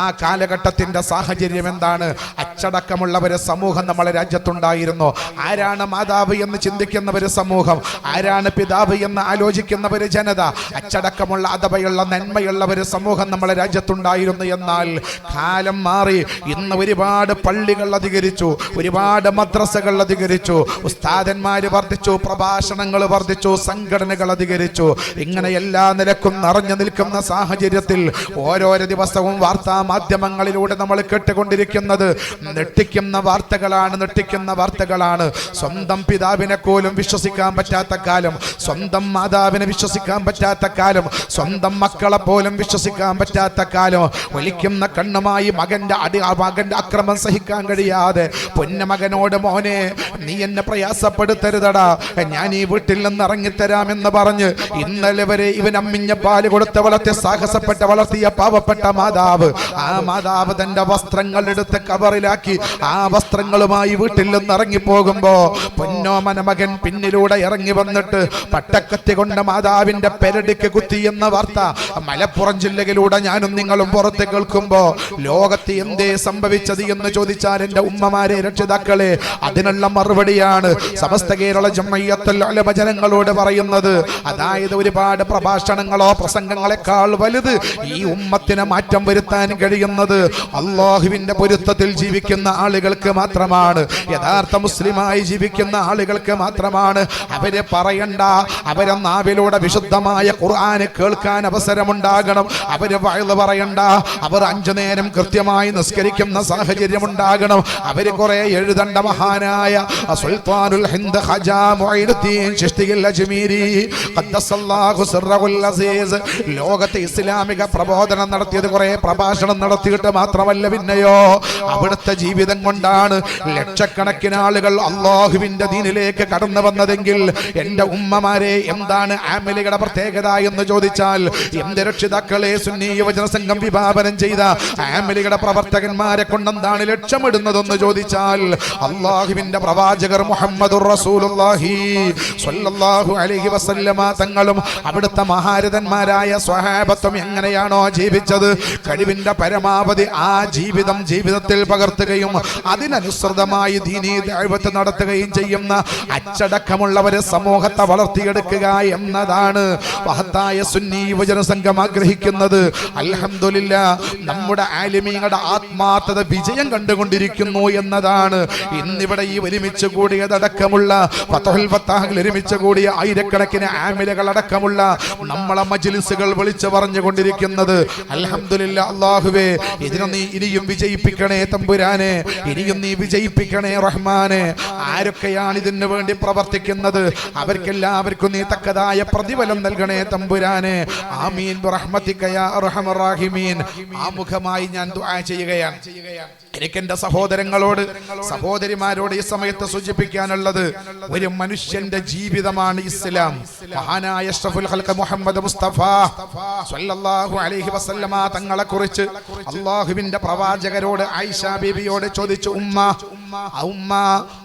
ആ കാലഘട്ടത്തിന്റെ സാഹചര്യം എന്താണ്? അച്ചടക്കമുള്ളവരെ സമൂഹം നമ്മളെ രാജ്യത്തുണ്ടായിരുന്നു. ആരാണ് മാതാവ് എന്ന് ചിന്തിക്കുന്നവര് സമൂഹം, ആരാണ് പിതാവ് എന്ന് ആലോചിക്കുന്നവര് ജനത. അച്ചടക്കമുള്ള അഥവയുള്ള നന്മയുള്ളവര് സമൂഹം നമ്മളെ രാജ്യത്തുണ്ടായിരുന്നു. എന്നാൽ കാലം മാറി. ഇന്ന് ഒരുപാട് പള്ളികൾ അധികരിച്ചു, ഒരുപാട് മദ്രസകൾ അധികരിച്ചു, ഉസ്താദന്മാര് വർദ്ധിച്ചു, പ്രഭാഷണങ്ങൾ വർദ്ധിച്ചു, സംഘടനകൾ അധികരിച്ചു. ഇങ്ങനെ എല്ലാ നിലക്കും നിറഞ്ഞു നിൽക്കുന്ന സാഹചര്യത്തിൽ ഓരോരോ ദിവസവും വാർത്താ മാധ്യമങ്ങളിലൂടെ നമ്മൾ കേട്ടുകൊണ്ടിരിക്കുന്നത് ഞെട്ടിക്കുന്ന വാർത്തകളാണ്. സ്വന്തം പിതാവിനെ പോലും വിശ്വസിക്കാൻ പറ്റാത്ത കാലം, സ്വന്തം മാതാവിനെ വിശ്വസിക്കാൻ പറ്റാത്ത കാലം, സ്വന്തം മക്കളെ പോലും വിശ്വസിക്കാൻ പറ്റാത്ത കാലം. ഒലിക്കുന്ന കണ്ണുമായി മകന്റെ അക്രമം സഹിക്കാൻ കഴിയാതെ പൊന്നമകനോട്, മോനെ നീ എന്നെ പ്രയാസപ്പെടുത്തരുതടാ, ഞാൻ ഈ വീട്ടിൽ നിന്ന് ഇറങ്ങിത്തരാമെന്ന് പറഞ്ഞ് ഇന്നലെ വരെ ഇവൻ അമ്മിഞ്ഞ പാല് കൊടുത്ത് വളർത്തി സാഹസപ്പെട്ട് വളർത്തിയ പാവപ്പെട്ട മാതാവ്, ആ മാതാവ് തന്റെ വസ്ത്രങ്ങൾ എടുത്ത് കവറിലാക്കി ആ വസ്ത്രങ്ങളുമായി വീട്ടിൽ നിന്ന് ഇറങ്ങിപ്പോകുമ്പോ പൊന്നോമന മകൻ പിന്നിലൂടെ ഇറങ്ങി വന്നിട്ട് പട്ടക്കത്തി കൊണ്ട് മാതാവിന്റെ പെരടിക്ക് കുത്തി എന്ന വാർത്ത മലപ്പുറം ജില്ലയിലൂടെ ഞാനും നിങ്ങളും പുറത്ത് കേൾക്കുമ്പോ ലോകത്ത് എന്തേ സംഭവിച്ചത് എന്ന് ചോദിച്ചാൽ എന്റെ ഉമ്മമാരെ, രക്ഷിതാക്കളെ, അതിനുള്ള മറുപടിയാണ് സമസ്ത കേരള ജംഇയ്യത്തുൽ ഉലമ ജനങ്ങളോട് പറയുന്നത്. അതായത് ഒരുപാട് പ്രഭാഷണങ്ങളോ പ്രസംഗങ്ങളെക്കാൾ വലുത് ഈ ഉമ്മത്തിനെ മാറ്റം വരുത്താൻ കഴിയുന്നത് അല്ലാഹുവിന്റെ പൊരുത്തത്തിൽ ജീവിക്കുന്ന ആളുകൾക്ക് മാത്രമാണ്. യഥാർത്ഥ മുസ്ലിമായി ജീവിക്കുന്ന ആളുകൾക്ക് മാത്രമാണ്. അവര് പറയണ്ട, അവരെ നാവിലൂടെ വിശുദ്ധമായ ഖുർആൻ കേൾക്കാൻ അവസരമുണ്ടാകണം. അവര് വഅ്ള് പറയണ്ട, അവർ 5 നേരം കൃത്യമായി നിസ്കരിക്കുന്ന സാഹചര്യം ഉണ്ടാകണം. അവര് കുറെ എഴുതണ്ട. മഹാനായ സുൽത്താനുൽ ഹിന്ദ് ഖജാ മുഈനുദ്ദീൻ ചിശ്തിയിൽ അജ്മീരി ഖദ്ദസല്ലാഹു സിർറഹുൽ അസീസ് ലോകത്തെ ഇസ്ലാമിക പ്രബോധനം നടത്തിയത് കുറെ പ്രഭാഷണം നടത്തിയിട്ട് മാത്രമല്ല, പിന്നെയോ അവിടുത്തെ ജീവിതം കൊണ്ടാണ് ലക്ഷക്കണക്കിന് ആളുകൾ അല്ലാഹുവിന്റെ ദീനിലേക്ക് കടന്നു വന്നതെങ്കിൽ എന്റെ ഉമ്മമാരെ, എന്താണ് ആമിലുകളുടെ പ്രത്യേകത എന്ന് ചോദിച്ചാൽ, എന്റെ രക്ഷിതാക്കളെ, സുന്നി യുവജന സംഘം വിഭാവനം ചെയ്ത ആമിലുകളുടെ പ്രവർത്തകന്മാരെ കൊണ്ടെന്താണ് ലക്ഷ്യമിടുന്നതെന്ന് ചോദിച്ചാൽ, അല്ലാഹുവിന്റെ പ്രവാചകർ മുഹമ്മദുർ റസൂലുള്ളാഹി സ്വല്ലല്ലാഹു അലൈഹി വസല്ലമ തങ്ങളും അവിടുത്തെ മഹാരഥന്മാരായ സ്വഹാബത്തും എങ്ങനെയാണോ ജീവിച്ചത്, കഴിവിന്റെ പരമാവധി ആ ജീവിതത്തിൽ പകർത്തുകയും അതിനനുസൃതമായി ദീനീ ദഅവത്ത് നടത്തുകയും ചെയ്യുന്ന അച്ചടക്കമുള്ളവരെ സമൂഹത്തെ വളർത്തിയെടുക്കുക എന്നതാണ് മഹത്തായ സുന്നി യുവജന സംഘം ആഗ്രഹിക്കുന്നത്. അൽഹംദുലില്ലാഹ്, നമ്മുടെ ആലിമീങ്ങളുടെ ആത്മാർത്ഥത വിജയം കണ്ടുകൊണ്ടിരിക്കുന്നു എന്നതാണ്. ഇന്നിവിടെ ഈ ഒരുമിച്ച് കൂടിയതടക്കമുള്ള ഫത്ഹുൽ ഫത്താഹിൽ ഒരുമിച്ച് കൂടിയ ആയിരക്കണക്കിന് ആമിലുകൾ അടക്കമുള്ള നമ്മളെ മജ്ലിസുകൾ വിളിച്ചു പറഞ്ഞുകൊണ്ടിരിക്കുന്നത്. അൽഹംദുലില്ലാഹ്, അല്ലാഹുവേ, ഇതിനെ നീ ഇനിയും വിജയിപ്പിക്കണേ തമ്പുരാനെ, ഇനിയും നീ വിജയിപ്പിക്കണേ റഹ്മാനെ. ആരൊക്കെയാണ് ഇതിനു വേണ്ടി പ്രവർത്തിക്കുന്നത് അവർക്കെല്ലാവർക്കും നീ തക്കതായ പ്രതിഫലം നൽകണേ തമ്പുരാനെ. ആമീൻ ബിറഹ്മതിക യാ അർഹമർ റഹീമീൻ. ആമുഖമായി ഞാൻ ദുആ ചെയ്യുകയാണ്. എനിക്ക് എന്റെ സഹോദരങ്ങളോട്, സഹോദരിമാരോട് ഈ സമയത്ത് സൂചിപ്പിക്കാനുള്ളത്, ഒരു മനുഷ്യന്റെ ജീവിതമാണ് ഇസ്ലാം. മഹാനായ അഷ്റഫുൽ ഖൽഖ് മുഹമ്മദ് മുസ്തഫ സ്വല്ലല്ലാഹു അലൈഹി വസല്ലമ തങ്ങളെ കുറിച്ച് അല്ലാഹുവിന്റെ പ്രവാചകരോട് ആയിഷ ബീവിയോട് ചോദിച്ചു, ഉമ്മ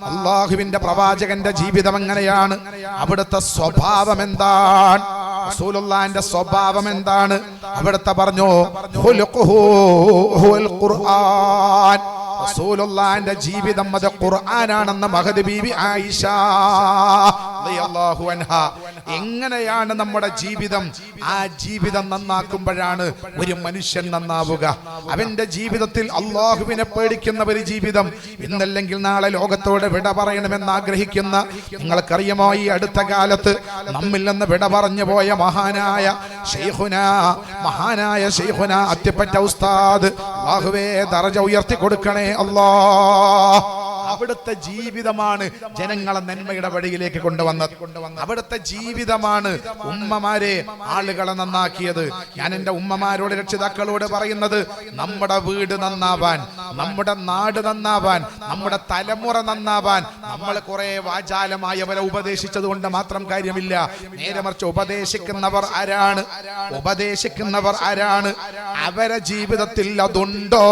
അല്ലാഹുവിന്റെ പ്രവാചകന്റെ ജീവിതം എങ്ങനെയാണ്? അവിടുത്തെ സ്വഭാവം എന്താണ്? റസൂലുള്ളാഹിന്റെ സ്വഭാവം എന്താണ്? അവിടുത്തെ പറഞ്ഞു, ഖുലുഖുഹു ഹുവൽ ഖുർആൻ. റസൂലുള്ളാഹിന്റെ ജീവിതം അത് ഖുർആനാണെന്ന് മഹദി ബീവി ആയിഷ റളിയല്ലാഹു അൻഹാ. എങ്ങനെയാണ് നമ്മുടെ ജീവിതം? ആ ജീവിതം നന്നാക്കുമ്പോഴാണ് ഒരു മനുഷ്യൻ നന്നാവുക. അവന്റെ ജീവിതത്തിൽ അല്ലാഹുവിനെ പേടിക്കുന്ന ഒരു ജീവിതം, ഇന്നല്ലെങ്കിൽ നാളെ ലോകത്തോട് വിട പറയണമെന്ന് ആഗ്രഹിക്കുന്ന, നിങ്ങൾക്കറിയുമോ, ഈ അടുത്ത കാലത്ത് നമ്മിൽ നിന്ന് വിട പറഞ്ഞു പോയ മഹാനായ ശൈഖുന അത്തിപ്പറ്റ ഉസ്താദ്, അല്ലാഹുവേ ദറജ ഉയർത്തി കൊടുക്കണേ അല്ലാഹ്. അവിടുത്തെ ജീവിതമാണ് ജനങ്ങളെ നന്മയുടെ വഴിയിലേക്ക് കൊണ്ടുവന്നത്. അവിടുത്തെ ജീവിതമാണ് ഉമ്മമാരെ, ആളുകളെ നന്നാക്കിയത്. ഞാൻ എൻ്റെ ഉമ്മമാരോട്, രക്ഷിതാക്കളോട് പറയുന്നത്, നമ്മുടെ വീട് നന്നാവാൻ, നമ്മുടെ നാട് നന്നാവാൻ, നമ്മുടെ തലമുറ നന്നാവാൻ നമ്മൾ കുറെ വാചാലമായവരെ ഉപദേശിച്ചത് കൊണ്ട് മാത്രം കാര്യമില്ല. നേരെ മറിച്ച് ഉപദേശിക്കുന്നവർ ആരാണ്? അവരെ ജീവിതത്തിൽ അതുണ്ടോ?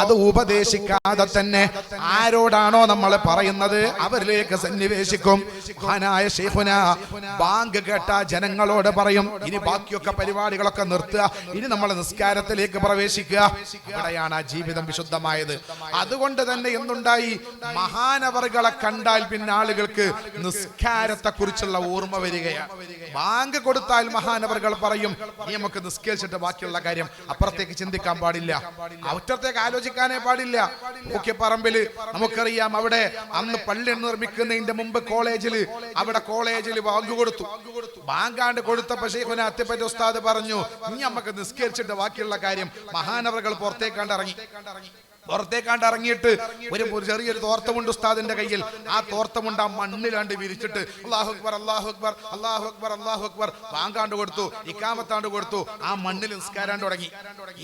അത് ഉപദേശിക്കാതെ തന്നെ ആരോടാണ് ആരോടാണോ നമ്മൾ പറയുന്നത് അവരിലേക്ക് സന്നിവേശിക്കും. മഹാനായ ശൈഖുന ബാങ്ക് കേട്ട ജനങ്ങളോട് പറയും, ഇനി ബാക്കിയൊക്കെ പരിപാടികളൊക്കെ നിർത്തുക, ഇനി നമ്മൾ നിസ്കാരത്തിലേക്ക് പ്രവേശിക്കുക. അവിടെയാണ് ആ ജീവിതം വിശുദ്ധമായത്. അതുകൊണ്ട് തന്നെ എന്തുണ്ടായി, മഹാനവറുകളെ കണ്ടാൽ പിന്നെ ആളുകൾക്ക് നിസ്കാരത്തെ കുറിച്ചുള്ള ഓർമ്മ വരികയാണ്. ബാങ്ക് കൊടുത്താൽ മഹാനവറുകൾ പറയും, ഇനി നമുക്ക് നിസ്കരിച്ചിട്ട് ബാക്കിയുള്ള കാര്യം, അപ്പുറത്തേക്ക് ചിന്തിക്കാൻ പാടില്ല, അറ്റത്തേക്ക് ആലോചിക്കാനേ പാടില്ല. ഓക്കെ, പറമ്പില് നമുക്കറിയാം, അവിടെ അന്ന് പള്ളി നിർമ്മിക്കുന്നതിന്റെ മുമ്പ് അവിടെ കോളേജിൽ ബാങ്ക് കൊടുത്തു. ബാങ്കാണ്ട് കൊടുത്തപ്പോ ശൈഖുന അത്തിപ്പറ്റ ഉസ്താദ് പറഞ്ഞു, ഇനി നമുക്ക് നിസ്കരിച്ചിട്ട് ബാക്കിയുള്ള കാര്യം. മഹാനവറുകൾ പുറത്തേക്കാണ്ട് ഇറങ്ങിയിട്ട് ഒരു ചെറിയൊരു തോർത്തമുണ്ട് ഉസ്താദിന്റെ കയ്യിൽ. ആ തോർത്തമുണ്ട് ആ മണ്ണിലാണ്ട് വിരിച്ചിട്ട് അല്ലാഹു അക്ബർ അല്ലാഹു അക്ബർ അല്ലാഹു അക്ബർ അല്ലാഹു അക്ബർ ബാങ്കാണ്ട് കൊടുത്തു, ഇഖാമത്താണ്ട് കൊടുത്തു. ആ മണ്ണിൽ നിസ്കാരാണ്ട് തുടങ്ങി.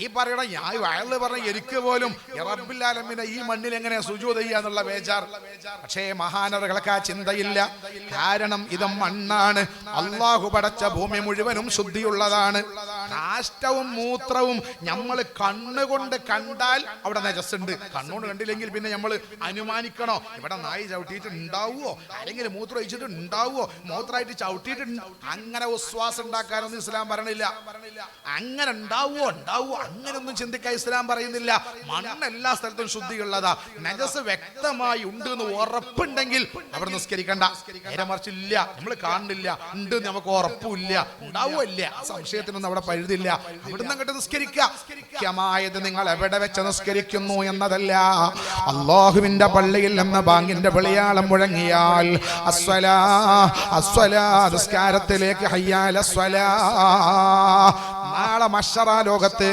ഈ പറയണ ഞാൻ വയല് പറഞ്ഞ എനിക്ക് പോലും റബ്ബുൽ ആലമീനെ ഈ മണ്ണിൽ എങ്ങനെ സുജൂദ് ചെയ്യാന്നുള്ള ബേജാർ. പക്ഷേ മഹാനവറുകൾക്ക് ആ ചിന്തയില്ല. കാരണം ഇത് മണ്ണാണ്. അള്ളാഹു പടച്ച ഭൂമി മുഴുവനും ശുദ്ധിയുള്ളതാണ്. കാഷ്ടവും മൂത്രവും നമ്മൾ കണ്ണുകൊണ്ട് കണ്ടാൽ അവിടെ നജസ് ഉണ്ട്. കണ്ണുകൊണ്ട് കണ്ടില്ലെങ്കിൽ പിന്നെ നമ്മൾ അനുമാനിക്കണോ, ഇവിടെ നായി ചവിട്ടിയിട്ട് ഉണ്ടാവുമോ, അല്ലെങ്കിൽ മൂത്രം ഒഴിച്ചിട്ട് ഉണ്ടാവുമോ, മൂത്രമായിട്ട് ചവിട്ടിയിട്ട് അങ്ങനെ വിശ്വാസം ഉണ്ടാക്കാനൊന്നും ഇസ്ലാം പറയണില്ല. അങ്ങനെ ഉണ്ടാവുമോ അങ്ങനെയൊന്നും ചിന്തിക്കാൻ ഇസ്ലാം പറയുന്നില്ല. മണ്ണ് എല്ലാ സ്ഥലത്തും ശുദ്ധിയുള്ളതാ. നജസ് വ്യക്തമായി ഉണ്ട് എന്ന് ഉറപ്പുണ്ടെങ്കിൽ അവിടെ നിസ്കരിക്കണ്ട. നേരെ മറിച്ചില്ല, നമ്മൾ കാണുന്നില്ല, ഉണ്ട് നമുക്ക് ഉറപ്പില്ല, ഉണ്ടാവോ ഇല്ല, സംശയത്തിനൊന്നും അവിടെ പഴുതില്ല, അവിടുന്ന് അങ്ങോട്ട് നിസ്കരിക്കുക. മുഖ്യമായത് നിങ്ങൾ എവിടെ വെച്ച് നിസ്കരിക്കുന്നു എന്നതല്ല. അല്ലാഹുവിന്റെ പള്ളിയിൽ നിന്ന് ബാങ്കിന്റെ വിളിയാളം മുഴങ്ങിയാൽ അസ്വലാ അസ്വലാ, നിസ്കാരത്തിലേക്ക് ഹയ്യാല സ്വലാ. നാളെ മഹ്ശറ ലോകത്ത്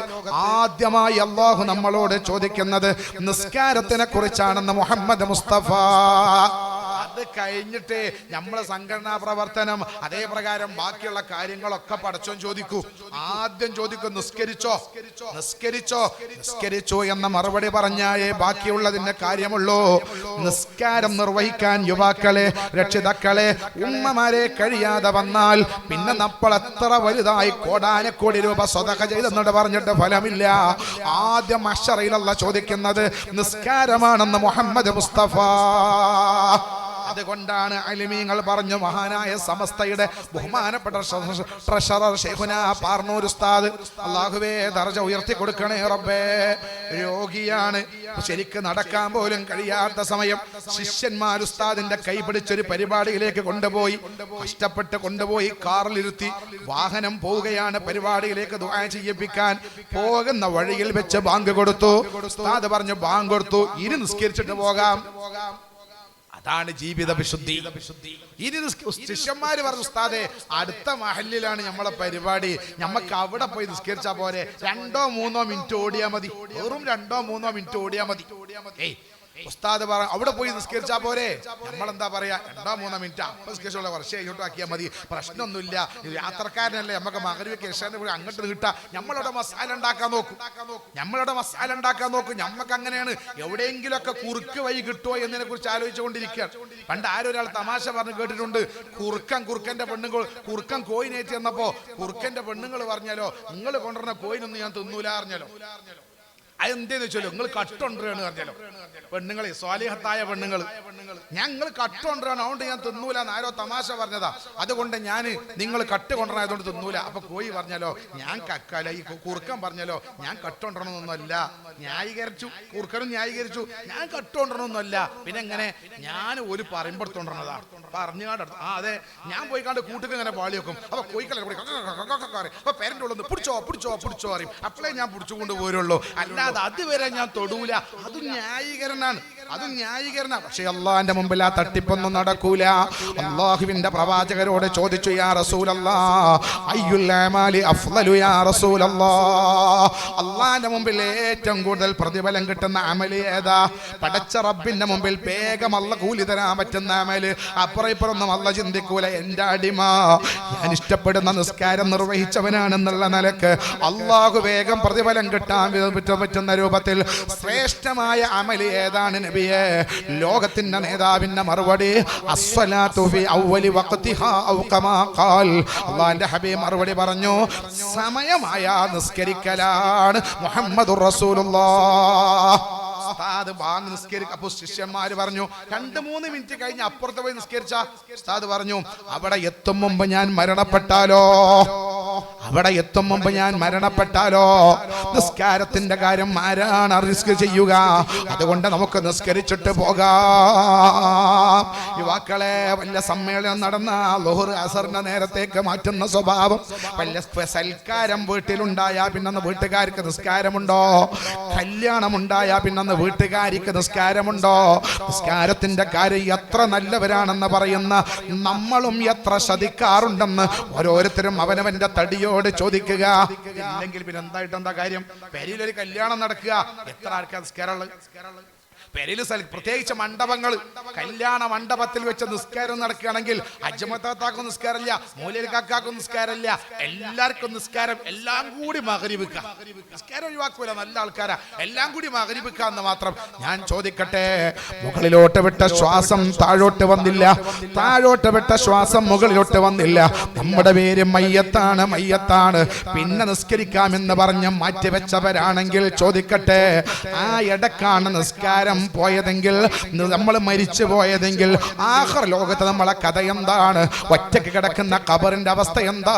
ആദ്യമായി അല്ലാഹു നമ്മളോട് ചോദിക്കുന്നത് നിസ്കാരത്തിനെ കുറിച്ചാണെന്ന് മുഹമ്മദ് മുസ്തഫ. അത് കഴിഞ്ഞിട്ട് നമ്മളെ സംഘടനാ പ്രവർത്തനം അതേ പ്രകാരം ബാക്കിയുള്ള കാര്യങ്ങളൊക്കെ പടച്ചോൻ ചോദിക്കൂ. ആദ്യം ചോദിക്കും, നിസ്കരിച്ചോ എന്ന മറുപടി പറഞ്ഞാലേ ബാക്കിയുള്ളതിന്റെ കാര്യമുള്ളൂ. നിസ്കാരം നിർവഹിക്കാൻ യുവാക്കളെ, രക്ഷിതാക്കളെ, ഉമ്മമാരെ കഴിയാതെ വന്നാൽ പിന്നെ നമ്മൾ എത്ര വലുതായി കോടാനക്കോടി രൂപ സ്വതക ചെയ്തെന്നിട്ട് പറഞ്ഞിട്ട് ഫലമില്ല. ആദ്യം മഹ്ശറയിലല്ല ചോദിക്കുന്നത് നിസ്കാരമാണെന്ന് മുഹമ്മദ് മുസ്തഫ. അതുകൊണ്ടാണ് അലിമീങ്ങൾ പറഞ്ഞു, മഹാനായ സമസ്തയുടെ ബഹുമാനപ്പെട്ട ട്രഷറർ ശൈഖുന പാർണൂർ ഉസ്താദ്, അല്ലാഹുവേ ദർജ ഉയർത്തി കൊടുക്കണേ റബ്ബേ. രോഗിയാണ്, ശരിക്ക് നടക്കാൻ പോലും കഴിയാത്ത സമയം ശിഷ്യന്മാർ ഉസ്താദിന്റെ കൈ പിടിച്ചൊരു പരിപാടിയിലേക്ക് കൊണ്ടുപോയി, കഷ്ടപ്പെട്ട് കൊണ്ടുപോയി കാറിലിരുത്തി. വാഹനം പോവുകയാണ്, പരിപാടിയിലേക്ക് ദുആ ചെയ്യിപ്പിക്കാൻ പോകുന്ന വഴിയിൽ വെച്ച് ബാങ്ക് കൊടുത്തു. ഉസ്താദ് പറഞ്ഞു, ബാങ്ക് കൊടുത്തു, ഇനി നിസ്കരിച്ചിട്ട് പോകാം. അതാണ് ജീവിത വിശുദ്ധി. ഇനി ശിഷ്യന്മാര് പറഞ്ഞു, ഉസ്താദേ അടുത്ത മഹല്ലിലാണ് നമ്മളെ പരിപാടി, നമുക്ക് അവിടെ പോയി നിസ്കരിച്ചാ പോരെ, 2-3 മിനിറ്റ് ഓടിയാ മതി, വെറും 2-3 മിനിറ്റ് ഓടിയാ മതി. ഉസ്താദ് പറ അവിടെ പോയി നിസ്കരിച്ചാ പോരെ. നമ്മളെന്താ പറയാ, 2-3 മിനിറ്റ് നിസ്കരിച്ചുള്ള വർഷം ഇങ്ങോട്ട് ആക്കിയാൽ മതി, പ്രശ്നമൊന്നുമില്ല, യാത്രക്കാരനല്ലേ, നമുക്ക് മഗ്‌രിബിക്ക് ഇശാന് പോയി അങ്ങോട്ട് കിട്ടാം. നമ്മളിവിടെ മസാല ഉണ്ടാക്കാൻ നോക്കും, നമ്മക്ക് അങ്ങനെയാണ്. എവിടെയെങ്കിലുമൊക്കെ കുറുക്ക് വഴി കിട്ടുമോ എന്നതിനെ കുറിച്ച് ആലോചിച്ചുകൊണ്ടിരിക്കുകയാണ്. പണ്ട് ആരൊരാൾ തമാശ പറഞ്ഞു കേട്ടിട്ടുണ്ട്, കുറുക്കന്റെ പെണ്ണുങ്ങൾ കുറുക്കൻ കോയിനേറ്റ് എന്നപ്പോ കുറുക്കന്റെ പെണ്ണുങ്ങൾ പറഞ്ഞാലോ, നിങ്ങൾ കൊണ്ടുവരുന്ന കോയിനൊന്നും ഞാൻ തിന്നൂല അറിഞ്ഞാലോ. അതെന്തേന്ന് വെച്ചല്ലോ, നിങ്ങൾ കട്ടുകൊണ്ടിരാണ് പറഞ്ഞാലോ. പെണ്ണുങ്ങളെ, സ്വാലിഹത്തായ പെണ്ണുങ്ങൾ, ഞങ്ങൾ കട്ടുകൊണ്ടിരാണ്, അതുകൊണ്ട് ഞാൻ തിന്നൂല എന്ന് ആരോ തമാശ പറഞ്ഞതാ. അതുകൊണ്ട് ഞാൻ നിങ്ങൾ കട്ട് കൊണ്ടുവരായതുകൊണ്ട് തിന്നൂല. അപ്പൊ കോഴി പറഞ്ഞാലോ, ഞാൻ കക്കാല. ഈ കുറുക്കൻ പറഞ്ഞാലോ, ഞാൻ കട്ടുകൊണ്ടിരണമെന്നൊന്നുമല്ല. ന്യായീകരിച്ചു, കുറുക്കനും ന്യായീകരിച്ചു, ഞാൻ കട്ടുകൊണ്ടിരണമെന്നല്ല. പിന്നെ എങ്ങനെ, ഞാൻ ഒരു പറയുമ്പോഴത്തോണ്ടിരണതാ പറഞ്ഞു കാണ്ടെടുത്തു. അതെ, ഞാൻ പോയി കണ്ട് കൂട്ടുക ഇങ്ങനെ പാളി വെക്കും. അപ്പൊ കോഴിക്കളെ അപ്പൊ പേരൻ്റെ ഉള്ളത് പിടിച്ചോ അറിയും. അപ്പോഴേ ഞാൻ പിടിച്ചുകൊണ്ട് പോരുള്ളൂ, അല്ലാതെ അതുവരെ ഞാൻ തൊടൂല. അത് ന്യായീകരണാണ്. പക്ഷെ അള്ളാന്റെ മുമ്പിൽ ആ തട്ടിപ്പൊന്നും നടക്കൂല. അള്ളാഹുവിന്റെ പ്രവാചകരോട് ചോദിച്ചു, യാ റസൂലല്ലാഹ് അയ്യുൽ അമാലി അഫ്ളലു യാ റസൂലല്ലാഹ്, അള്ളാന്റെ മുമ്പിൽ ഏറ്റവും കൂടുതൽ പ്രതിഫലം കിട്ടുന്ന അമല് ഏതാ? പടച്ച റബ്ബിന്റെ മുമ്പിൽ വേഗം അള്ള കൂലി തരാൻ പറ്റുന്ന അമല്. അപ്പുറം ഇപ്പുറൊന്നും അള്ള ചിന്തിക്കൂല. എന്റെ അടിമ ഞാൻ ഇഷ്ടപ്പെടുന്ന നിസ്കാരം നിർവഹിച്ചവനാണെന്നുള്ള നിലക്ക് അള്ളാഹു വേഗം പ്രതിഫലം കിട്ടാൻ പറ്റുന്ന രൂപത്തിൽ ശ്രേഷ്ഠമായ അമല് ഏതാണ് നബിയെ? ലോകത്തിന്റെ നേതാവിന്റെ മറുപടി അസ്സലാത്തു ഫി അവ്വലി വഖ്തിഹാ ഔ കമാ ഖാൽ. അല്ലാഹുവിന്റെ ഹബീബ് മറുപടി പറഞ്ഞു, സമയമായ നിസ്കരിക്കലാണ് മുഹമ്മദുർ റസൂലുള്ളാഹ്. ഉസ്താദ് ബാങ്ക് നിസ്കരിക്കുക. അപ്പൊ ശിഷ്യന്മാര് പറഞ്ഞു 2-3 മിനിറ്റ് കഴിഞ്ഞ് അപ്പുറത്ത് പോയി നിസ്കരിച്ച. ഉസ്താദ് പറഞ്ഞു അവിടെ എത്തും മുമ്പ് ഞാൻ മരണപ്പെട്ടാലോ, അവിടെ എത്തും മുമ്പ് ഞാൻ മരണപ്പെട്ടാലോ, നിസ്കാരത്തിന്റെ കാര്യം ആരാണ് റിസ്ക് ചെയ്യുക? അതുകൊണ്ട് നമുക്ക് നിസ്കരിച്ചിട്ട് പോകാം. യുവാക്കളെ, വല്ല സമ്മേളനം നടന്ന ളുഹർ അസറിന്റെ നേരത്തേക്ക് മാറ്റുന്ന സ്വഭാവം, വല്ല സൽക്കാരം വീട്ടിലുണ്ടായാ പിന്നെ വീട്ടുകാർക്ക് നിസ്കാരമുണ്ടോ? കല്യാണം ഉണ്ടായാ പിന്നെ വീട്ടുകാർക്ക് നിസ്കാരമുണ്ടോ? നിസ്കാരത്തിന്റെ കാര്യം എത്ര നല്ലവരാണെന്ന് പറയുന്ന നമ്മളും എത്ര ശ്രദ്ധിക്കാറുണ്ടെന്ന് ഓരോരുത്തരും അവനവന്റെ തടിയോട് ചോദിക്കുക. ഇല്ലെങ്കിൽ പിന്നെ എന്താ കാര്യം? പെരിയിലൊരു കല്യാണം നടക്കുക, എത്ര ആൾക്കാർ നിസ്കാരമുള്ളത്? പെരിയിൽ പ്രത്യേകിച്ച് മണ്ഡപങ്ങൾ, കല്യാണ മണ്ഡപത്തിൽ വെച്ച് നിസ്കാരം നടക്കുകയാണെങ്കിൽ അജ്മത്താക്കും നിസ്കാരമില്ല, മൂലക്കാക്കും നിസ്കാരമില്ല, എല്ലാവർക്കും നിസ്കാരം. എല്ലാം കൂടി മഗ്‌രിബിക്ക. നിസ്കാരം ഒഴിവാക്കൂല, നല്ല ആൾക്കാരാ, എല്ലാം കൂടി മഗ്‌രിബിക്ക എന്ന് മാത്രം. ഞാൻ ചോദിക്കട്ടെ, മുകളിലോട്ട് വിട്ട ശ്വാസം താഴോട്ട് വന്നില്ല, താഴോട്ട് വിട്ട ശ്വാസം മുകളിലോട്ട് വന്നില്ല. നമ്മുടെ പേര് മയ്യത്താണ്, മയ്യത്താണ്. പിന്നെ നിസ്കരിക്കാമെന്ന് പറഞ്ഞ് മാറ്റിവെച്ചവരാണെങ്കിൽ ചോദിക്കട്ടെ, ആ ഇടക്കാണ് നിസ്കാരം പോയതെങ്കിൽ, നമ്മൾ മരിച്ചു പോയതെങ്കിൽ ആഖിർ ലോകത്ത് നമ്മളെ കഥ എന്താണ്? ഒറ്റയ്ക്ക് കിടക്കുന്ന ഖബറിന്റെ അവസ്ഥ എന്താ?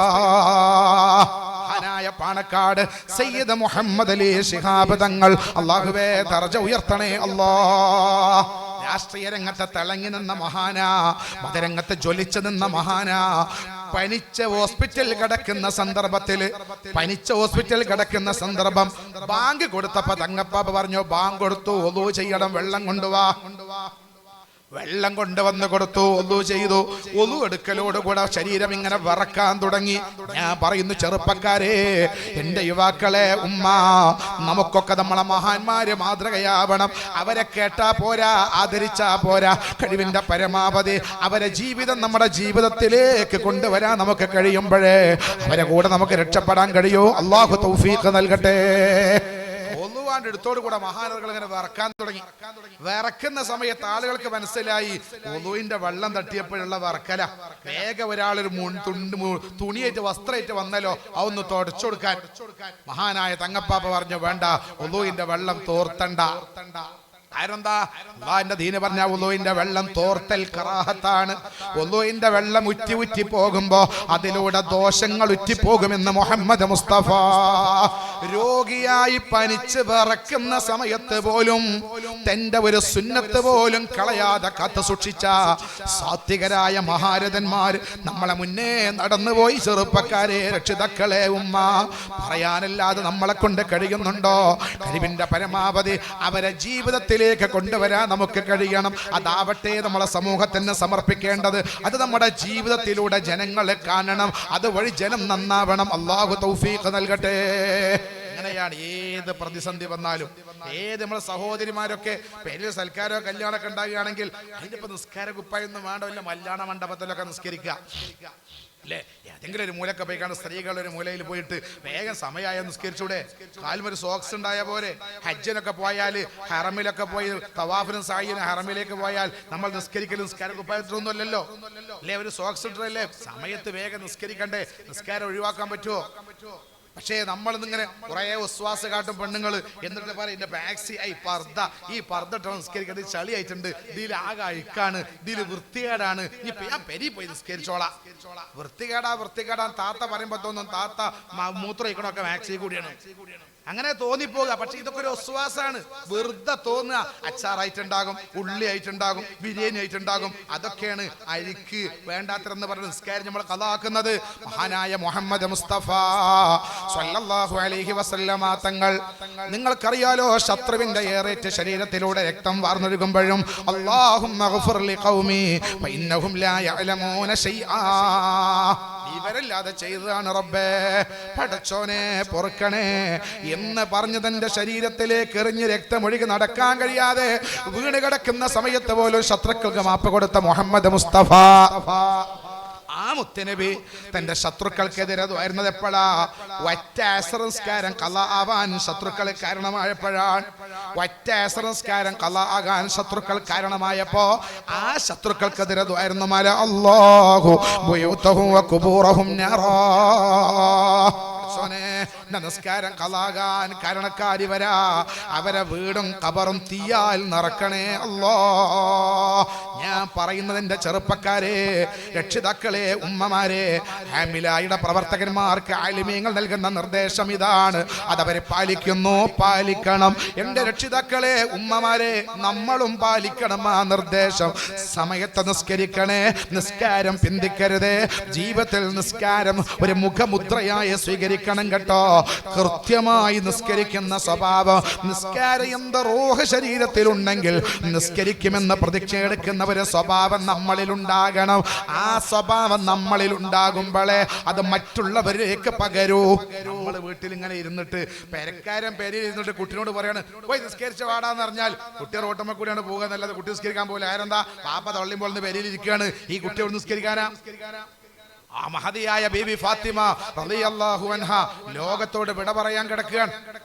പാണക്കാട് സയ്യിദ് മുഹമ്മദ് അലി ശിഹാബ് തങ്ങൾ, അല്ലാഹുവേ ദർജ ഉയർത്തണേ അല്ലാഹ്. രാഷ്ട്രീയ രംഗത്ത് തിളങ്ങി നിന്ന മഹാനാ, മതരംഗത്ത് ജ്വലിച്ചു നിന്ന മഹാനാ. പനിച്ച ഹോസ്പിറ്റലിൽ കിടക്കുന്ന സന്ദർഭം ബാങ്ക് കൊടുത്തപ്പോ തങ്ങപ്പാപ്പ പറഞ്ഞു, ബാങ്ക് കൊടുത്തു, ഒളു ചെയ്യണം, വെള്ളം കൊണ്ടുവാ. വെള്ളം കൊണ്ടുവന്ന് കൊടുത്തു, ഒളു ചെയ്തു. ഒളു എടുക്കലോടുകൂടെ ശരീരം ഇങ്ങനെ വിറക്കാൻ തുടങ്ങി. ഞാൻ പറയുന്നു, ചെറുപ്പക്കാരെ, എന്റെ യുവാക്കളെ, ഉമ്മ, നമുക്കൊക്കെ നമ്മളെ മഹാന്മാര് മാതൃകയാവണം. അവരെ കേട്ടാ പോരാ, ആദരിച്ചാ പോരാ. കഴിവിന്റെ പരമാവധി അവരെ ജീവിതം നമ്മുടെ ജീവിതത്തിലേക്ക് കൊണ്ടുവരാൻ നമുക്ക് കഴിയുമ്പോഴേ അവരെ കൂടെ നമുക്ക് രക്ഷപ്പെടാൻ കഴിയൂ. അല്ലാഹു തൗഫീഖ് നൽകട്ടെ. എടുത്തോടു കൂടെ മഹാനവറുകൾ ഇങ്ങനെ വിറക്കാൻ തുടങ്ങി. വിറക്കുന്ന സമയത്ത് ആളുകൾക്ക് മനസ്സിലായി ഒളുവിന്റെ വെള്ളം തട്ടിയപ്പോഴുള്ള വിറക്കല. വേഗം ഒരാളൊരു തുണിയേറ്റ് വസ്ത്രമായിട്ട് വന്നല്ലോ, അതൊന്ന് തുടച്ചു കൊടുക്കാൻ മഹാനായ തങ്ങപ്പാപ്പ പറഞ്ഞു, വേണ്ട, ഒളുവിന്റെ വെള്ളം തോർത്തണ്ട. ആരെന്താ അല്ലാഹുവിന്റെ ദീന് പറഞ്ഞ വുളൂഇന്റെ വെള്ളം തോർത്തൽ കറാഹത്താണ്. വുളൂഇന്റെ വെള്ളം ഉറ്റി പോകുമ്പോ അതിലൂടെ ദോഷങ്ങൾ ഉറ്റിപ്പോകുമെന്ന് മുഹമ്മദ് മുസ്തഫ. രോഗിയായി പനിച്ച് വിറക്കുന്ന സമയത്ത് പോലും തന്റെ ഒരു സുന്നത്ത് പോലും കളയാതെ കാത്തു സൂക്ഷിച്ച സാത്വികരായ മഹാരഥന്മാർ നമ്മളെ മുന്നേ നടന്നുപോയി. ചെറുപ്പക്കാരെ, രക്ഷിതാക്കളെ, ഉമ്മ, പറയാനല്ലാതെ നമ്മളെ കൊണ്ട് കഴിയുന്നുണ്ടോ? കഴിവിന്റെ പരമാവധി അവരെ ജീവിതത്തിലേക്ക് കൊണ്ടുവരാൻ നമുക്ക് കഴിയണം. അതാവട്ടെ നമ്മളെ സമൂഹത്തിന് സമർപ്പിക്കേണ്ടത്. അത് നമ്മുടെ ജീവിതത്തിലൂടെ ജനങ്ങളെ കാണണം. അതുവഴി ജനം നന്നാവണം. അല്ലാഹു തൗഫീഖ് നൽകട്ടെ. അങ്ങനെയാണ് ഏത് പ്രതിസന്ധി വന്നാലും. ഏത് നമ്മളെ സഹോദരിമാരൊക്കെ പേരിൽ സൽക്കാരോ കല്യാണമൊക്കെ ഉണ്ടാകുകയാണെങ്കിൽ അതിൻ്റെ ഇപ്പൊ നിസ്കാര കുപ്പായൊന്നും വേണ്ട, വല്ല കല്യാണ മണ്ഡപത്തിലൊക്കെ നിസ്കരിക്കുക അല്ലേ? ഏതെങ്കിലും ഒരു മൂലൊക്കെ പോയി കാണും. സ്ത്രീകൾ ഒരു മൂലയിൽ പോയിട്ട് വേഗം സമയമായ നിസ്കരിച്ചൂടെ? കാലുമൊരു സോക്സ് ഉണ്ടായ പോലെ. ഹജ്ജിനൊക്കെ പോയാൽ, ഹറമിലൊക്കെ പോയി തവാഫിനും സായിനും ഹറമിലേക്ക് പോയാൽ നമ്മൾ നിസ്കരിക്കലും നിസ്കാര കുപ്പായത്തിലൊന്നും അല്ലല്ലോ അല്ലേ? ഒരു സോക്സ് ഇട്ടല്ലേ? സമയത്ത് വേഗം നിസ്കരിക്കണ്ടേ? നിസ്കാരം ഒഴിവാക്കാൻ പറ്റുമോ? പക്ഷേ നമ്മളിന്നിങ്ങനെ കുറേ വിശ്വാസം കാട്ടും പെണ്ണുങ്ങൾ. എന്നിട്ട് പറയും എന്റെ മാക്സി ഈ പർദ്ദ ഇട്ടോ നിസ്കരിക്കട്ടെ, ഇത് ചളിയായിട്ടുണ്ട്, ഇതിൽ ആകെ അഴുക്കാണ്, ഇതിൽ വൃത്തികേടാണ്, ഇപ്പൊ ഞാൻ പെരി പോയി നിസ്കരിച്ചോളാം. വൃത്തികേടാൻ താത്ത പറയുമ്പോ തോന്നും താത്ത മൂത്രം ഒഴിക്കണമൊക്കെ മാക്സി കൂടിയാണ്. അങ്ങനെ തോന്നിപ്പോകുക. പക്ഷെ ഇതൊക്കെ ഒരു വിശ്വാസമാണ്. വെറുതെ തോന്നുക. അച്ചാറായിട്ടുണ്ടാകും, ഉള്ളി ആയിട്ടുണ്ടാകും, ബിരിയാണി ആയിട്ടുണ്ടാകും. അതൊക്കെയാണ് അഴുക്ക്, വേണ്ടാത്തരെന്ന് പറഞ്ഞ നിസ്കാരം നമ്മൾ ഖളാക്കുന്നത്. മഹാനായ മുഹമ്മദ് മുസ്തഫ സ്വല്ലല്ലാഹു അലൈഹി വസല്ലമ തങ്ങൾ, നിങ്ങൾക്കറിയാലോ, ശത്രുവിന്റെ ഏറേറ്റ് ശരീരത്തിലൂടെ രക്തം വാർന്നൊഴുകുമ്പോഴും അല്ലാഹുമ്മ ഗ്ഫിർ ലിഖൗമി ഫഇന്നഹും ലാ യഅലമൂന ശൈആ, ഇവരല്ലാതെ ചെയ്തതാണ് റബ്ബേ, പടച്ചോനെ പൊറുക്കണേ എന്ന് പറഞ്ഞ് തന്റെ ശരീരത്തിലേക്ക് എറിഞ്ഞ് രക്തമൊഴുകി നടക്കാൻ കഴിയാതെ വീണ് കിടക്കുന്ന സമയത്ത് പോലും ശത്രുക്കൾക്ക് മാപ്പ് കൊടുത്ത മുഹമ്മദ് മുസ്തഫ. ആ മുത്തനബി തന്റെ ശത്രുക്കൾക്കെതിരെ വരുന്നത് എപ്പോഴാ? ഒറ്റ അസറസ്കാരം ഖളാ ആവാൻ ശത്രുക്കൾ കാരണമായപ്പോഴാണ്. ഒറ്റ അസറസ്കാരം ഖളാ ആകാൻ ശത്രുക്കൾ കാരണമായപ്പോ ആ ശത്രുക്കൾക്കെതിരെ വരുന്ന മല അല്ലാഹു ബുയൂതഹും വഖുബൂറഹും നാറാ. നിസ്കാരം ഖലാകാൻ കാരണക്കാരി വരാ, അവരെ വീടും ഖബറും തീയാൽ നിറക്കണേ അല്ലാ. ഞാൻ പറയുന്നതിന്റെ ചെറുപ്പക്കാരെ, രക്ഷിതാക്കളെ, ഉമ്മമാരെ, ഹാമിലായുടെ പ്രവർത്തകന്മാർക്ക് ആലിമീങ്ങൾ നൽകുന്ന നിർദ്ദേശം ഇതാണ്. അതവരെ പാലിക്കുന്നു, പാലിക്കണം. എന്റെ രക്ഷിതാക്കളെ, ഉമ്മമാരെ, നമ്മളും പാലിക്കണം ആ നിർദ്ദേശം. സമയത്ത് നിസ്കരിക്കണേ, നിസ്കാരം പിന്തിക്കരുതേ. ജീവിതത്തിൽ നിസ്കാരം ഒരു മുഖമുദ്രയായി സ്വീകരിക്കണം കേട്ടോ. കൃത്യമായി നിസ്കരിക്കുന്ന സ്വഭാവം, നിസ്കാരം എന്ന റൂഹ് ശരീരത്തിലുണ്ടെങ്കിൽ നിസ്കരിക്കുമെന്ന് പ്രതീക്ഷയെടുക്കുന്നവരെ സ്വഭാവം നമ്മളിൽ ഉണ്ടാകണം. ആ സ്വഭാവം നമ്മളിൽ ഉണ്ടാകുമ്പോഴേ അത് മറ്റുള്ളവരിലേക്ക് പകരൂ. നമ്മൾ വീട്ടിൽ ഇങ്ങനെ ഇരുന്നിട്ട് പെരക്കാരൻ പേരിൽ ഇരുന്നിട്ട് കുട്ടിനോട് പറയാണ് പോയി നിസ്കരിച്ച പാടാന്ന് പറഞ്ഞാൽ കുട്ടി റോട്ടമ്മ കൂടിയാണ് പോകുക എന്നല്ലാതെ കുട്ടി നിസ്കരിക്കാൻ പോകില്ല. ആരെന്താ പാപ്പ തള്ളിമ്പോൾ പേരിലിരിക്കുകയാണ്, ഈ കുട്ടിയോട് നിസ്കരിക്കാനാ? ആ മഹതിയായ ബീബി ഫാത്തിമ റളിയല്ലാഹു അൻഹ ലോകത്തോട് വിട പറയാൻ കിടക്കുകയാണ്.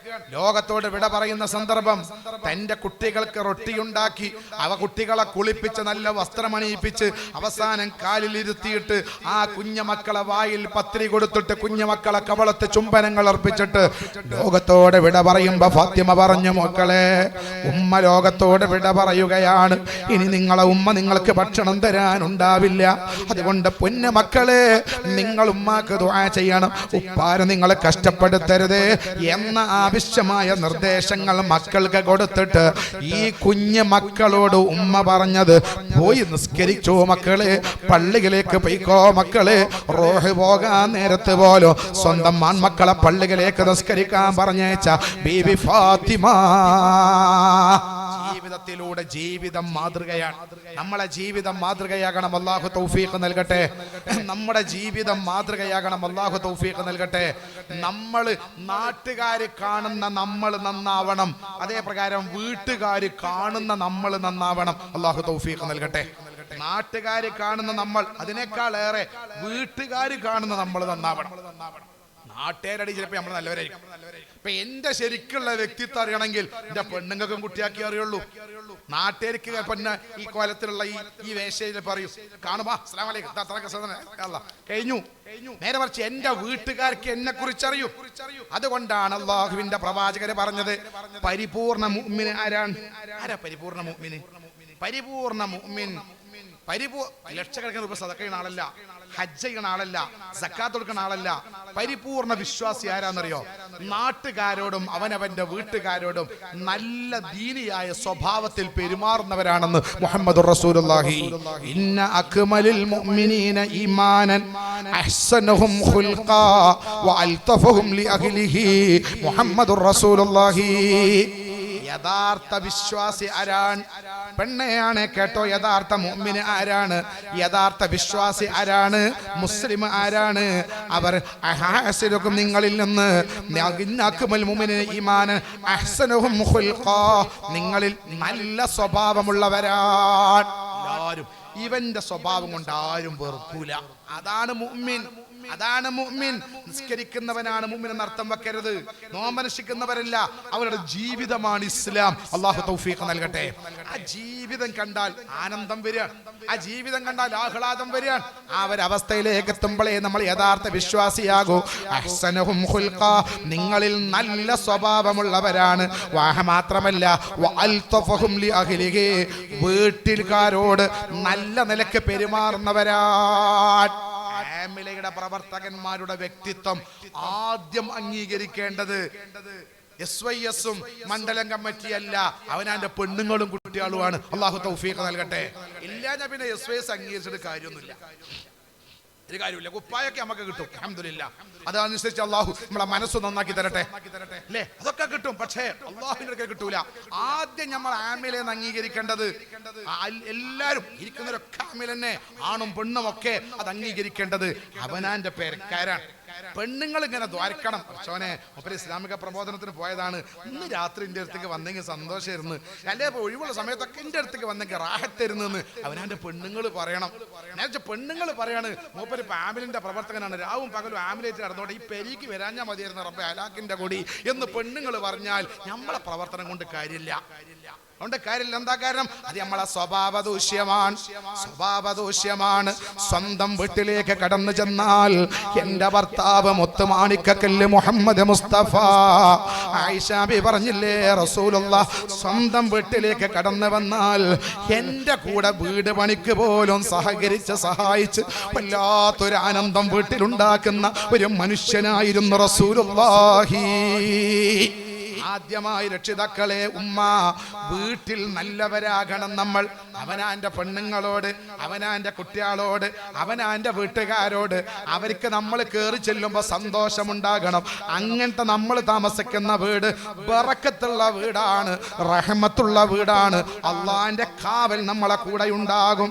ലോകത്തോട് വിട പറയുന്ന സന്ദർഭം, തന്റെ കുട്ടികൾക്ക് റൊട്ടിയുണ്ടാക്കി കുട്ടികളെ കുളിപ്പിച്ച് നല്ല വസ്ത്രമണിയിപ്പിച്ച് അവസാനം കാലിൽ ഇരുത്തിയിട്ട് ആ കുഞ്ഞുമക്കളെ വായിൽ പത്രി കൊടുത്തിട്ട് കുഞ്ഞുമക്കളെ കവളത്ത് ചുംബനങ്ങൾ അർപ്പിച്ചിട്ട് ലോകത്തോട് വിട പറയുമ്പോ ഫാത്തിമ പറഞ്ഞു, മക്കളെ, ഉമ്മ ലോകത്തോട് വിട പറയുകയാണ്. ഇനി നിങ്ങളെ ഉമ്മ നിങ്ങൾക്ക് ഭക്ഷണം തരാനുണ്ടാവില്ല. അതുകൊണ്ട് പൊന്നു മക്കളെ, നിങ്ങൾ ഉമ്മാക്ക് ദുആ ചെയ്യണം, ഉപ്പാരെ നിങ്ങൾ കഷ്ടപ്പെടുത്തരുത് എന്ന ആവശ്യമായ നിർദ്ദേശങ്ങൾ മക്കൾക്ക് കൊടുത്തിട്ട് ഈ കുഞ്ഞു മക്കളോട് ഉമ്മ പറഞ്ഞത്, പോയി നിസ്കരിച്ചോ മക്കളെ, പള്ളിയിലേക്ക് പോയിക്കോ മക്കളെ. റൂഹ് പോകാൻ നേരത്ത് പോലും സ്വന്തം ആൺമക്കളെ പള്ളിയിലേക്ക് നിസ്കരിക്കാൻ പറഞ്ഞേച്ച ബീബി ഫാത്തിമ. ജീവിതത്തിലൂടെ ജീവിതം മാതൃകയാണ്. നമ്മളെ ജീവിതം മാതൃകയാകണം, അല്ലാഹു തൗഫീഖ് നൽകട്ടെ. നമ്മുടെ ജീവിതം മാതൃകയാകണം, അല്ലാഹു തൗഫീഖ് നൽകട്ടെ. നമ്മൾ നാട്ടുകാർ കാണുന്ന നമ്മൾ നന്നാവണം, അതേ പ്രകാരം വീട്ടുകാർ കാണുന്ന നമ്മൾ നന്നാവണം, അല്ലാഹു തൗഫീഖ് നൽകട്ടെ. നാട്ടുകാർ കാണുന്ന നമ്മൾ, അതിനേക്കാളേറെ വീട്ടുകാർ കാണുന്ന നമ്മൾ നന്നാവണം. നാട്ടുകാരടി ചിലപ്പോൾ നമ്മൾ നല്ലവരായിരിക്കും. ഇപ്പൊ എന്റെ ശരിക്കുള്ള വ്യക്തിത്വം അറിയണമെങ്കിൽ എന്റെ പെണ്ണുങ്ങൾക്കും കുട്ടിയാക്കി അറിയുള്ളൂ. നാട്ടുകാർക്ക് പിന്നെ ഈ കോലത്തിലുള്ള ഈ വേഷയിൽ പറയും, കാണുമ്പോ അസ്സലാമു അലൈക്കും കഴിഞ്ഞു. നേരെ മറിച്ച് എന്റെ വീട്ടുകാർക്ക് എന്നെ കുറിച്ചറിയൂ. അതുകൊണ്ടാണ് അല്ലാഹുവിന്റെ പ്രവാചകര് പറഞ്ഞത്, പരിപൂർണ മുഅ്മിൻ ആരാണ്? ആരാ പരിപൂർണ മുഅ്മിൻ? പരിപൂർണ മുഅ്മിൻ ലക്ഷക്കണക്കിന് രൂപ സദഖ ചെയ്യുന്ന ആളല്ല, ഹജ്ജ് ചെയ്യുന്ന ആളല്ല, സക്കാത്ത് കൊടുക്കുന്ന ആളല്ല. പരിപൂർണ വിശ്വാസി ആരാന്നറിയോ? നാട്ടുകാരോടും അവനവന്റെ വീട്ടുകാരോടും നല്ല ദീനിയായ സ്വഭാവത്തിൽ പെരുമാറുന്നവരാണെന്ന് മുഹമ്മദുർ റസൂലുള്ളാഹി. ഇന്ന അക്മലിൽ മുഅ്മിനീന ഈമാനൻ അഹ്സനഹും ഖുൽഖാ വഅൽതഫഹും ലിഅഹ്ലിഹി മുഹമ്മദുർ റസൂലുള്ളാഹി. യഥാർത്ഥ വിശ്വാസി ആരാണ്? പെണ്ണയാണ് കേട്ടോ. യഥാർത്ഥ മുഅ്മിന് ആരാണ്? യഥാർത്ഥ വിശ്വാസി ആരാണ്? മുസ്ലിം ആരാണ്? അവർ അഹ്സനുഹും, നിങ്ങളിൽ നിന്ന് നിങ്ങളിൽ നല്ല സ്വഭാവമുള്ളവരാണ്. എല്ലാവരും ഇവന്റെ സ്വഭാവം കൊണ്ട് ആരും വെറുക്കൂല. അതാണ് മുഅ്മിൻ. അതാണ് മുഅ്മിൻ. നിസ്കരിക്കുന്നവനാണ് മുഅ്മിൻ എന്ന് അർത്ഥം വെക്കരുത്. നോമ്പനുഷ്ഠിക്കുന്നവരല്ല, അവരുടെ ജീവിതമാണ് ഇസ്ലാം. അല്ലാഹു തൗഫീഖ് നൽകട്ടെ. ആ ജീവിതം കണ്ടാൽ ആനന്ദം വരികയാണ്, ആ ജീവിതം കണ്ടാൽ ആഹ്ലാദം വരികയാണ്. ആ ഒരു അവസ്ഥയിലേക്ക് എത്തുമ്പോഴേ നമ്മൾ യഥാർത്ഥ വിശ്വാസിയാകൂ. അഹ്സനഹും ഖുൽഖാ, നിങ്ങളിൽ നല്ല സ്വഭാവമുള്ളവരാണ്. മാത്രമല്ല വഅൽതഫഹും ലിഅഹ്ലിഹി, വീട്ടിൽക്കാരോട് നല്ല നിലക്ക് പെരുമാറുന്നവരാണ്. ഫാമിലിയുടെ പ്രവർത്തകന്മാരുടെ വ്യക്തിത്വം ആദ്യം അംഗീകരിക്കേണ്ടത് SYS-ഉം മണ്ഡലം കമ്മിറ്റിയല്ല, അവനാന്റെ പെണ്ണുങ്ങളും കുട്ടികളുമാണ്. അല്ലാഹു തൗഫീഖ് നൽകട്ടെ. ഇല്ലാഞ്ഞ പിന്നെ SYS അംഗീകരിച്ചിട്ട് കാര്യമൊന്നുമില്ല, ഒരു കാര്യമില്ല. കുപ്പായൊക്കെ നമുക്ക് കിട്ടും, അൽഹംദുലില്ലാഹ്. അതനുസരിച്ച് അല്ലാഹു നമ്മളെ മനസ്സ് നന്നാക്കി തരട്ടെ, അല്ലേ? അതൊക്കെ കിട്ടും. പക്ഷേ അല്ലാഹുവിന്റെ അടുക്കൽ കിട്ടൂല. ആദ്യം നമ്മൾ ആമിലെന്ന് അംഗീകരിക്കേണ്ടത്, എല്ലാവരും ഇരിക്കുന്നവരൊക്കെ ആമിൽ തന്നെ, ആണും പെണ്ണും ഒക്കെ അത് അംഗീകരിക്കേണ്ടത് അവനാന്റെ പേരക്കാരാണ്. പെണ്ണുങ്ങൾ ഇങ്ങനെ ദ്വാരക്കണം. പക്ഷോനെ മുപ്പര് ഇസ്ലാമിക പ്രബോധനത്തിന് പോയതാണ്. ഇന്ന് രാത്രി എൻ്റെ അടുത്തേക്ക് വന്നെങ്കിൽ സന്തോഷമായിരുന്നു, അല്ലേ? ഒഴിവുള്ള സമയത്തൊക്കെ എൻ്റെ അടുത്തേക്ക് വന്നെങ്കിൽ റാഹത്തായിരുന്നെന്ന് അവനാന്റെ പെണ്ണുങ്ങൾ പറയണം. നേരത്തെ പെണ്ണുങ്ങൾ പറയാണ്, മൂപ്പര് ഫാമിലിന്റെ പ്രവർത്തകനാണ്, രാവും പകലും ആമിലേറ്റ് നടന്നോട്ടെ, ഈ പെരിക്ക് വരാഞ്ഞാൽ മതിയായിരുന്നു റബ്ബേ ഹലാക്കിന്റെ കൊടി എന്ന് പെണ്ണുങ്ങൾ പറഞ്ഞാൽ നമ്മളെ പ്രവർത്തനം കൊണ്ട് കാര്യമില്ല. അതുകൊണ്ട് കാര്യമില്ല. എന്താ കാരണം? അത് നമ്മളെ സ്വഭാവദൂഷ്യമാണ്. സ്വന്തം വീട്ടിലേക്ക് കടന്നു ചെന്നാൽ എന്റെ ഭർത്താവ് ഭർത്താവ് മുത്തുമാണിക്കക്കല്ല് മുഹമ്മദ് മുസ്തഫ. ആയിഷ ബി പറഞ്ഞില്ലേ, റസൂലുള്ളാഹ് സ്വന്തം വീട്ടിലേക്ക് കടന്നു വന്നാൽ എന്റെ കൂടെ വീട് പണിക്ക് പോലും സഹായിച്ച് വല്ലാത്തൊരു ആനന്ദം വീട്ടിലുണ്ടാക്കുന്ന ഒരു മനുഷ്യനായിരുന്നു റസൂലുള്ളാഹി. ആദ്യമായി രക്ഷിതാക്കളെ, ഉമ്മ വീട്ടിൽ നല്ലവരാകണം നമ്മൾ. അവനാന്റെ പെണ്ണുങ്ങളോട്, അവനാന്റെ കുട്ടികളോട്, അവനാന്റെ വീട്ടുകാരോട് അവർക്ക് നമ്മൾ കയറി ചെല്ലുമ്പോൾ സന്തോഷമുണ്ടാകണം. അങ്ങനത്തെ നമ്മൾ താമസിക്കുന്ന വീട് ബറക്കത്തുള്ള വീടാണ്, റഹ്മത്തുള്ള വീടാണ്. അള്ളാന്റെ കാവൽ നമ്മളെ കൂടെ ഉണ്ടാകും.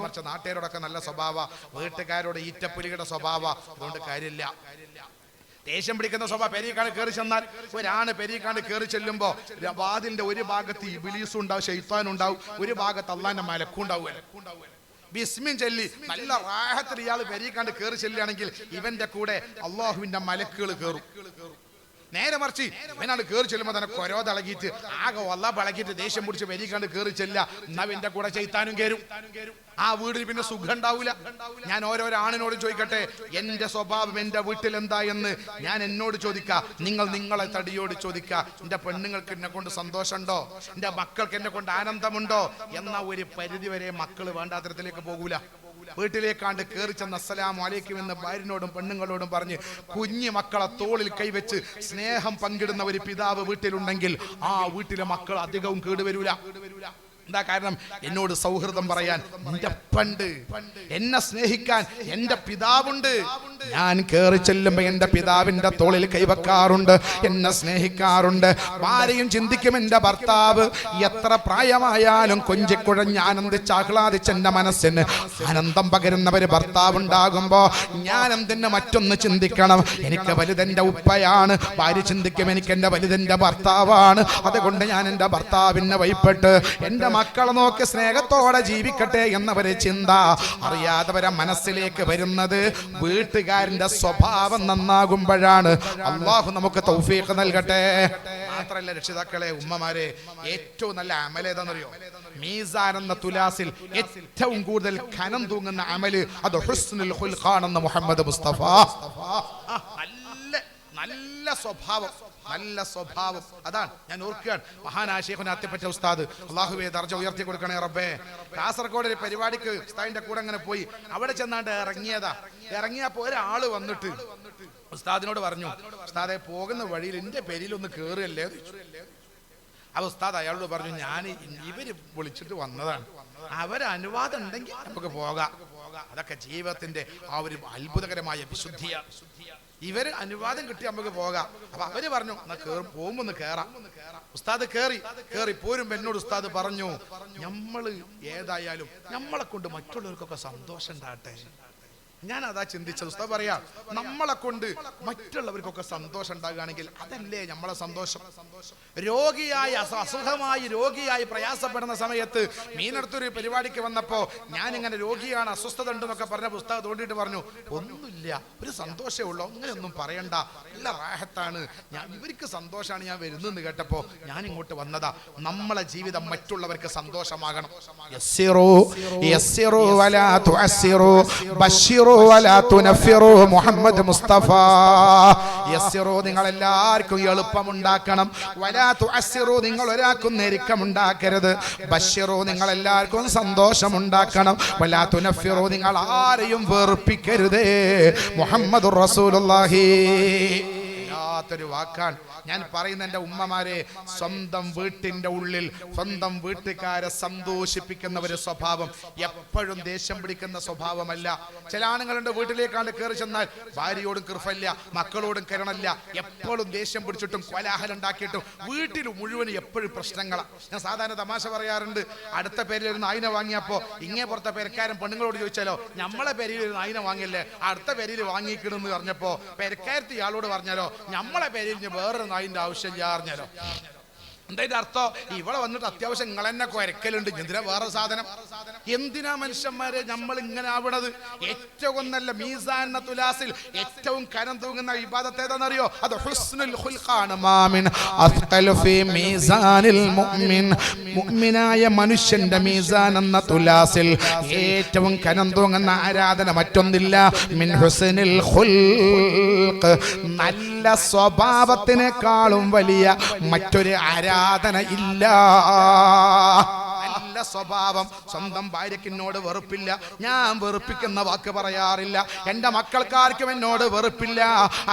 മറിച്ച് നാട്ടുകാരോടൊക്കെ നല്ല സ്വഭാവ, വീട്ടുകാരോട് ഈറ്റപ്പുലിയുടെ സ്വഭാവ, അതുകൊണ്ട് കാര്യമില്ല. ദേഷ്യം പിടിക്കുന്ന സ്വഭാവം. പെരീക്കാണ്ട് കയറി ചെന്നാൽ, ഒരാണ് പെരീക്കാണ്ട് കയറി ചെല്ലുമ്പോ വാതിലിന്റെ ഒരു ഭാഗത്ത് ഇബ്ലീസും ഉണ്ടാവും, ശൈത്താനും ഉണ്ടാവും, ഒരു ഭാഗത്ത് അള്ളാന്റെ മലക്കും ഉണ്ടാവും. ബിസ്മിൻ ചൊല്ലി നല്ല റാഹത്തിൽ ഇയാൾ പെരീക്കാണ്ട് കയറി ചെല്ലുകയാണെങ്കിൽ ഇവന്റെ കൂടെ അള്ളാഹുവിന്റെ മലക്കുകൾ കയറും. നേരെ മറിച്ച് ഇവനാണ് കയറി ചെല്ലുമ്പോൾ തന്നെ കൊരോതളകിയിട്ട് ആകെ വള്ളളകിയിട്ട് ദേഷ്യം പിടിച്ച് പെരീക്കാണ്ട് കയറി ചെല്ലുക, എന്നാ ഇവന്റെ കൂടെ ശൈത്താനും കയറും. ആ വീടിൽ പിന്നെ സുഖം ഉണ്ടാവില്ല. ഞാൻ ഓരോരോ ആണിനോട് ചോദിക്കട്ടെ, എന്റെ സ്വഭാവം എന്റെ വീട്ടിൽ എന്താ എന്ന് ഞാൻ എന്നോട് ചോദിക്കാം, നിങ്ങൾ നിങ്ങളെ തടിയോട് ചോദിക്കാം. എന്റെ പെണ്ണുങ്ങൾക്ക് എന്നെ കൊണ്ട് സന്തോഷമുണ്ടോ, എന്റെ മക്കൾക്ക് എന്നെ കൊണ്ട് ആനന്ദമുണ്ടോ എന്ന ഒരു പരിധി വരെ മക്കൾ വേണ്ടാത്തരത്തിലേക്ക് പോകൂല. വീട്ടിലേക്കാണ്ട് കയറി ചെന്ന് അസ്സലാമു അലൈക്കും എന്ന് ഭാര്യനോടും പെണ്ണുങ്ങളോടും പറഞ്ഞ് കുഞ്ഞു മക്കളെ തോളിൽ കൈവച്ച് സ്നേഹം പങ്കിടുന്ന ഒരു പിതാവ് വീട്ടിലുണ്ടെങ്കിൽ ആ വീട്ടിലെ മക്കൾ അധികവും കേടുവരൂല. എന്താ കാരണം? എന്നോട് സൗഹൃദം പറയാൻ എന്റെ പണ്ട്, എന്നെ സ്നേഹിക്കാൻ എന്റെ പിതാവുണ്ട്. ഞാൻ കയറി ചെല്ലുമ്പോ എന്റെ പിതാവിന്റെ തോളിൽ കൈവെക്കാറുണ്ട്, എന്നെ സ്നേഹിക്കാറുണ്ട്. ഭാര്യയും ചിന്തിക്കും, എന്റെ ഭർത്താവ് എത്ര പ്രായമായാലും കൊഞ്ചിക്കുഴഞ്ഞ് ആനന്ദിച്ച് ആഹ്ലാദിച്ച് എന്റെ മനസ്സിന് ആനന്ദം പകരുന്നവര് ഭർത്താവ് ഉണ്ടാകുമ്പോ ഞാൻ എന്തിന് മറ്റൊന്ന് ചിന്തിക്കണം? എനിക്ക് വലുതെന്റെ ഉപ്പയാണ്. ഭാര്യ ചിന്തിക്കും, എനിക്ക് എന്റെ വലുതെന്റെ ഭർത്താവാണ്. അതുകൊണ്ട് ഞാൻ എന്റെ ഭർത്താവിനെ വഴിപ്പെട്ട് എന്റെ മക്കളെ നോക്കി സ്നേഹത്തോടെ ജീവിക്കട്ടെ എന്നവരെ ചിന്ത. അറിയാത്തവരെ മനസ്സിലേക്ക് വരുന്നത് വീട്ടുകാരന്റെ സ്വഭാവം നന്നാകുമ്പോഴാണ്. അള്ളാഹു നമുക്ക് തൗഫീഖ് നൽകട്ടെ. മാത്രല്ല രക്ഷിതാക്കളെ, ഉമ്മമാരെ, ഏറ്റവും നല്ല അമലേതെന്നറിയോ? മീസാൻ എന്ന തുലാസിൽ ഏറ്റവും കൂടുതൽ ഖനം തൂങ്ങുന്ന അമല് അത് ഹുസ്നുൽ ഖുൽഖാണെന്ന് മുഹമ്മദ് മുസ്തഫ. നല്ല സ്വഭാവം, നല്ല സ്വഭാവം. അതാണ് ഞാൻ ഓർക്കുകയാണ്. മഹാനായ ശൈഖുനാ അത്തിപ്പറ്റ ഉസ്താദ്, അല്ലാഹുവേ ദർജ ഉയർത്തി കൊടുക്കണേ റബ്ബേ. കാസർഗോഡ് ഒരു പരിപാടിക്ക് ഉസ്താദിന്റെ കൂടെ അങ്ങനെ പോയി. അവിടെ ചെന്നാണ്ട് ഇറങ്ങിയപ്പോ ഒരാള് വന്നിട്ട് ഉസ്താദിനോട് പറഞ്ഞു, ഉസ്താദെ പോകുന്ന വഴിയിൽ എന്റെ പേരിലൊന്ന് കേറുകയല്ലേ. അപ്പൊ ഉസ്താദ് അയാളോട് പറഞ്ഞു, ഞാൻ ഇവര് വിളിച്ചിട്ട് വന്നതാണ്, അവരനുവാദം ഉണ്ടെങ്കിൽ നമുക്ക് പോകാം. അതൊക്കെ ജീവിതത്തിന്റെ ആ ഒരു അത്ഭുതകരമായ വിശുദ്ധിയാണ്. ഇവര് അനുവാദം കിട്ടി നമുക്ക് പോകാം. അപ്പൊ അവര് പറഞ്ഞു, പോകുമ്പോ ഒന്ന് കേറാം. ഉസ്താദ് കേറി പോരുമ്പോ എന്നോട് ഉസ്താദ് പറഞ്ഞു, നമ്മള് ഏതായാലും നമ്മളെ കൊണ്ട് മറ്റുള്ളവർക്കൊക്കെ സന്തോഷം ഉണ്ടാകട്ടെ. ഞാൻ അതാ ചിന്തിച്ചത്. ഉസ്താദ് പറയാ, നമ്മളെ കൊണ്ട് മറ്റുള്ളവർക്കൊക്കെ സന്തോഷം ഉണ്ടാകുകയാണെങ്കിൽ അതല്ലേ നമ്മളെ സന്തോഷം. രോഗിയായി പ്രയാസപ്പെടുന്ന സമയത്ത് മീനടുത്തൊരു പരിപാടിക്ക് വന്നപ്പോ ഞാനിങ്ങനെ രോഗിയാണ്, അസ്വസ്ഥത ഉണ്ടെന്നൊക്കെ പറഞ്ഞ ഉസ്താദ് തോണ്ടിയിട്ട് പറഞ്ഞു, ഒന്നുമില്ല, ഒരു സന്തോഷമേ ഉള്ളൂ, അങ്ങനെയൊന്നും പറയണ്ട, നല്ല റാഹത്താണ്, ഇവർക്ക് സന്തോഷമാണ് ഞാൻ വരുന്നെന്ന് കേട്ടപ്പോ ഞാൻ ഇങ്ങോട്ട് വന്നതാ. നമ്മളെ ജീവിതം മറ്റുള്ളവർക്ക് സന്തോഷമാകണം. മുഹമ്മദ് മുസ്തഫ. നിങ്ങൾ എല്ലാവർക്കും എളുപ്പമുണ്ടാക്കണം. നിങ്ങൾ ഒരാൾക്കും ഞെരുക്കമുണ്ടാക്കരുത്. ബശ്ശിറു, നിങ്ങൾ എല്ലാവർക്കും സന്തോഷമുണ്ടാക്കണം. നിങ്ങൾ ആരെയും വെറുപ്പിക്കരുതേ. മുഹമ്മദുർ റസൂലുള്ളാഹി. ൊരു വാക്കാണ് ഞാൻ പറയുന്ന. എൻ്റെ ഉമ്മമാരെ, സ്വന്തം വീട്ടിന്റെ ഉള്ളിൽ സ്വന്തം വീട്ടുകാരെ സന്തോഷിപ്പിക്കുന്ന ഒരു സ്വഭാവം, എപ്പോഴും ദേഷ്യം പിടിക്കുന്ന സ്വഭാവമല്ല. ചില ആണുങ്ങളുണ്ട്, വീട്ടിലേക്കാണ്ട് കയറി ചെന്നാൽ ഭാര്യയോടും കൃപയില്ല, മക്കളോടും കരുണയില്ല, എപ്പോഴും ദേഷ്യം പിടിച്ചിട്ടും കോലാഹലം ഉണ്ടാക്കിയിട്ടും വീട്ടിൽ മുഴുവൻ എപ്പോഴും പ്രശ്നങ്ങളാണ്. ഞാൻ സാധാരണ തമാശ പറയാറുണ്ട്, അടുത്ത പേരിൽ ഒരു നായിനെ വാങ്ങിയപ്പോ ഇങ്ങേ പുറത്തെ പേരക്കാരൻ പെണ്ണുങ്ങളോട് ചോദിച്ചാലോ, നമ്മളെ പേരിൽ ഒരു നായിനെ വാങ്ങിയല്ലേ, അടുത്ത പേരിൽ വാങ്ങിക്കണമെന്ന് പറഞ്ഞപ്പോ പേരക്കാരത്തി ഇയാളോട് പറഞ്ഞാലോ, നമ്മളെ പേരിൽ വേറൊരു നായിന്റെ ആവശ്യമില്ല അറിഞ്ഞാലോ. എന്താ അർത്ഥം? ഇവിടെ വന്നിട്ട് അത്യാവശ്യം നിങ്ങൾ തന്നെ കുരക്കലുണ്ട്, എന്തിനാ വേറെ സാധനം? എന്തിനാ മനുഷ്യന്മാരെ നമ്മൾ ഇങ്ങനെ ആവണത്? ഏറ്റവും നല്ല മീസാൻ തുലാസിൽ ഏറ്റവും കനം തൂങ്ങുന്ന ഇബാദത്ത് ഏതാണെന്നറിയോ? അത് ഹുസ്നുൽ ഖുൽഖാണ്. മാമിൻ അസ്ഖലു ഫീ മീസാനിൽ മുഅ്മിൻ, മുഅ്മിനായ മനുഷ്യന്റെ മീസാൻ എന്ന തുലാസിൽ ഏറ്റവും കനം തൂങ്ങുന്ന ആരാധന മറ്റൊന്നില്ല. മിൻ ഹുസ്നിൽ ഖുൽഖ്, നല്ല സ്വഭാവത്തിനേക്കാളും വലിയ മറ്റൊരു ആരാധന ഇല്ല. നല്ല സ്വഭാവം. സ്വന്തം ഭാര്യയ്ക്ക് എന്നോട് വെറുപ്പില്ല, ഞാൻ വെറുപ്പിക്കുന്ന വാക്ക് പറയാറില്ല. എൻ്റെ മക്കൾക്കാർക്കും എന്നോട് വെറുപ്പില്ല,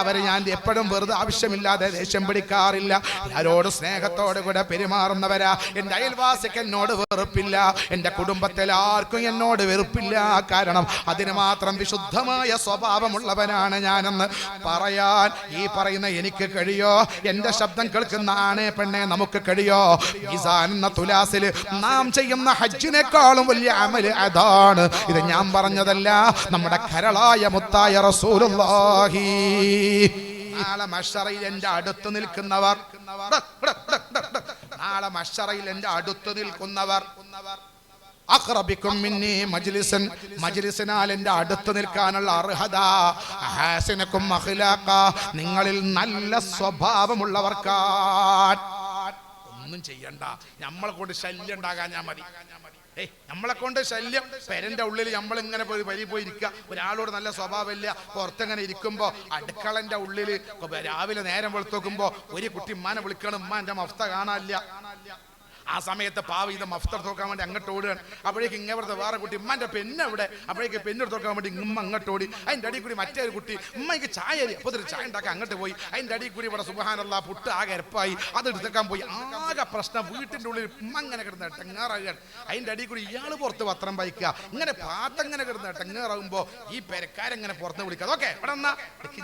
അവരെ ഞാൻ എപ്പോഴും വെറുതെ ആവശ്യമില്ലാതെ ദേഷ്യം പിടിക്കാറില്ല. ആരോട് സ്നേഹത്തോടു കൂടെ പെരുമാറുന്നവരാ. എൻ്റെ അയൽവാസിക്ക് എന്നോട് വെറുപ്പില്ല, എൻ്റെ കുടുംബത്തിൽ ആർക്കും എന്നോട് വെറുപ്പില്ല. കാരണം അതിന് മാത്രം വിശുദ്ധമായ സ്വഭാവമുള്ളവനാണ് ഞാനെന്ന് പറയാൻ ഈ പറയുന്ന എനിക്ക് കഴിയോ? എൻ്റെ ശബ്ദം കേൾക്കുന്ന ആണേ പെണ്ണെ നമുക്ക് കഴിയോ? മീസാൻ എന്ന തുലാസിൽ നാം ചെയ്യുന്ന ഹജ്ജിനേക്കാളും വലിയ അമല് അതാണ്. ഇത് ഞാൻ പറഞ്ഞതല്ല, നമ്മുടെ കരളായ മുത്തായ റസൂലുള്ളാഹി. നാളെ മഹ്ശറയിൽ എൻ്റെ അടുത്ത് നിൽക്കുന്നവർ, നാളെ മഹ്ശറയിൽ എൻ്റെ അടുത്ത് നിൽക്കുന്നവർ, അഖ്റബിക്കും മിന്നി മജ്ലിസൻ, മജ്ലിസിനാൽ എൻ്റെ അടുത്ത് നിൽക്കാനുള്ള അർഹത, അഹാസിനക്കും അഖ്ലാഖ, നിങ്ങളിൽ നല്ല സ്വഭാവമുള്ളവർക്കാണ്. ഒന്നും ചെയ്യണ്ട, നമ്മളെ കൊണ്ട് ശല്യം ഉണ്ടാകാൻ ഞാൻ മതി. നമ്മളെ കൊണ്ട് ശല്യം, പെരന്റെ ഉള്ളിൽ നമ്മളിങ്ങനെ വരി പോയിരിക്കുക, ഒരാളോട് നല്ല സ്വഭാവമില്ല, പുറത്തെങ്ങനെ ഇരിക്കുമ്പോ അടുക്കളന്റെ ഉള്ളിൽ രാവിലെ നേരം വെളുത്ത് നോക്കുമ്പോ ഒരു കുട്ടി ഉമ്മാനെ വിളിക്കണം, ഉമ്മ എൻ്റെ മഫ്ത കാണാനില്ല. ആ സമയത്ത് പാവ ഇത് മഫ്തർ തോക്കാൻ വേണ്ടി അങ്ങോട്ട് ഓടുകയാണ്. അപ്പോഴേക്ക് ഇങ്ങനത്തെ വേറെ കുട്ടി ഉമ്മാൻ്റെ പെണ്ണ് എവിടെ? അപ്പോഴേക്ക് പെണ്ണെടുത്ത് നോക്കാൻ വേണ്ടി ഉമ്മ അങ്ങോട്ട് ഓടി. അതിൻ്റെ അടിയിൽ കൂടി മറ്റൊരു കുട്ടി ഉമ്മയ്ക്ക് ചായ അരി, അപ്പോൾ ഒരു ചായ ഉണ്ടാക്കാൻ അങ്ങോട്ട് പോയി. അതിൻ്റെ അടിയിൽ കൂടി ഇവിടെ സുബ്ഹാനല്ലാഹ് പുട്ട് ആകെ എരപ്പായി, അത് എടുത്തേക്കാൻ പോയി. ആകെ പ്രശ്നം. വീട്ടിൻ്റെ ഉള്ളിൽ ഉമ്മ അങ്ങനെ കിടന്ന് ടെങ്ങാറാകുകയാണ്. അതിൻ്റെ അടിയിൽ കൂടി ഇയാൾ പുറത്ത് പത്രം വായിക്കുക. ഇങ്ങനെ പാത്തങ്ങനെ കിടന്ന് ടെങ്ങാറാകുമ്പോൾ ഈ പെരക്കാരെങ്ങനെ പുറത്ത് വിളിക്കുക. ഓക്കെ ഇവിടെ എന്നാ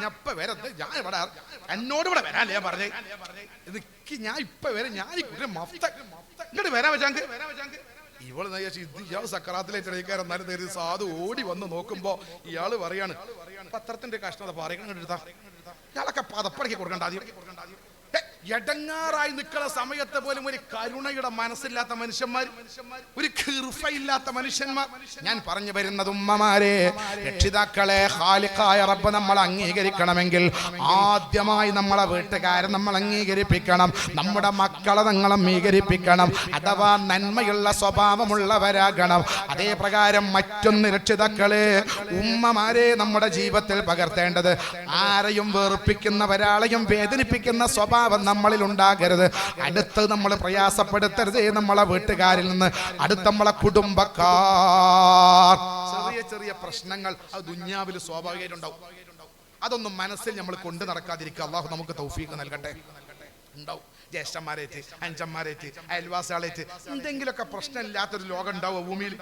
ഞാൻ ഇപ്പം വരത്, ഞാൻ ഇവിടെ എന്നോട് ഇവിടെ വരാല്ലേ ഞാൻ പറഞ്ഞേ, ഞാൻ ഇപ്പം വരെ, ഞാൻ ഈ കുട്ടി മഫ്ത ഇങ്ങോട്ട് വരാൻ വെച്ചാൽ ഇവള് ഇയാൾ സക്കറാത്തിലേക്കാർ എന്നാലും നേരി സാധു ഓടി വന്ന് നോക്കുമ്പോ ഇയാള് പറയാണ് പത്രത്തിന്റെ കഷ്ണത പറയുക, ഇയാളൊക്കെ പതപ്പടക്കി കൊടുക്കണ്ട. ആദ്യം എടങ്ങാറായി നിൽക്കുന്ന സമയത്ത് പോലും ഒരു കരുണയുടെ മനസ്സില്ലാത്ത മനുഷ്യന്മാർ, ഒരു കൃപയില്ലാത്ത മനുഷ്യന്മാർ. ഞാൻ പറഞ്ഞു വരുന്നത് ഉമ്മമാരെ, രക്ഷിതാക്കളെ, ഖാലിഖായ റബ്ബ് നമ്മൾ അംഗീകരിക്കണമെങ്കിൽ ആദ്യമായി നമ്മളെ വീട്ടുകാരെ നമ്മൾ അംഗീകരിപ്പിക്കണം, നമ്മുടെ മക്കളെ നിങ്ങൾ അംഗീകരിപ്പിക്കണം, അഥവാ നന്മയുള്ള സ്വഭാവമുള്ളവരാകണം. അതേ പ്രകാരം മറ്റൊന്ന് രക്ഷിതാക്കളെ, ഉമ്മമാരെ നമ്മുടെ ജീവിതത്തിൽ പകർത്തേണ്ടത് ആരെയും വെറുപ്പിക്കുന്ന, ഒരാളെയും വേദനിപ്പിക്കുന്ന സ്വഭാവം നമ്മളിൽ ഉണ്ടാകരുത്. അടുത്ത് നമ്മൾ പ്രയാസപ്പെടുത്തരുത് നമ്മളെ വീട്ടുകാരിൽ നിന്ന്, അടുത്ത് നമ്മളെ കുടുംബക്കാർ. ചെറിയ ചെറിയ പ്രശ്നങ്ങൾ അത് ദുനിയാവിൽ സ്വാഭാവികമായിട്ടുണ്ടാവും. അതൊന്നും മനസ്സിൽ നമ്മൾ കൊണ്ടു നടക്കാതിരിക്കുക. അള്ളാഹു നമുക്ക് തൗഫീഖ് നൽകട്ടെ. ഉണ്ടാവും ജ്യേഷ്ഠന്മാരേറ്റ്, അഞ്ചന്മാരേറ്റ്, അയൽവാസികളേറ്റ് എന്തെങ്കിലുമൊക്കെ പ്രശ്നമില്ലാത്തൊരു ലോകം ഉണ്ടാവും ഭൂമിയിൽ.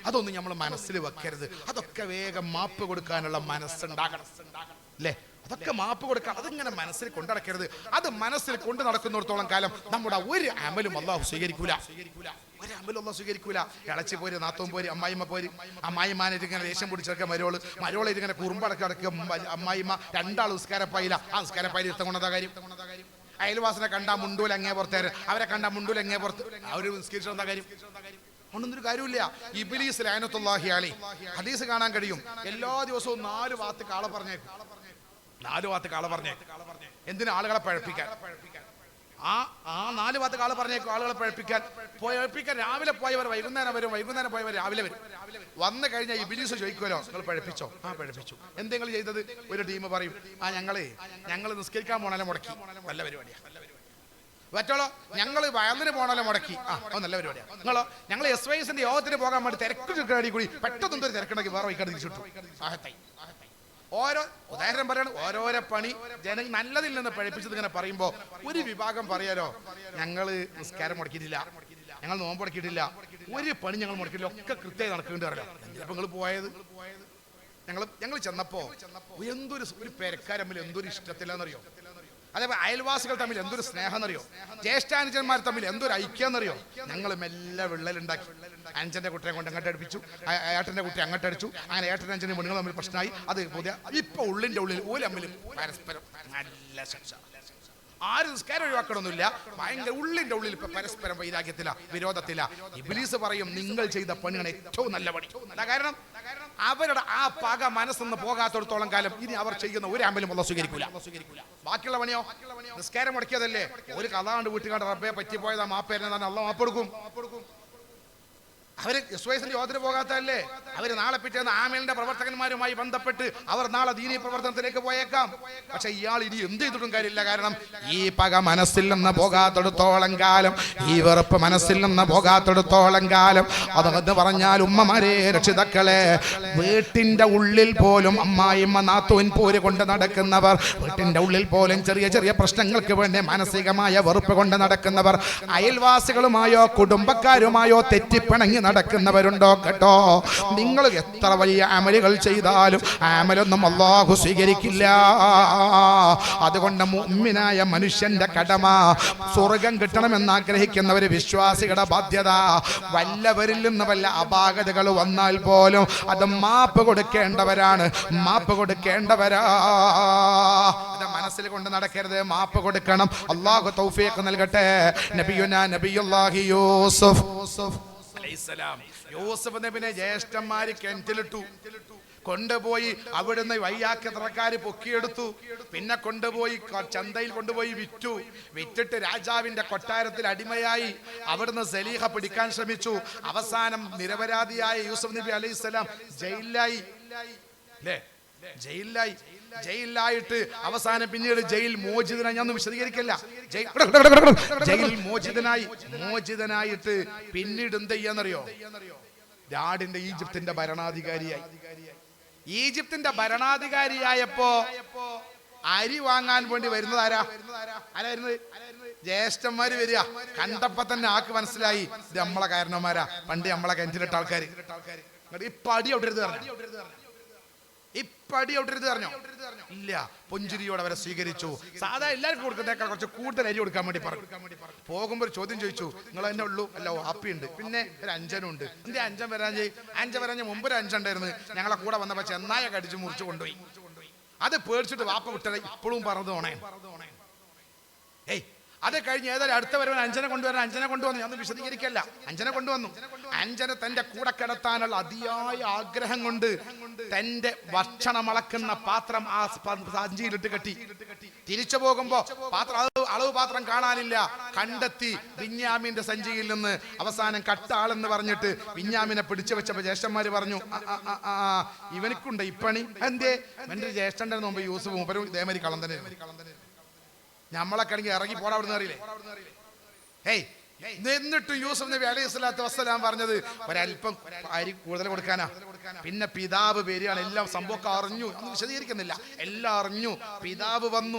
അതൊന്നും നമ്മൾ മനസ്സിൽ വെക്കരുത്. അതൊക്കെ വേഗം മാപ്പ് കൊടുക്കാനുള്ള മനസ്സുണ്ടാകണം അല്ലേ? അതൊക്കെ മാപ്പ് കൊടുക്കാം. അതിങ്ങനെ മനസ്സിൽ കൊണ്ടടക്കരുത്. അത് മനസ്സിൽ കൊണ്ടു നടക്കുന്നിടത്തോളം കാലം നമ്മുടെ ഒരു അമലും അല്ലാഹു സ്വീകരിക്കൂല. ഒരു അമലും അല്ലാഹു സ്വീകരിക്കൂല. ഇളച്ചി പോര്, നാത്തോം പോര്, അമ്മായിമ്മ പോര്. അമ്മായിമാനായിട്ട് ഇങ്ങനെ ദേഷ്യം പിടിച്ചൊക്കെ മരോള് ഇതിങ്ങനെ കുറുമ്പടക്കി അടക്കുക. അമ്മായിമ്മ രണ്ടാൾ നിസ്കാരപ്പായില്ല, ആ നിസ്കാരപ്പായിൽ ഇരുത്തം കൊണ്ടതാ കാര്യം. അയൽവാസിനെ കണ്ടാ മുണ്ടൂൽ അങ്ങേ പുറത്തേര്, അവരെ കണ്ടാ മുണ്ടൂൽ അങ്ങേ പുറത്ത്, അവര് നിസ്കരിച്ചെന്താ കാര്യം? ഒന്നൊരു കാര്യമില്ല. ഇബ്ലീസ് ലഅനത്തുല്ലാഹി അലൈഹി ഹദീസ് കാണാൻ കഴിയും. എല്ലാ ദിവസവും 4 വാത്ത് കാള പറഞ്ഞേക്കും. 4 വാത്ത് കാള പറഞ്ഞേക്കും. എന്തിനാ? ആളുകളെ പഴപ്പിക്കാൻ. ആ 4 വാത്ത് കാള പറഞ്ഞേക്കും ആളുകളെ പഴപ്പിക്കാൻ. രാവിലെ പോയവർ വൈകുന്നേരം വരും, വൈകുന്നേരം പോയവർ രാവിലെ വരും. വന്നു കഴിഞ്ഞാൽ ഇബ്ലീസ് ചോദിക്കുമല്ലോ, നിങ്ങൾ പഴപ്പിച്ചോ? ആ പഴപ്പിച്ചു. എന്തെങ്കിലും ചെയ്തത്? ഒരു ടീം പറയും, ആ ഞങ്ങൾ നിസ്കരിക്കാൻ പോണല്ലോ മുടക്കി, നല്ല പരിപാടിയാ. പറ്റോളോ, ഞങ്ങൾ വയലിന് പോണല്ലോ മുടക്കി, ആ നല്ല പരിപാടിയാ. നിങ്ങളോ, ഞങ്ങൾ SYSന്റെ യോഗത്തിന് പോകാൻ വേണ്ടി തിരക്കുടി കൂടി പെട്ടെന്ന് എന്തൊരു തിരക്കുണ്ടെങ്കിൽ വേറെ വൈകാതെ തിരിച്ചിട്ടു. ആഹത്തായി. ഓരോ ഉദാഹരണം പറയാണ്, ഓരോരോ പണി ജനം നല്ലതില്ലെന്ന് പഴിപ്പിച്ചത് ഇങ്ങനെ പറയുമ്പോൾ ഒരു വിഭാഗം പറയാലോ, ഞങ്ങൾ നിസ്കാരം മുടക്കിയിട്ടില്ല, ഞങ്ങൾ നോമ്പ് മുടക്കിയിട്ടില്ല, ഒരു പണി ഞങ്ങൾ മുടക്കിയില്ല, ഒക്കെ കൃത്യമായി നടക്കുന്നുണ്ട് അറിയാം. എന്തിനാ നിങ്ങൾ പോയത്? ഞങ്ങൾ ചെന്നപ്പോ ഒരു പെരക്കാർ തമ്മിൽ എന്തൊരു ഇഷ്ടത്തില്ലെന്നറിയോ? അതേപോലെ അയൽവാസികൾ തമ്മിൽ എന്തൊരു സ്നേഹം എന്നറിയോ? ജ്യേഷ്ഠാനുജന്മാർ തമ്മിൽ എന്തൊരു ഐക്യം. ഞങ്ങൾ മെല്ലെ വിള്ളലുണ്ടാക്കി. അഞ്ചന്റെ കുട്ടിയെ കൊണ്ട് അങ്ങോട്ട് അടുപ്പിച്ചു, ഏട്ടന്റെ കുട്ടി അങ്ങോട്ട് അടിച്ചു. അങ്ങനെ ഏട്ടനും അഞ്ചനും പെണ്ണുങ്ങൾ തമ്മിൽ പ്രശ്നമായി. അത് പുതിയ ഇപ്പൊ ഉള്ളിന്റെ ഉള്ളിൽ ഒരു തമ്മിൽ പരസ്പരം നല്ല ശിക്ഷ. ആരും നിസ്കാരം ഒഴിവാക്കണമെന്നില്ല. ഭയങ്കര ഉള്ളിന്റെ ഉള്ളിൽ ഇപ്പൊ പരസ്പരം വൈരാഗ്യത്തില, വിരോധത്തില. ഇബ്ലീസ് പറയും നിങ്ങൾ ചെയ്ത പണിയാണ് ഏറ്റവും നല്ല പണി. കാരണം അവരുടെ ആ പക മനസ്സെന്ന് പോകാത്തിടത്തോളം കാലം ഇനി അവർ ചെയ്യുന്ന ഒരു അമലും അല്ലാഹു സ്വീകരിക്കൂല. ബാക്കിയുള്ള പണിയോ നിസ്കാരം മുടക്കിയതല്ലേ, ഒരു കഥ കണ്ട് വീട്ടുകാരുടെ റബ്ബെ പറ്റിപ്പോയതാ മാപ്പേരുന്ന അല്ലാഹു മാപ്പ് കൊടുക്കും. അവര് യേശുവിന്റെ യോധന പോകാത്തല്ലേ, അവര് നാളെ പിറ്റേന്ന് ആമേലിന്റെ പ്രവർത്തകന്മാരുമായി ബന്ധപ്പെട്ട് അവർ നാളെ ദീനീ പ്രവർത്തനത്തിലേക്ക് പോയേക്കാം. പക്ഷെ ഇയാൾ ഇനി എന്ത് ചെയ്തിട്ടും കാര്യമില്ല. കാരണം ഈ പക മനസ്സിൽ നിന്ന് പോകാത്തിടത്തോളം കാലം, ഈ വെറുപ്പ് മനസ്സിൽ നിന്ന് പോകാത്തിടത്തോളം കാലം, അതെന്ന് പറഞ്ഞാൽ ഉമ്മമാരെ, രക്ഷിതാക്കളെ, വീട്ടിന്റെ ഉള്ളിൽ പോലും അമ്മായിമ്മ നാത്തൂൻ പോര് കൊണ്ട് നടക്കുന്നവർ, വീട്ടിന്റെ ഉള്ളിൽ പോലും ചെറിയ ചെറിയ പ്രശ്നങ്ങൾക്ക് വേണ്ടി മാനസികമായ വെറുപ്പ് കൊണ്ട് നടക്കുന്നവർ, അയൽവാസികളുമായോ കുടുംബക്കാരുമായോ തെറ്റിപ്പിണങ്ങി നടക്കുന്നവരുണ്ടോ കേട്ടോ. നിങ്ങൾ എത്ര വലിയ അമലുകൾ ചെയ്താലും അമലൊന്നും അല്ലാഹു സ്വീകരിക്കില്ല. അതുകൊണ്ട് മുഅ്മിനായ മനുഷ്യന്റെ കടമ, സ്വർഗം കിട്ടണമെന്ന് ആഗ്രഹിക്കുന്നവര് വിശ്വാസികളുടെ ബാധ്യത, വല്ലവരിൽ നിന്ന് വല്ല അപാകതകൾ വന്നാൽ പോലും അത് മാപ്പ് കൊടുക്കേണ്ടവരാണ്, മാപ്പ് കൊടുക്കേണ്ടവരാ. അത് മനസ്സിൽ കൊണ്ട് നടക്കരുത്, മാപ്പ് കൊടുക്കണം. അല്ലാഹു തൗഫീഖ് നൽകട്ടെ. നബിയുല്ലാഹി യൂസുഫ് നബിനെ ജ്യേഷ്ഠന്മാര് കിണറ്റിലിട്ടു, കൊണ്ടുപോയി അവിടുന്ന് വയ്യാക്കത്രക്കാര് പൊക്കിയെടുത്തു, പിന്നെ കൊണ്ടുപോയി ചന്തയിൽ കൊണ്ടുപോയി വിറ്റിട്ട് രാജാവിന്റെ കൊട്ടാരത്തിൽ അടിമയായി. അവിടുന്ന് സലീഹ പിടിക്കാൻ ശ്രമിച്ചു. അവസാനം നിരപരാധിയായ യൂസുഫ് നബി അലൈഹിസ്സലാം ജയിലിലായി. ജയിലിലായിട്ട് അവസാനം പിന്നീട് ജയിൽ മോചിതനായി. ഞാൻ വിശദീകരിക്കില്ല. ജയിൽ മോചിതനായിട്ട് പിന്നീട് എന്ത് ചെയ്യാന്നറിയോ? നാടിന്റെ ഈജിപ്തിന്റെ ഭരണാധികാരിയായി. ഈജിപ്തിന്റെ ഭരണാധികാരിയായപ്പോ അരി വാങ്ങാൻ വേണ്ടി വരുന്നത് ആരായിരുന്നു? ജ്യേഷ്ഠന്മാര് വരിക. കണ്ടപ്പോ തന്നെ ആക്ക് മനസ്സിലായി ഇത് നമ്മളെ കാരണന്മാരാ, പണ്ട് നമ്മളെ കിണറ്റിലിട്ട ആൾക്കാർ. ഇപ്പൊ അടി ഔട്ടരുത് പറഞ്ഞോ? ഇല്ല, പുഞ്ചിരിയോടെ അവരെ സ്വീകരിച്ചു. സാധാ എല്ലാവർക്കും കൊടുക്കുന്നേക്കാൾ കുറച്ച് കൂടുതൽ അരി കൊടുക്കാൻ വേണ്ടി പറഞ്ഞു. പോകുമ്പോൾ ഒരു ചോദ്യം ചോദിച്ചു, നിങ്ങൾ തന്നെ ഉള്ളൂ? അല്ല, ഹാപ്പിയുണ്ട്. പിന്നെ ഒരു അഞ്ചനുണ്ട്. എന്റെ അഞ്ചൻ വരാൻ മുമ്പ് ഒരു അഞ്ചുണ്ടായിരുന്നു. ഞങ്ങളെ കൂടെ വന്നപ്പോ ചെന്നായ കടിച്ച് മുറിച്ച് കൊണ്ടുപോയി. അത് പേടിച്ചിട്ട് വാപ്പ വിട്ടത് ഇപ്പോഴും പറഞ്ഞു പോണേ. അത് കഴിഞ്ഞ് ഏതായാലും അടുത്ത വരവൻ അഞ്ചനെ കൊണ്ടുവന്നു. ഞാൻ വിശദീകരിക്കല്ല. അഞ്ചനെ കൊണ്ടുവന്നു. അഞ്ചനെ തന്റെ കൂടെ കിടത്താനുള്ള അതിയായ ആഗ്രഹം കൊണ്ട് തന്റെ ഭക്ഷണം അളക്കുന്ന പാത്രം ആ സഞ്ചിയിലിട്ട് കെട്ടി. തിരിച്ചു പോകുമ്പോ അളവ് പാത്രം കാണാനില്ല. കണ്ടെത്തി ബിന്യാമിന്റെ സഞ്ചിയിൽ നിന്ന്. അവസാനം കട്ടാളെന്ന് പറഞ്ഞിട്ട് ബിന്യാമിനെ പിടിച്ചു വെച്ചപ്പോ ജ്യേഷ്ഠന്മാര് പറഞ്ഞു, ഇവനിക്കുണ്ട് ഇപ്പണി. എന്തേ? എന്റെ ജ്യേഷ്ഠന്റെ മുമ്പ് യൂസുഫ് മൂപ്പരും ഇതേമാതിരി കള്ളം തന്നെ. നമ്മളെ കണക്കി ഇറങ്ങി പോടാ അവിടുന്ന് അറിയില്ലേ? എന്നിട്ട് യൂസുഫ് നബി അലൈഹി സ്വലാത്തു വസ്സലാം പറഞ്ഞത് ഒരല്പം അരി കൂടുതൽ കൊടുക്കാനാ. പിന്നെ പിതാവ് വരികയാണ്. എല്ലാം സംഭവമൊക്കെ അറിഞ്ഞു, ഒന്നും വിശദീകരിക്കുന്നില്ല. എല്ലാം അറിഞ്ഞു.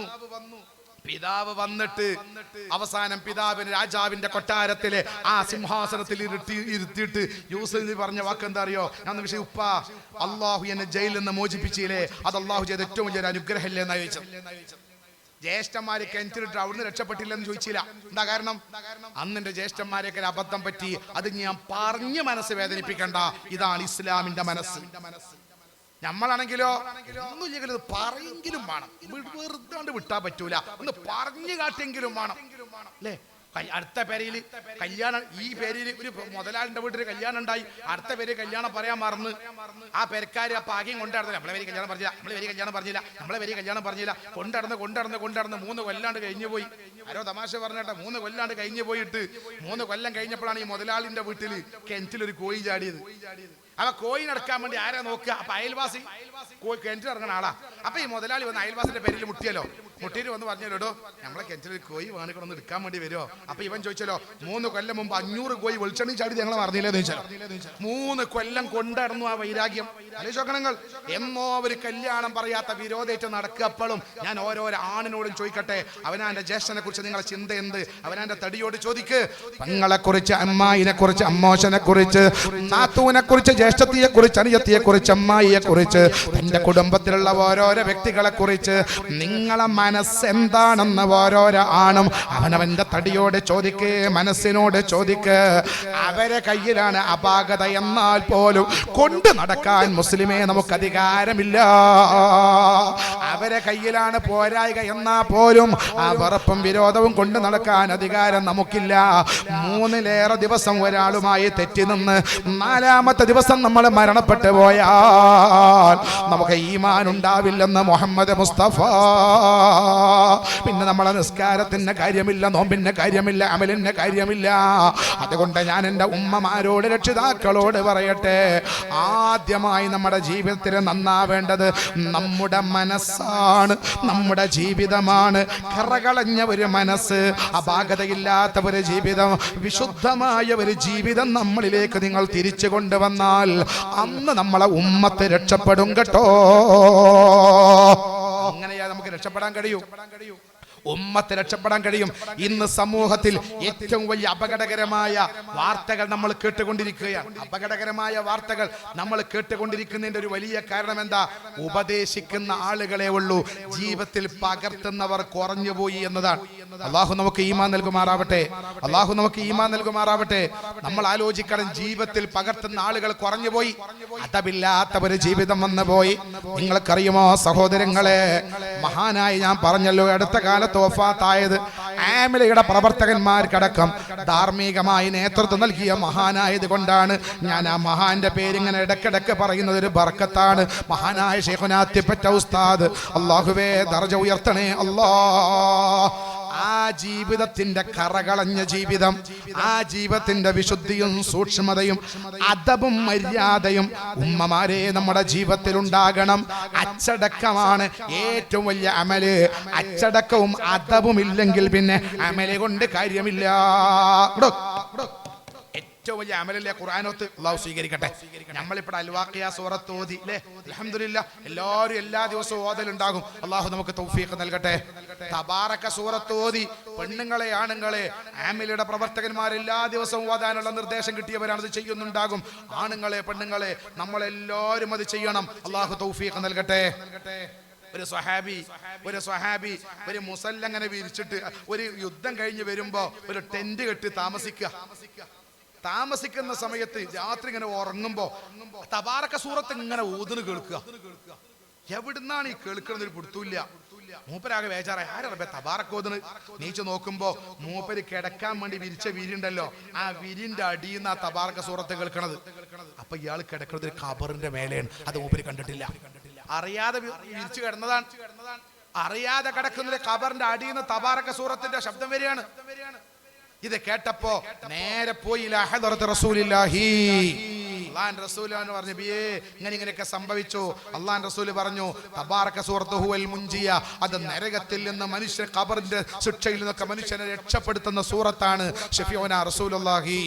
പിതാവ് വന്നിട്ട് അവസാനം പിതാവിന് രാജാവിന്റെ കൊട്ടാരത്തിലെ ആ സിംഹാസനത്തിൽ ഇരുത്തിയിട്ട് യൂസുഫ് നബി പറഞ്ഞ വാക്ക് എന്താ അറിയോ? ഞാൻ വിഷയം, ഉപ്പ, അള്ളാഹു എന്നെ ജയിലിൽ നിന്ന് മോചിപ്പിച്ചില്ലേ, അത് അള്ളാഹു ചെയ്ത ഏറ്റവും വലിയൊരു അനുഗ്രഹമല്ലേ എന്നാ ചോദിച്ചത്. ജ്യേഷ്ഠന്മാര് കിണറ്റിലിട്ട് അവിടുന്ന് രക്ഷപ്പെട്ടില്ലെന്ന് ചോദിച്ചില്ല. എന്താ കാരണം? അന്ന് എന്റെ ജ്യേഷ്ഠന്മാരെയൊക്കെ അബദ്ധം പറ്റി. അത് ഞാൻ പറഞ്ഞ് മനസ്സ് വേദനിപ്പിക്കണ്ട. ഇതാണ് ഇസ്ലാമിന്റെ മനസ്സ്. നമ്മളാണെങ്കിലോ ഒന്നുമില്ലെങ്കിലും ഇത് പറയെങ്കിലും വേണം. വെറുതെ വിട്ടാ പറ്റൂല. ഒന്ന് പറഞ്ഞു കാട്ടെങ്കിലും വേണം അല്ലേ? അടുത്ത പേരയിൽ കല്യാണം, ഈ പേരിൽ ഒരു മുതലാളിന്റെ വീട്ടിൽ കല്യാണം ഉണ്ടായി. അടുത്ത പേര് കല്യാണം പറയാൻ മറന്ന് ആ പെരക്കാര് ആ പാഗ്യം കൊണ്ടുനടന്നില്ല. നമ്മളെ പേര് കല്യാണം പറഞ്ഞില്ല. കൊണ്ടുനടന്ന് 3 കൊല്ലാണ്ട് കഴിഞ്ഞു പോയി. ആരോ തമാശ പറഞ്ഞേട്ടെ, 3 കൊല്ലാണ്ട് കഴിഞ്ഞു പോയിട്ട് 3 കൊല്ലം കഴിഞ്ഞപ്പോഴാണ് ഈ മുതലാളിന്റെ വീട്ടിൽ കിണറ്റിലൊരു കോഴി ചാടിയത്. അപ്പൊ കോഴി നടക്കാൻ വേണ്ടി ആരാ നോക്കുക? അപ്പൊ അയൽവാസി കിണറ്റിൽ ഇറങ്ങണ ആളാ. അപ്പൊ ഈ മുതലാളി വന്ന് അയൽവാസിന്റെ പേരിൽ മുട്ടിയിട്ട് വന്ന് പറഞ്ഞല്ലോ, നമ്മളെ കിണറ്റിൽ കോഴി വേണിക്കൊന്ന് എടുക്കാൻ വേണ്ടി വരുമോ? അപ്പൊ ഇവൻ ചോദിച്ചല്ലോ, 3 കൊല്ലം മുമ്പ് 500 കോഴി വെളിച്ചെണ്ണി ചാടി ഞങ്ങൾ അറിഞ്ഞില്ലെന്ന് ചോദിച്ചാലോ. 3 കൊല്ലം കൊണ്ടിടന്നു ആ വൈരാഗ്യം. ആലോചിക്കണങ്ങൾ. എന്നോ ഒരു കല്യാണം പറയാത്ത വിരോധേറ്റ് നടക്കപ്പോഴും ഞാൻ ഓരോരോ ആണിനോടും ചോദിക്കട്ടെ, അവനാന്റെ ജ്യേഷ്ഠനെ കുറിച്ച് നിങ്ങളെ ചിന്ത എന്ത്? അവനാന്റെ തടിയോട് ചോദിക്ക്. പെങ്ങളെ കുറിച്ച്, അമ്മായിനെ കുറിച്ച്, അമ്മോശനെ കുറിച്ച്, നാത്തൂനെ കുറിച്ച്, ജ്യേഷ്ഠത്തിയെ കുറിച്ച്, അനുജത്തിയെ കുറിച്ച്, അമ്മായിയെ കുറിച്ച്, തന്റെ കുടുംബത്തിലുള്ള ഓരോരോ വ്യക്തികളെ കുറിച്ച് നിങ്ങളെ മനസ്സെന്താണെന്ന് ഓരോരോ ആണും അവനവന്റെ തടിയോട് ചോദിക്ക്, മനസ്സിനോട് ചോദിക്ക്. അവരെ കയ്യിലാണ് അപാകത എന്നാൽ പോലും കൊണ്ട് നടക്കാൻ മുസ്ലിമേ നമുക്ക് അധികാരമില്ല. അവരെ കയ്യിലാണ് പോരായിക എന്നാൽ പോലും ആ വെറുപ്പും വിരോധവും കൊണ്ട് നടക്കാൻ അധികാരം നമുക്കില്ല. 3-ലേറെ ദിവസം ഒരാളുമായി തെറ്റി നിന്ന് 4-ാമത്തെ ദിവസം നമ്മൾ മരണപ്പെട്ടു പോയാൽ നമുക്ക് ഈമാൻ ഉണ്ടാവില്ലെന്ന് മുഹമ്മദ് മുസ്തഫ. പിന്നെ നമ്മളെ നിസ്കാരത്തിന് കാര്യമില്ല, നോമ്പിന് കാര്യമില്ല, അമലിന് കാര്യമില്ല. അതുകൊണ്ട് ഞാൻ എൻ്റെ ഉമ്മമാരോട്, രക്ഷിതാക്കളോട് പറയട്ടെ, ആദ്യമായി നമ്മുടെ ജീവിതത്തിൽ നന്നാവേണ്ടത് നമ്മുടെ മനസ്സാണ്, നമ്മുടെ ജീവിതമാണ്. കറകളഞ്ഞ ഒരു മനസ്സ്, അപാകതയില്ലാത്ത ഒരു ജീവിതം, വിശുദ്ധമായ ഒരു ജീവിതം നമ്മളിലേക്ക് നിങ്ങൾ തിരിച്ചു കൊണ്ടുവന്നാൽ അന്ന് നമ്മളെ ഉമ്മത്ത് രക്ഷപ്പെടും കേട്ടോ. അങ്ങനെയാ നമുക്ക് രക്ഷപ്പെടാൻ കഴിയൂ, ഉമ്മത്ത് രക്ഷപ്പെടാൻ കഴിയും. ഇന്ന് സമൂഹത്തിൽ ഏറ്റവും വലിയ അപകടകരമായ വാർത്തകൾ നമ്മൾ കേട്ടുകൊണ്ടിരിക്കുകയാണ്. അപകടകരമായ വാർത്തകൾ നമ്മൾ കേട്ടുകൊണ്ടിരിക്കുന്നതിന്റെ ഒരു വലിയ കാരണം എന്താ? ഉപദേശിക്കുന്ന ആളുകളെ ഉള്ളൂ, ജീവിതത്തിൽ പകർത്തുന്നവർ കുറഞ്ഞുപോയി എന്നതാണ്. അള്ളാഹു നമുക്ക് ഈമാൻ നൽകുമാറാവട്ടെ, അള്ളാഹു നമുക്ക് ഈമാൻ നൽകുമാറാവട്ടെ. നമ്മൾ ആലോചിക്കണം, ജീവിതത്തിൽ പകർത്തുന്ന ആളുകൾ കുറഞ്ഞുപോയി, അതമില്ലാത്ത ഒരു ജീവിതം വന്നു പോയി. നിങ്ങൾക്കറിയുമോ സഹോദരങ്ങളെ, മഹാനായ ഞാൻ പറഞ്ഞല്ലോ, അടുത്ത കാലത്ത് വഫാത്തായത് ആമിലയുടെ പ്രവർത്തകന്മാർക്കടക്കം ധാർമ്മികമായി നേതൃത്വം നൽകിയ മഹാനായത് കൊണ്ടാണ് ഞാൻ ആ മഹാന്റെ പേരിങ്ങനെ ഇടക്കിടക്ക് പറയുന്നത്. ഒരു ബർക്കത്താണ്. മഹാനായ ശൈഖുനാ അത്തിപ്പറ്റ ഉസ്താദ്, അല്ലാഹുവേ ദർജ ഉയർത്തണേ അല്ലാ. ആ ജീവിതത്തിന്റെ കറകളഞ്ഞ ജീവിതം, ആ ജീവിതത്തിന്റെ വിശുദ്ധിയും സൂക്ഷ്മതയും അദബും മര്യാദയും ഉമ്മമാരെ നമ്മുടെ ജീവിതത്തിൽ ഉണ്ടാകണം. അച്ചടക്കമാണ് ഏറ്റവും വലിയ അമല്. അച്ചടക്കവും അദബും ഇല്ലെങ്കിൽ പിന്നെ അമല് കൊണ്ട് കാര്യമില്ല. ഏറ്റവും വലിയ അമലല്ലേ ഖുർആനോത്ത്. അല്ലാഹു സ്വീകരിക്കട്ടെ. നമ്മളിപ്പോൾ അൽവാഖിയ സൂറത്ത് ഓതി അല്ലേ, അൽഹംദുലില്ലാഹ്, എല്ലാവരും എല്ലാ ദിവസവും ഓതലുണ്ടാകും. അല്ലാഹു നമുക്ക് തൗഫീഖ് നൽകട്ടെ. തബാറക സൂറത്ത് ഓതി പെണ്ണുങ്ങളെ, ആണുങ്ങളെ, ആമിലയുടെ പ്രവർത്തകന്മാർ എല്ലാ ദിവസവും ഓതാനുള്ള നിർദ്ദേശം കിട്ടിയവരാണ്, അത് ചെയ്യുന്നുണ്ടാകും. ആണുങ്ങളെ, പെണ്ണുങ്ങളെ, നമ്മളെല്ലാവരും അത് ചെയ്യണം. അല്ലാഹു തൗഫീഖ് നൽകട്ടെ. ഒരു സ്വഹാബി ഒരു മുസല്ലങ്ങനെ വിരിച്ചിട്ട് ഒരു യുദ്ധം കഴിഞ്ഞ് വരുമ്പോ ഒരു ടെന്റ് കെട്ടി താമസിക്കുന്ന സമയത്ത് രാത്രി ഇങ്ങനെ ഉറങ്ങുമ്പോ തബാറക സൂറത്ത് ഇങ്ങനെ ഊതുന്നു കേൾക്കുക. എവിടുന്നാണ് ഈ കേൾക്കുന്നത്? ഒരു പിടുത്തൂല്ല. മൂപ്പരാകെ വേചാറായി, ആരറബേ തബാറക ഓതുന്നു? നീച്ചു നോക്കുമ്പോ മൂപ്പര് കിടക്കാൻ വേണ്ടി വിരിച്ച വിരിണ്ടല്ലോ, ആ വിരിന്റെ അടിയിൽ നിന്ന് ആ തബാറക സൂറത്ത് കേൾക്കണത്. അപ്പൊ ഇയാൾ കിടക്കുന്നത് ഒരു ഖബറിന്റെ മേലെയാണ്. അത് മൂപ്പര് കണ്ടിട്ടില്ല, അറിയാതെ വിരിച്ചു കിടന്നതാണ്. അറിയാതെ കിടക്കുന്ന ഖബറിന്റെ അടിയിൽ നിന്ന് തബാറക സൂറത്തിന്റെ ശബ്ദം വരികയാണ്. ഇത് കേട്ടപ്പോ നേരെ പോയി റസൂലുള്ളാഹി, അല്ലാഹുവിന്റെ റസൂൽ പറഞ്ഞു, ബിയേ ഇങ്ങനെയൊക്കെ സംഭവിച്ചു. അല്ലാഹുവിന്റെ റസൂൽ പറഞ്ഞു, തബാറക സൂറത്തു ഹുവൽ മുൻജിയ, അത് നരകത്തിൽ നിന്ന് മനുഷ്യ ഖബറിന്റെ ശിക്ഷയിൽ നിന്നൊക്കെ മനുഷ്യനെ രക്ഷപ്പെടുത്തുന്ന സൂറത്താണ്. ഷഫീഉനാ റസൂലുള്ളാഹി.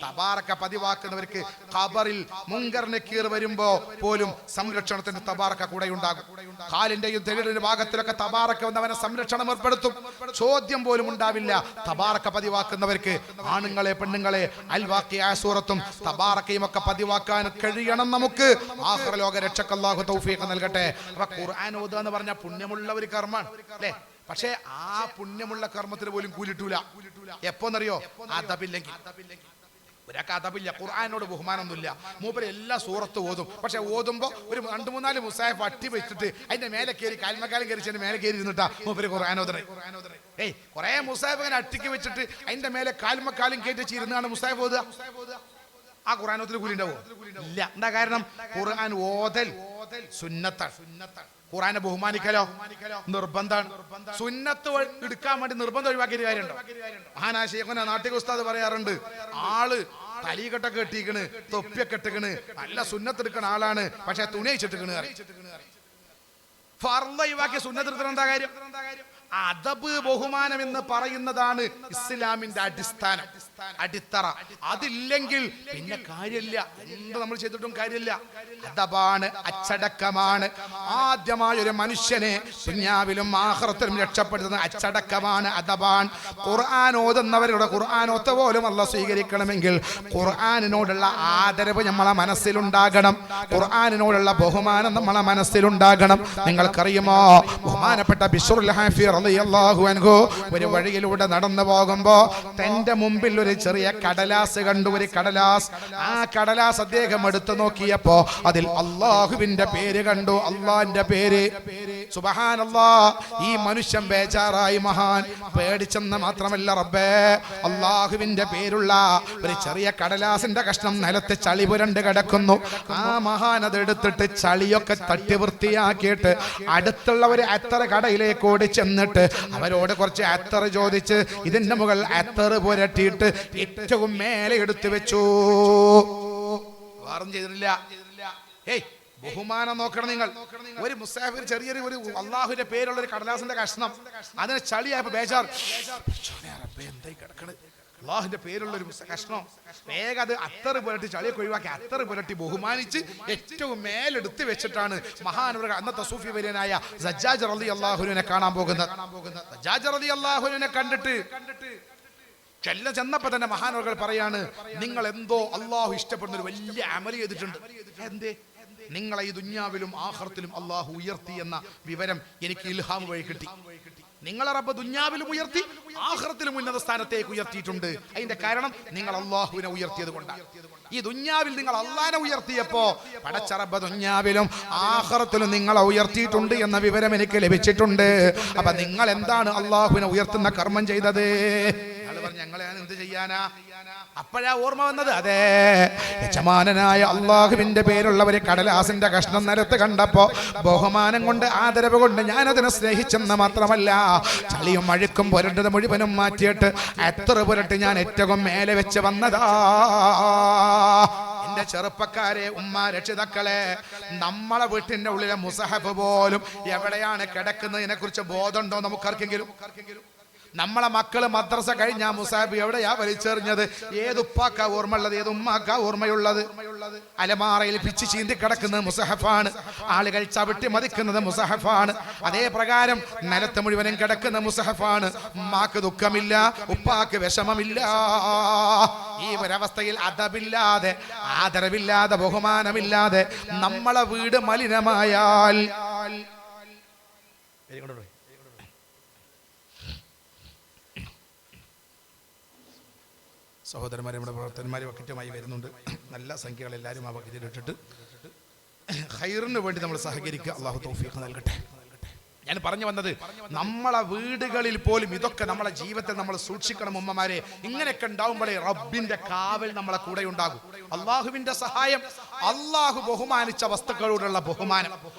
തബാറക പതിവാക്കുന്നവർക്ക് ഖബറിൽ മുൻകർ നക്കീർ വരുമ്പോ പോലും സംരക്ഷണത്തിന് തബാറക കൂടെ ഉണ്ടാകും. കാലിന്റെയും തെളിവിന്റെ ഭാഗത്തിലൊക്കെ തബാറക വന്നവനെ സംരക്ഷണം ഏർപ്പെടുത്തും. ചോദ്യം പോലും ഉണ്ടാവില്ല. തബാറക പതിവാക്കുന്നവർക്ക്, ആണുങ്ങളെ, പെണ്ണുങ്ങളെ, അൽവാഖിയ സൂറത്തും തബാറകയും ഒക്കെ പതിവാക്കാൻ കഴിയണം. നമുക്ക് ആഖിറലോക രക്ഷക്ക് അല്ലാഹു തൗഫീഖ് നൽകട്ടെ. അപ്പൊ ഖുർആൻ ഓതുക എന്ന് പറഞ്ഞാൽ പുണ്യമുള്ള ഒരു കർമ്മമാണ് അല്ലേ? പക്ഷേ ആ പുണ്യമുള്ള കർമ്മത്തിന് പോലും കൂലിട്ടൂല. എപ്പോന്നറിയോ? അതബില്ലെങ്കിൽ. ഒരാൾക്ക് അതബില്ല, ഖുർആനോട് ബഹുമാനമൊന്നുമില്ല. മൂപ്പര് എല്ലാ സൂറത്തും ഓതും. പക്ഷെ ഓതുമ്പോ ഒരു 2-3 മുസാഹിഫ് അട്ടി വെച്ചിട്ട് അതിന്റെ മേലെ കയറി കാൽമക്കാലം കയറി മേലെ കയറി ഇരുന്നിട്ടാ മൂപ്പര് ഖുർആനോദനെ. കുറെ മുസാഹിഫ് അങ്ങനെ അട്ടിക്ക് വെച്ചിട്ട് അതിന്റെ മേലെ കാൽമക്കാലും കയറ്റി ഇരുന്നാണ് മുസാഹിഫ് ഓതുക. ആ ഖുർആനോത്തിന് കൂലി ഉണ്ടാവോ? ഇല്ല. എന്താ കാരണം? ഖുർആൻ ഓതൽ സുന്നത്താണ്. ഖുർആനെ ബഹുമാനിക്കലോ നിർബന്ധമാണ്. സുന്നത്ത് എടുക്കാൻ വേണ്ടി നിർബന്ധം ഒഴിവാക്കിയ കാര്യമുണ്ടോ? മഹാനായ ശൈഖുനാ നാട്ടിക ഉസ്താദ് പറയാറുണ്ട്, ആള് തലീകെട്ടൊക്കെ കെട്ടിക്കണ്, തൊപ്പിയൊക്കെ ഇട്ടിക്കണ്, നല്ല സുന്നത്ത് എടുക്കണ ആളാണ്, പക്ഷെ തുണി അയച്ചിട്ടിക്കണ്. ഫർള് ഒഴിവാക്കിയ സുന്നത്ത് എടുത്തത് എന്താ കാര്യം? അദബ് ബഹുമാനം എന്ന് പറയുന്നതാണ് ഇസ്ലാമിന്റെ അടിത്തറ. അതില്ലെങ്കിൽ പിന്നെ കാര്യമില്ല, എന്ത് നമ്മൾ ചെയ്തിട്ടും കാര്യമില്ല. അദബാണ്, അച്ചടക്കമാണ്. ആദ്യമായ ഒരു മനുഷ്യനെ ദുനിയാവിലും ആഖിറത്തിലും രക്ഷപ്പെടുത്തുന്ന അച്ചടക്കമാണ്, അദബാണ്. ഖുർആൻ ഓതുന്നവരുടെ ഖുർആനോത്ത പോലും അല്ലാഹ് സ്വീകരിക്കണമെങ്കിൽ ഖുർആനിനോടുള്ള ആദരവ് നമ്മളെ മനസ്സിലുണ്ടാകണം, ഖുർആനിനോടുള്ള ബഹുമാനം നമ്മളെ മനസ്സിലുണ്ടാകണം. നിങ്ങൾക്കറിയുമോ, ബഹുമാനപ്പെട്ട ബിശ്റുൽ ഹാഫി റളിയല്ലാഹു അൻഹു ഒരു വഴിയിലൂടെ നടന്നു പോകുമ്പോ തന്റെ മുമ്പിൽ ഒരു ചെറിയ കടലാസ് കണ്ടു, ഒരു കടലാസ്. ആ കടലാസ് അദ്ദേഹം എടുത്തു നോക്കിയപ്പോ അതിൽ അല്ലാഹുവിന്റെ പേര് കണ്ടു, അല്ലാഹുവിന്റെ പേര്. സുബ്ഹാനല്ലാഹ്, ഈ മനുഷ്യൻ ബേജാറായി, മഹാൻ പേടിച്ചെന്ന് മാത്രമല്ല, റബ്ബേ, അല്ലാഹുവിന്റെ പേരുള്ള ഒരു ചെറിയ കടലാസിന്റെ കഷ്ണം നിലത്ത് ചളി പുരണ്ട് കിടക്കുന്നു. ആ മഹാൻ അത് എടുത്തിട്ട് ചളിയൊക്കെ തട്ടി വൃത്തിയാക്കിയിട്ട് അടുത്തുള്ള ഒരു അത്തർ കടയിലേക്ക് ഓടി ചെന്നിട്ട് അവരോട് കുറച്ച് അത്തർ ചോദിച്ച് ഇതിന്റെ മുകൾ അത്തർ പുരട്ടിയിട്ട് ഏറ്റവും മേലെ എടുത്തു വെച്ചു. വേറൊന്നും ചെയ്തിട്ടില്ല. ഏയ്, ബഹുമാനം നോക്കണം നിങ്ങൾ. ഒരു മുസാഫിർ ചെറിയൊരു ഒരു അള്ളാഹുവിന്റെ പേരുള്ള ഒരു കടലാസിന്റെ കഷ്ണം, അതിന് ചളിയായപ്പോ ബേജാർ, എന്തായി കിടക്കണ്, അള്ളാഹുവിന്റെ പേരുള്ള ഒരു കഷ്ണം. വേഗം അത് അത്തർ പുരട്ടി ചളിയൊക്കെ ഒഴിവാക്കി അത്തർ പുരട്ടി ബഹുമാനിച്ച് ഏറ്റവും മേലെടുത്ത് വെച്ചിട്ടാണ് മഹാനവർ അന്നത്തെ സൂഫി വര്യനായ സജ്ജാജ് റളിയല്ലാഹുവിനെ കാണാൻ പോകുന്നത്. സജ്ജാജ് റളിയല്ലാഹുവിനെ കണ്ടിട്ട് ചെന്നപ്പോ തന്നെ മഹാനവർ പറയാണ്, നിങ്ങൾ എന്തോ അള്ളാഹു ഇഷ്ടപ്പെടുന്ന ഒരു വലിയ അമൽ ചെയ്തിട്ടുണ്ട്. എന്തേ? നിങ്ങളെ ഈ ദുനിയാവിലും ആഖിറത്തിലും അള്ളാഹു ഉയർത്തി എന്ന വിവരം എനിക്ക് ഇൽഹാം വഴി കിട്ടി. നിങ്ങളെ റബ്ബ് ദുനിയാവിലും ഉയർത്തി, ആഖിറത്തിലും ഉന്നത സ്ഥാനത്തേക്ക് ഉയർത്തിയിട്ടുണ്ട്. അതിന്റെ കാരണം നിങ്ങൾ അള്ളാഹുവിനെ ഉയർത്തിയത് കൊണ്ടാണ്. ഈ ദുനിയാവിൽ നിങ്ങൾ അള്ളാഹിനെ ഉയർത്തിയപ്പോ പടച്ച റബ്ബ് ദുനിയാവിലും ആഖിറത്തിലും നിങ്ങളെ ഉയർത്തിയിട്ടുണ്ട് എന്ന വിവരം എനിക്ക് ലഭിച്ചിട്ടുണ്ട്. അപ്പൊ നിങ്ങൾ എന്താണ് അള്ളാഹുവിനെ ഉയർത്തുന്ന കർമ്മം ചെയ്തത്? ഞങ്ങളെ എന്ത് ചെയ്യാനാ? അപ്പോഴാ ഓർമ്മ വന്നത്, അതെ, യജമാനനായ അള്ളാഹുവിന്റെ പേരുള്ള ഒരു കടലാസിന്റെ കഷ്ണം നിലത്ത് കണ്ടപ്പോ ബഹുമാനം കൊണ്ട്, ആദരവ് കൊണ്ട് ഞാനതിനെ സ്നേഹിച്ചെന്ന് മാത്രമല്ല, ചളിയും അഴുക്കും പുരണ്ടത് മുഴുവനും മാറ്റിയിട്ട് എത്ര പുരട്ടി ഞാൻ ഏറ്റവും മേലെ വെച്ച് വന്നതാ. എന്റെ ചെറുപ്പക്കാരെ, ഉമ്മ, രക്ഷിതാക്കളെ, നമ്മളെ വീട്ടിന്റെ ഉള്ളിലെ മുസഹഫ് പോലും എവിടെയാണ് കിടക്കുന്നതിനെ കുറിച്ച് ബോധമുണ്ടോ നമുക്കാർക്കെങ്കിലും? നമ്മളെ മക്കള് മദ്രസ കഴിഞ്ഞ മുസാബ് എവിടെയാ വലിച്ചെറിഞ്ഞത്? ഏതുപ്പാക്കാ ഓർമ്മയുള്ളത്? ഏത് ഉമ്മാക്കാ ഓർമ്മയുള്ളത്? അലമാറയിൽ പിച്ച് ചീന്തി കിടക്കുന്നത് മുസഹഫാണ്. ആളുകൾ ചവിട്ടി മതിക്കുന്നത് മുസഹഫാണ്. അതേ പ്രകാരം നിലത്ത് മുഴുവനും കിടക്കുന്ന മുസഹഫാണ്. ഉമ്മാക്ക് ദുഃഖമില്ല, ഉപ്പാക്ക് വിഷമമില്ല. ഈ ഒരവസ്ഥയിൽ അദബില്ലാതെ, ആദരവില്ലാതെ, ബഹുമാനമില്ലാതെ നമ്മളെ വീട് മലിനമായാൽ, സഹോദരന്മാരെ, നമ്മുടെ പ്രവർത്തകന്മാർ വക്കറ്റുമായി വരുന്നുണ്ട്. നല്ല സംഖ്യകൾ എല്ലാവരും ആ വക്കറ്റിലിട്ടിട്ട് ഖൈറിന് വേണ്ടി നമ്മൾ സഹകരിക്കുക. അള്ളാഹു തൗഫീഖ് നൽകട്ടെ. ഞാൻ പറഞ്ഞു വന്നത്, നമ്മളെ വീടുകളിൽ പോലും ഇതൊക്കെ നമ്മളെ ജീവിതത്തിൽ നമ്മൾ സൂക്ഷിക്കണം ഉമ്മമാരെ. ഇങ്ങനെയൊക്കെ ഉണ്ടാവുമ്പോഴേ റബ്ബിന്റെ കാവൽ നമ്മളെ കൂടെ ഉണ്ടാകും. അള്ളാഹുവിന്റെ സഹായം, അള്ളാഹു ബഹുമാനിച്ച വസ്തുക്കളോടുള്ള ബഹുമാനം,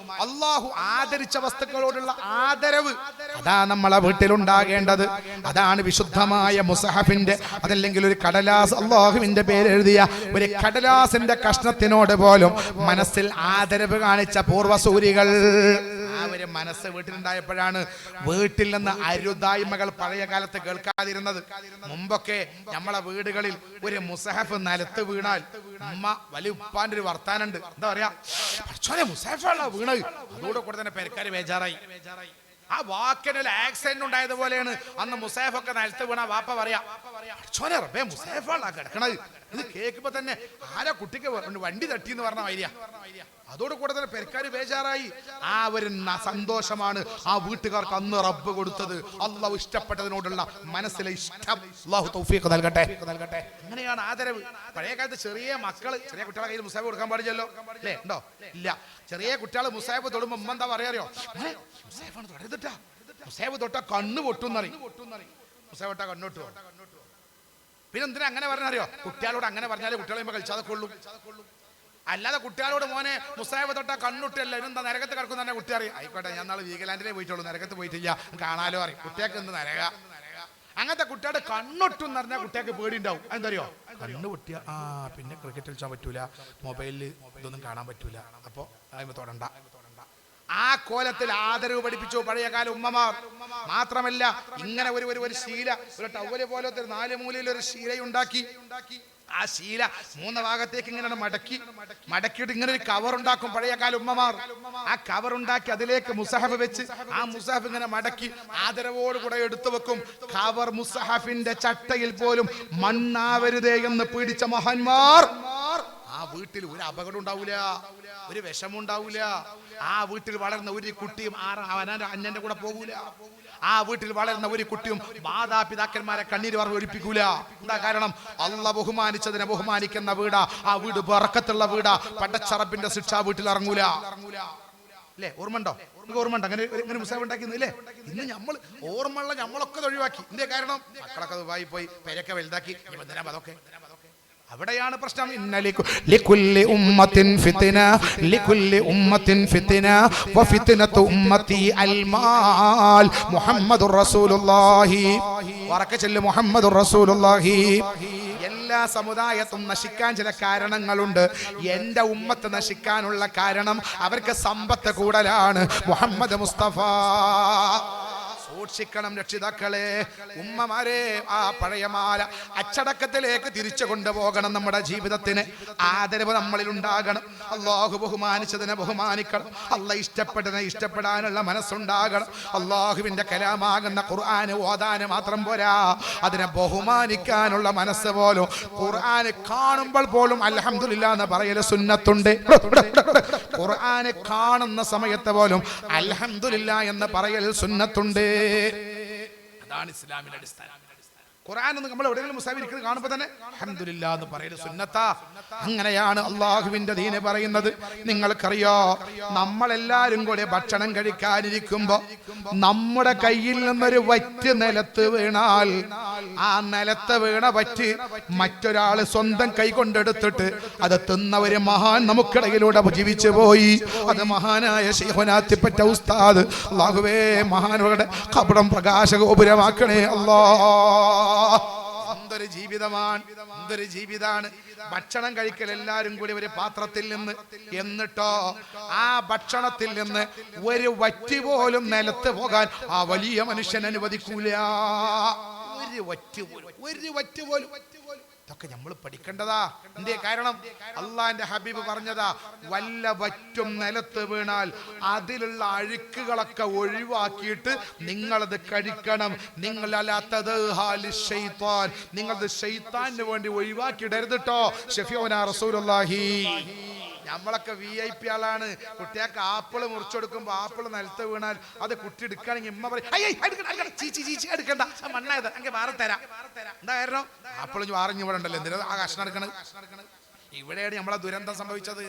അള്ളാഹു ആദരിച്ച വസ്തുക്കളോടുള്ള ആദരവ്, അതാ നമ്മളെ വീട്ടിലുണ്ടാകേണ്ടത്. അതാണ് വിശുദ്ധമായ മുസഹഫിന്റെ, അതല്ലെങ്കിൽ ഒരു കടലാസ്, അള്ളാഹുവിന്റെ പേരെഴുതിയ ഒരു കടലാസിന്റെ കഷ്ണത്തിനോട് പോലും മനസ്സിൽ ആദരവ് കാണിച്ച പൂർവസൂരികൾ. ആ ഒരു മനസ്സ് വീട്ടിലുണ്ടായപ്പോഴാണ് വീട്ടിൽ നിന്ന് അരുതായ്മകൾ പഴയ കാലത്ത് കേൾക്കാതിരുന്നത്. മുമ്പൊക്കെ നമ്മളെ വീടുകളിൽ ഒരു മുസഹഫ് നിലത്ത് വീണാൽ ഉമ്മ വലിയ ഉപ്പാന്റെ ഒരു വർത്താനുണ്ട്, എന്താ പറയാ, മുസഹഫാണോ വീണത്? അതോടെ കൂടെ തന്നെ പെരക്കാര് ബേജാറായി. ആ വാക്കിനൊരു ആക്സിഡന്റ് ഉണ്ടായതുപോലെയാണ് അന്ന് മുസഹഫൊക്കെ നിലത്ത് വീണ വാപ്പ പറയാ, റബ്ബേ മുസഹഫാണോ കിടക്കണത്? ഇത് കേൾക്കുമ്പോ തന്നെ ആരാ കുട്ടിക്ക് വണ്ടി തട്ടി എന്ന് പറഞ്ഞ വരിക. അതോടുകൂടെ തന്നെ പെരക്കാര് ബേജാറായി. ആ ഒരു സന്തോഷമാണ് ആ വീട്ടുകാർക്ക് അന്ന് റബ്ബ് കൊടുത്തത്. അള്ളാഹു ഇഷ്ടപ്പെട്ടതിനോടുള്ള മനസ്സിലെ ഇഷ്ടം അള്ളാഹു തൗഫീഖ് നൽകട്ടെ. അങ്ങനെയാണ് ആദരവ്. പഴയ കാലത്ത് ചെറിയ മക്കള്, ചെറിയ കുട്ടികളെ കയ്യിൽ മുസാഫ് കൊടുക്കാൻ പാടില്ലല്ലോ, അല്ലേ? ഉണ്ടോ? ഇല്ല. ചെറിയ കുട്ടികൾ മുസാഫ് തൊടുമ്പോ ഉമ്മ എന്താ പറയാറിയോ? മുസാഫാണ് തൊടരുതിട്ടാ, മുസാഫ് തൊട്ടാ കണ്ണ് പൊട്ടുന്നറി. മുസാഫ് തൊട്ടാ കണ്ണൊട്ടുവോ? പിന്നെ എന്തിനാ അങ്ങനെ പറഞ്ഞറിയോ? കുട്ടികളോട് അങ്ങനെ പറഞ്ഞാലേ കുട്ടികളെ കളിച്ചാതെ കൊള്ളും. അല്ലാതെ കുട്ടികളോട് മോനെ മുസാഫ് തൊട്ടാ കണ്ണുട്ടല്ല, ഇതെന്താ നരകത്ത് കിടക്കുന്ന തന്നെ കുട്ടി അറിയാം. ആയിക്കോട്ടെ, ഞാൻ നാളെ വീഗലാൻഡിനെ പോയിട്ടുള്ളൂ, നരകത്ത് പോയിട്ടില്ല, കാണാലോ അറിയും. കുട്ടികൾക്ക് എന്ത് നരക? അങ്ങനത്തെ കുട്ടിയുടെ കണ്ണൊട്ടും പറഞ്ഞാൽ കുട്ടികൾക്ക് പേടി ഉണ്ടാവും. എന്തറിയോ? കണ്ണ് പൊട്ടിയ പിന്നെ ക്രിക്കറ്റ് കളിച്ചാൻ പറ്റൂല, മൊബൈലിൽ ഇതൊന്നും കാണാൻ പറ്റൂല, അപ്പോ അതിന് തൊടണ്ട. ആ കോലത്തിൽ ആദരവ് പഠിപ്പിച്ചു പഴയകാല ഉമ്മമാർ. മാത്രമല്ല ഇങ്ങനെ ഒരു ശീല, ഒരു ടവല് പോലത്തെ 4 മൂലയിൽ ഒരു ശീലയുണ്ടാക്കി. ആ ശീല 3 ഭാഗത്തേക്ക് ഇങ്ങനെ മടക്കിയിട്ട് ഇങ്ങനെ ഒരു കവർ ഉണ്ടാക്കും പഴയകാല ഉമ്മമാർ. ആ കവർ ഉണ്ടാക്കി അതിലേക്ക് മുസഹഫ് വെച്ച് ആ മുസഹഫ് ഇങ്ങനെ മടക്കി ആദരവോടുകൂടെ എടുത്തു വെക്കും. കവർ മുസഹഫിന്റെ ചട്ടയിൽ പോലും മണ്ണാവരുതേ എന്ന് പീഡിച്ച മഹാന്മാർ. ആ വീട്ടിൽ ഒരു അപകടം ഉണ്ടാവൂല, ഒരു വിഷമുണ്ടാവൂല. ആ വീട്ടിൽ വളർന്ന ഒരു കുട്ടിയും അന്യന്റെ കൂടെ പോകൂല. ആ വീട്ടിൽ വളർന്ന ഒരു കുട്ടിയും മാതാപിതാക്കന്മാരെ കണ്ണീര് ഒഴിപ്പിക്കൂല. എന്താ കാരണം? അള്ളാഹ് ബഹുമാനിച്ചതിനെ ബഹുമാനിക്കുന്ന വീടാ. ആ വീട് ബറക്കത്തുള്ള വീടാ. പടച്ചറബിന്റെ ശിക്ഷ വീട്ടിൽ ഇറങ്ങൂല. അല്ലേ? ഓർമ്മണ്ടോ? ഓർമ്മ അങ്ങനെ മുസാഫ് ഉണ്ടാക്കിയില്ലേ? ഇന്ന് നമ്മൾ ഓർമ്മയുള്ള നമ്മളൊക്കെ ഒഴിവാക്കി. എന്തേ കാരണം? മക്കളൊക്കെ ദുബായി പോയി, പേരൊക്കെ വലുതാക്കി. അതൊക്കെ അവിടെയാണ് പ്രശ്നം. ലികുല്ലി ഉമ്മത്തിൻ ഫിത്ന, ലികുല്ലി ഉമ്മത്തിൻ ഫിത്ന വഫിത്നതു ഉമ്മത്തി അൽമാൽ. മുഹമ്മദുർ റസൂലുള്ളാഹി വറക്കച്ചല്ലു മുഹമ്മദുർ റസൂലുള്ളാഹി. എല്ലാ സമുദായത്തും നശിക്കാൻ ചില കാരണങ്ങളുണ്ട്. എന്റെ ഉമ്മത്ത് നശിക്കാനുള്ള കാരണം അവർക്ക് സമ്പത്ത് കൂടുതലാണ്. മുഹമ്മദ് മുസ്തഫ. സൂക്ഷിക്കണം രക്ഷിതാക്കളെ, ഉമ്മമാരെ. ആ പഴയ മാല അച്ചടക്കത്തിലേക്ക് തിരിച്ചു കൊണ്ടുപോകണം. നമ്മുടെ ജീവിതത്തിന് ആദരവ് നമ്മളിൽ ഉണ്ടാകണം. അള്ളാഹു ബഹുമാനിച്ചതിനെ ബഹുമാനിക്കണം. അള്ളാഹ് ഇഷ്ടപ്പെട്ടതിനെ ഇഷ്ടപ്പെടാനുള്ള മനസ്സുണ്ടാകണം. അള്ളാഹുവിന്റെ കലാമാകുന്ന ഖുർആന് ഓതാന് മാത്രം പോരാ, അതിനെ ബഹുമാനിക്കാനുള്ള മനസ്സ് പോലും. ഖുർആന് കാണുമ്പോൾ പോലും അൽഹംദുലില്ലാ എന്ന് പറയല് സുന്നത്തുണ്ട്. ഖുർആന് കാണുന്ന സമയത്ത് പോലും അൽഹംദുലില്ലാ എന്ന് പറയൽ സുന്നത്തുണ്ട്. അതാണ് ഇസ്ലാമിന്റെ അടിസ്ഥാനം. ഖുർആൻ ഒന്ന് നമ്മൾ എവിടെയെങ്കിലും മുസാഫിരിക്കുന്നത് കാണുമ്പോൾ തന്നെ അൽഹംദുലില്ലാ എന്ന് പറയുന്നത് സുന്നത്താ. അങ്ങനെയാണ് അള്ളാഹുവിന്റെ ദീന് പറയുന്നത്. നിങ്ങൾക്കറിയോ, നമ്മളെല്ലാരും കൂടെ ഭക്ഷണം കഴിക്കാനിരിക്കുമ്പോ നമ്മുടെ കയ്യിൽ നിന്നൊരു വറ്റ് നിലത്ത് വീണാൽ ആ നിലത്ത് വീണ വറ്റ് മറ്റൊരാള് സ്വന്തം കൈ കൊണ്ടെടുത്തിട്ട് അത് തിന്നവര് മഹാൻ നമുക്കിടയിലൂടെ ജീവിച്ചു പോയി. അത് മഹാനായ ശൈഖുനാത്തിപ്പറ്റ ഉസ്താദ്. അല്ലാഹുവേ, മഹാനുകളുടെ ഖബറും പ്രകാശഗോപുരമാക്കണേ അല്ലാഹ്. എന്തൊരു ജീവിതമാണ്, എന്തൊരു ജീവിതാണ്. ഭക്ഷണം കഴിക്കൽ എല്ലാരും കൂടി ഒരു പാത്രത്തിൽ നിന്ന്, എന്നിട്ടോ ആ ഭക്ഷണത്തിൽ നിന്ന് ഒരു വറ്റ് പോലും നിലത്ത് പോകാൻ ആ വലിയ മനുഷ്യൻ അനുവദിക്കൂല. ഒരു വറ്റ് പോലും. ഇതൊക്കെ നമ്മൾ പഠിക്കേണ്ടതാ. എന്തേ കാരണം? അള്ളാന്റെ ഹബീബ് പറഞ്ഞതാ, വല്ല വറ്റും നിലത്ത് വീണാൽ അതിലുള്ള അഴുക്കുകളൊക്കെ ഒഴിവാക്കിയിട്ട് നിങ്ങളത് കഴിക്കണം. നിങ്ങളല്ലാത്തത് നിങ്ങളത് ശൈത്താന് വേണ്ടി ഒഴിവാക്കിയിടരുത് കേട്ടോ. ഷഫീഉനാ റസൂലുള്ളാഹി. നമ്മളൊക്കെ VIP ആളാണ്. കുട്ടിയൊക്കെ ആപ്പിള് മുറിച്ചെടുക്കുമ്പോ ആപ്പിള് നിലത്ത് വീണാൽ അത് കുട്ടി എടുക്കുകയാണെങ്കിൽ ഇമ്മ പറയും, ചീച്ചി എടുക്കണ്ട, മണ്ണായത് എനിക്ക് വേറെ തരാം. എന്താ കാരണം? ആപ്പിള് വാറിഞ്ഞ് ഇവിടെ ഉണ്ടല്ലോ, എന്തിനാ ആ കഷ്ണം എടുക്കണത്? ഇവിടെയാണ് നമ്മളെ ദുരന്തം സംഭവിച്ചത്.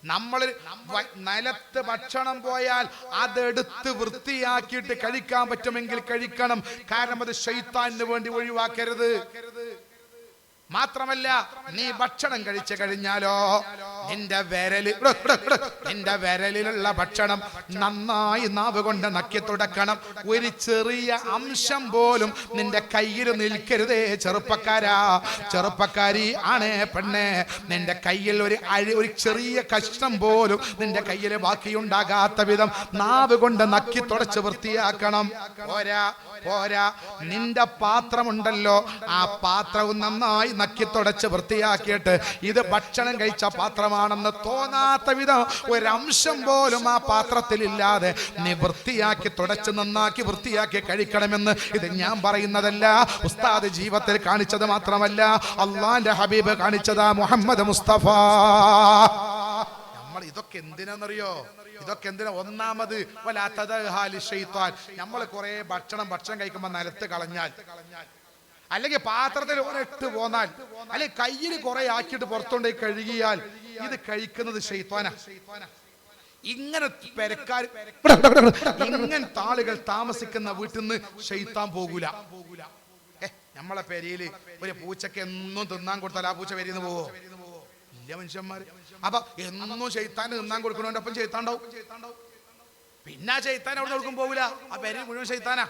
നമ്മൾ നിലത്ത് ഭക്ഷണം പോയാൽ അതെടുത്ത് വൃത്തിയാക്കിയിട്ട് കഴിക്കാൻ പറ്റുമെങ്കിൽ കഴിക്കണം. കാരണം അത് ശൈത്താന് വേണ്ടി ഒഴിവാക്കരുത്. മാത്രമല്ല, നീ ഭക്ഷണം കഴിച്ചു കഴിഞ്ഞാലോ നിന്റെ വിരലിലുള്ള ഭക്ഷണം നന്നായി നാവ് കൊണ്ട് നക്കി തുടക്കണം. ഒരു ചെറിയ അംശം പോലും നിന്റെ കയ്യിൽ നിൽക്കരുതേ ചെറുപ്പക്കാരി ആണേ പെണ്ണേ. നിന്റെ കയ്യിൽ ഒരു ചെറിയ കഷ്ണം പോലും നിന്റെ കയ്യിൽ ബാക്കിയുണ്ടാകാത്ത വിധം നാവ് കൊണ്ട് നക്കി തുടച്ച് വൃത്തിയാക്കണം. പോരാ, നിന്റെ പാത്രമുണ്ടല്ലോ, ആ പാത്രവും നന്നായി നക്കി തുടച്ച് വൃത്തിയാക്കിയിട്ട് ഇത് ഭക്ഷണം കഴിച്ച പാത്രമാണെന്ന് തോന്നാത്ത വിധം ഒരംശം പോലും ആ പാത്രത്തിലില്ലാതെ നീ വൃത്തിയാക്കി തുടച്ച് നന്നാക്കി വൃത്തിയാക്കി കഴിക്കണമെന്ന് ഇത് ഞാൻ പറയുന്നതല്ല. ഉസ്താദ് ജീവിതത്തിൽ കാണിച്ചത് മാത്രമല്ല, അള്ളാന്റെ ഹബീബ് കാണിച്ചതാ മുഹമ്മദ് മുസ്തഫ. നമ്മൾ ഇതൊക്കെ എന്തിനാണെന്നറിയോ? ഇതൊക്കെ എന്തിനാ? ഒന്നാമത് നമ്മൾ കുറെ ഭക്ഷണം കഴിക്കുമ്പോൾ നിലത്ത് കളഞ്ഞാൽ, അല്ലെങ്കിൽ പാത്രത്തിൽ ഒരിട്ട് പോന്നാൽ, അല്ലെങ്കിൽ കയ്യിൽ കുറെ ആക്കിയിട്ട് പുറത്തുകൊണ്ടേ കഴുകിയാൽ ഇത് കഴിക്കുന്നത് ശൈത്വാനാ. ഇങ്ങനത്തെ ആളുകൾ താമസിക്കുന്ന വീട്ടിൽ നിന്ന് ശൈത്താൻ പോകൂല. നമ്മളെ പെരയില് ഒരു പൂച്ചക്ക് എന്നും തിന്നാൻ കൊടുത്താൽ ആ പൂച്ച പെരയിന്ന് പോവോ? ഇല്ല മനുഷ്യന്മാര്. അപ്പൊ എന്നും ശൈത്താന് തിന്നാൻ കൊടുക്കണോന്റെ ഒപ്പം ശൈത്താണ്ടാവും. പിന്നെ ആ ശൈത്താൻ അവിടെ കൊടുക്കും പോകൂല. ആ പെരയിൽ മുഴുവൻ ശൈത്താനാ.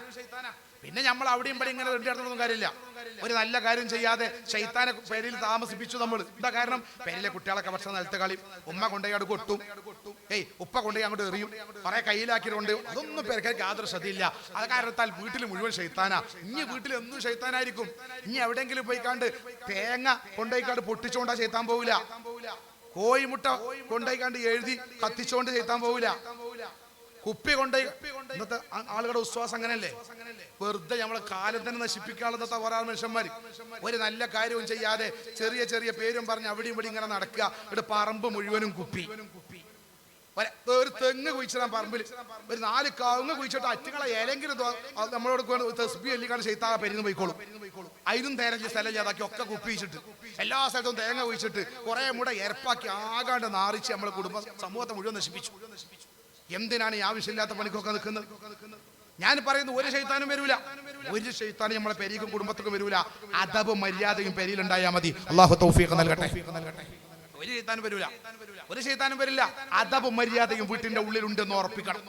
പിന്നെ നമ്മൾ അവിടെയും ഇവിടെ ഇങ്ങനെ റെഡിയാടുന്നൊന്നും കാര്യമില്ല. ഒരു നല്ല കാര്യം ചെയ്യാതെ ശൈത്താനെ പേരിൽ താമസിപ്പിച്ചു നമ്മൾ. എന്താ കാരണം? പേരിലെ കുട്ടികളൊക്കെ ഭക്ഷണം നിലത്ത് കളി, ഉമ്മ കൊണ്ടുപോയി കൊട്ടും, ഉപ്പ കൊണ്ടുപോയി അങ്ങോട്ട് എറിയും, കുറെ കയ്യിലാക്കിയിട്ടുണ്ട്. അതൊന്നും പേർക്ക് യാതൊരു ശ്രദ്ധയില്ല. അത് കാരണത്താൽ വീട്ടിൽ മുഴുവൻ ശൈത്താനാ. ഇനി വീട്ടിൽ എന്നും ശൈത്താനായിരിക്കും. ഇനി എവിടെയെങ്കിലും പോയിക്കാണ്ട് തേങ്ങ കൊണ്ടുപോയിക്കാണ്ട് പൊട്ടിച്ചോണ്ടാ ശൈത്താൻ പോവില്ല. കോഴിമുട്ട കൊണ്ടുപോയിക്കാണ്ട് എഴുതി കത്തിച്ചോണ്ട് ശൈത്താൻ പോവില്ല. കുപ്പി കൊണ്ടുപോയി, ഇന്നത്തെ ആളുകളുടെ വിശ്വാസം അങ്ങനെയല്ലേ, വെറുതെ നമ്മളെ കാലം തന്നെ നശിപ്പിക്കാനുള്ള കുറെ മനുഷ്യന്മാർ ഒരു നല്ല കാര്യവും ചെയ്യാതെ ചെറിയ ചെറിയ പേരും പറഞ്ഞ് അവിടെയും ഇവിടെ ഇങ്ങനെ നടക്കുക. ഇവിടെ പറമ്പ് മുഴുവനും കുപ്പി. ഒരു തെങ്ങ് കുഴിച്ചിടാൻ പറമ്പിൽ ഒരു 4 കവുങ്ങ് കുഴിച്ചിട്ട് അറ്റുകളെ ഏലെങ്കിലും നമ്മളോട് തെസ്ബി എല്ലിക്കാണ് ചെയ്താ പെരുന്ന് പോയിക്കോളും. അതിനും തേരഞ്ഞ സ്ഥലം ചെയ്താക്കി ഒക്കെ കുപ്പിച്ചിട്ട് എല്ലാ സ്ഥലത്തും തേങ്ങ കുഴിച്ചിട്ട് കുറെ മുട എരപ്പാക്കി ആകാണ്ട് നാറിച്ച് നമ്മളെ കുടുംബ സമൂഹത്തെ മുഴുവൻ നശിപ്പിച്ചു. എന്തിനാണ് ഈ ആവശ്യമില്ലാത്ത പണിക്കൊക്കെ നിൽക്കുന്നത്? ഞാൻ പറയുന്നു, ഒരു ശൈത്താനും വരൂല. ഒരു ശൈത്താനും നമ്മളെ പെരീക്കും കുടുംബത്തിനും വരൂല. അദബും മര്യാദയും പെരിയിലുണ്ടായാൽ മതി. അല്ലാഹു തൗഫീഖ് നൽകട്ടെ. ഒരു ശൈത്താനും വരൂല, ഒരു ശൈത്താനും വരില്ല. അദബും മര്യാദയും വീട്ടിന്റെ ഉള്ളിലുണ്ടെന്ന് ഉറപ്പിക്കണം.